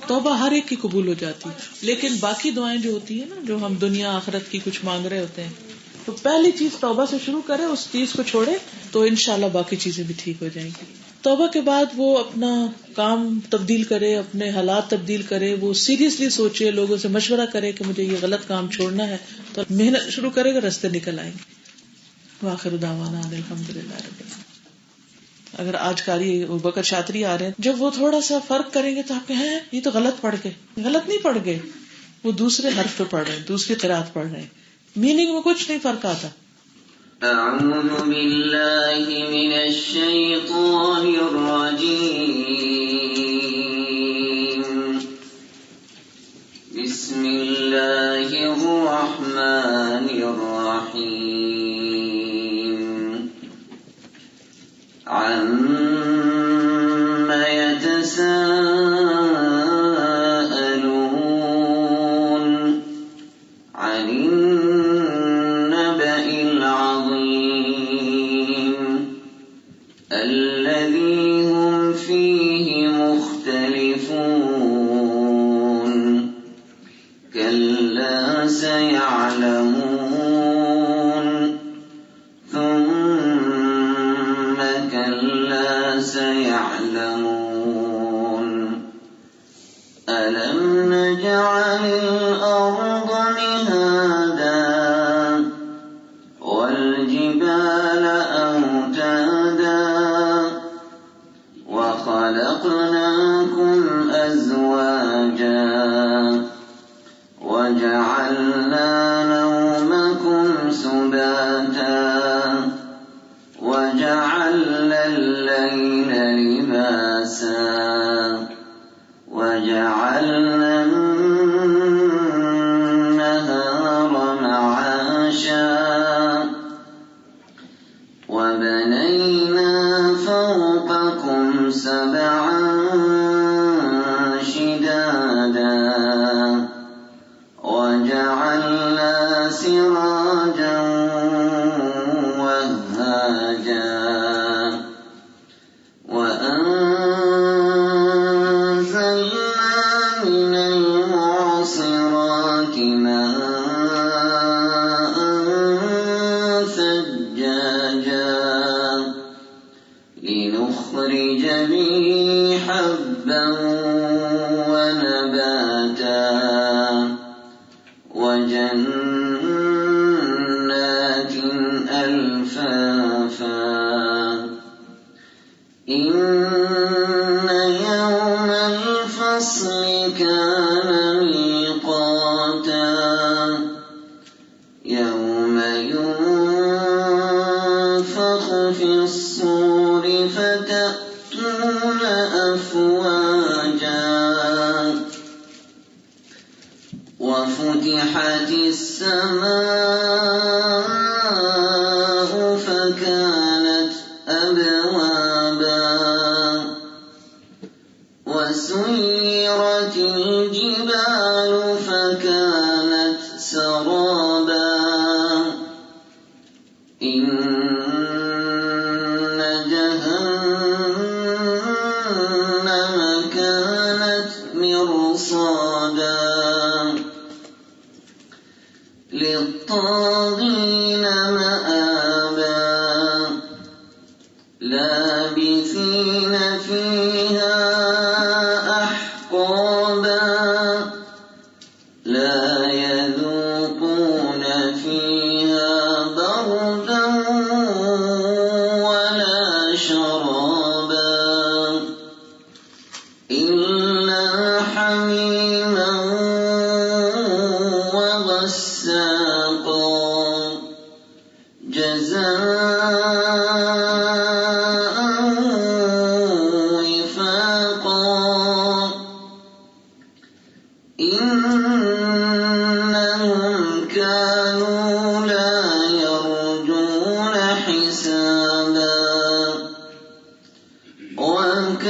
توبہ ہر ایک کی قبول ہو جاتی ہے, لیکن باقی دعائیں جو ہوتی ہیں نا, جو ہم دنیا آخرت کی کچھ مانگ رہے ہوتے ہیں, تو پہلی چیز توبہ سے شروع کرے, اس چیز کو چھوڑے تو انشاءاللہ باقی چیزیں بھی ٹھیک ہو جائیں گی. توبہ کے بعد وہ اپنا کام تبدیل کرے, اپنے حالات تبدیل کرے, وہ سیریسلی سوچے, لوگوں سے مشورہ کرے کہ مجھے یہ غلط کام چھوڑنا ہے, تو محنت شروع کرے گا, راستے نکل آئیں گے. وآخر دعوانا الحمدللہ رب العالمین. اگر آج قاری ابوبکر شاطری آ رہے ہیں, جب وہ تھوڑا سا فرق کریں گے تو آپ کہیں یہ تو غلط پڑھ گئے. غلط نہیں پڑھ گئے, وہ دوسرے حرف پہ پڑھ رہے ہیں, دوسری قرات پڑھ رہے ہیں, میننگ میں کچھ نہیں فرق آتا. اعوذ باللہ من الشیطان الرجیم, بسم اللہ الرحمن الرحیم. عَمَّ يَتَسَاءَلُونَ عَنِ النَّبَإِ الْعَظِيمِ الَّذِي هُمْ فِيهِ مُخْتَلِفُونَ سيعلمون ألم نجعل الأرض مهادا والجبال أوتادا وخلقناكم أزواجا وجعلنا نومكم سباتا وجعلنا الليل لباسا وجعلنا النهار معاشا وبنينا فوقكم سبعا شدادا وجعلنا سراجا وهاجا وأنزلنا من المعصرات ماء ثجاجا لنخرج به حبا ونباتا وجنات ألفافا إن يوم الفصل كان ميقاتا يوم ينفخ في الصور فتأتون أفواجا وفتحت السماء فكانت أبوابا وسيرت الجبال فكانت سرابا إن جهنم كانت مرصادا للطاغين مآبا لابثين فيها أحقابا لا يذوقون فيها بردا ولا شرابا إلا حميما وغساقا جزاء وفاقا إنهم كانوا لا يرجون حسابا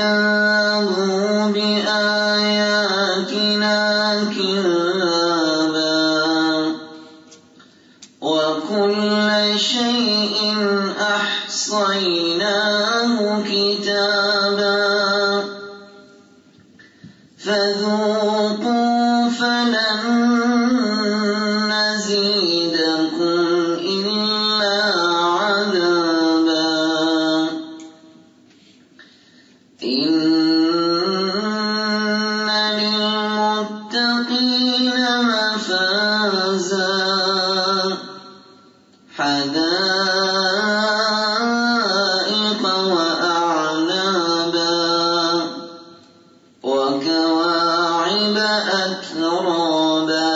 وكانوا بآياتنا كذابا وكل شيء أحصيناه كتابا فذوقوا فلن نزيدكم إلا عذابا إن للمتقين مفازا حدائق وأعنابا وكواعب أترابا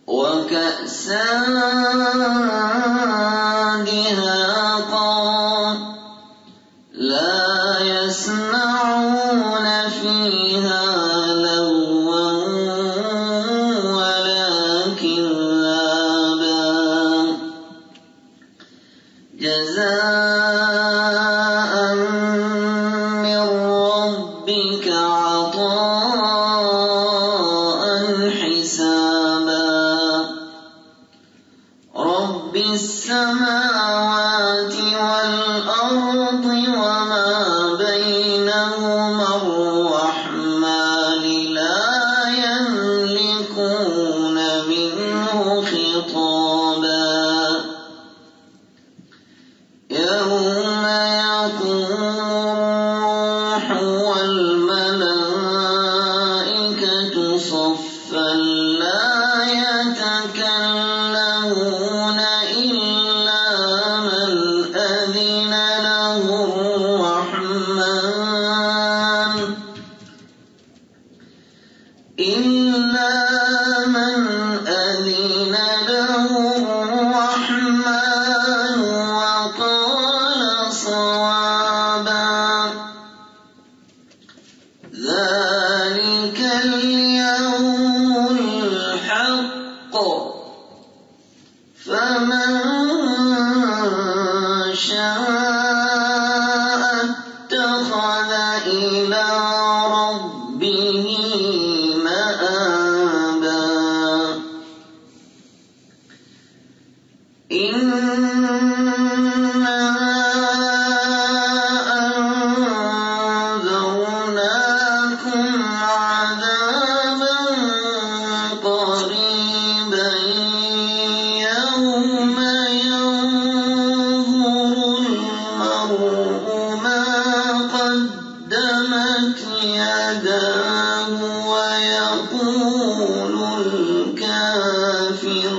وكأسا دهاقا لا يسمعون فيها لغوا ولا كذابا جزاء من ربك عطاء حسابا رب السماوات والأرض وما بينهما الرحمن لا يملكون منه خطابا يوم يقوم شاء اتخذ إلى ربه مآبا إنا أنذرناكم عذابا قريبا يوم ينظر المرء ما قدمت يداه ويقول الكافر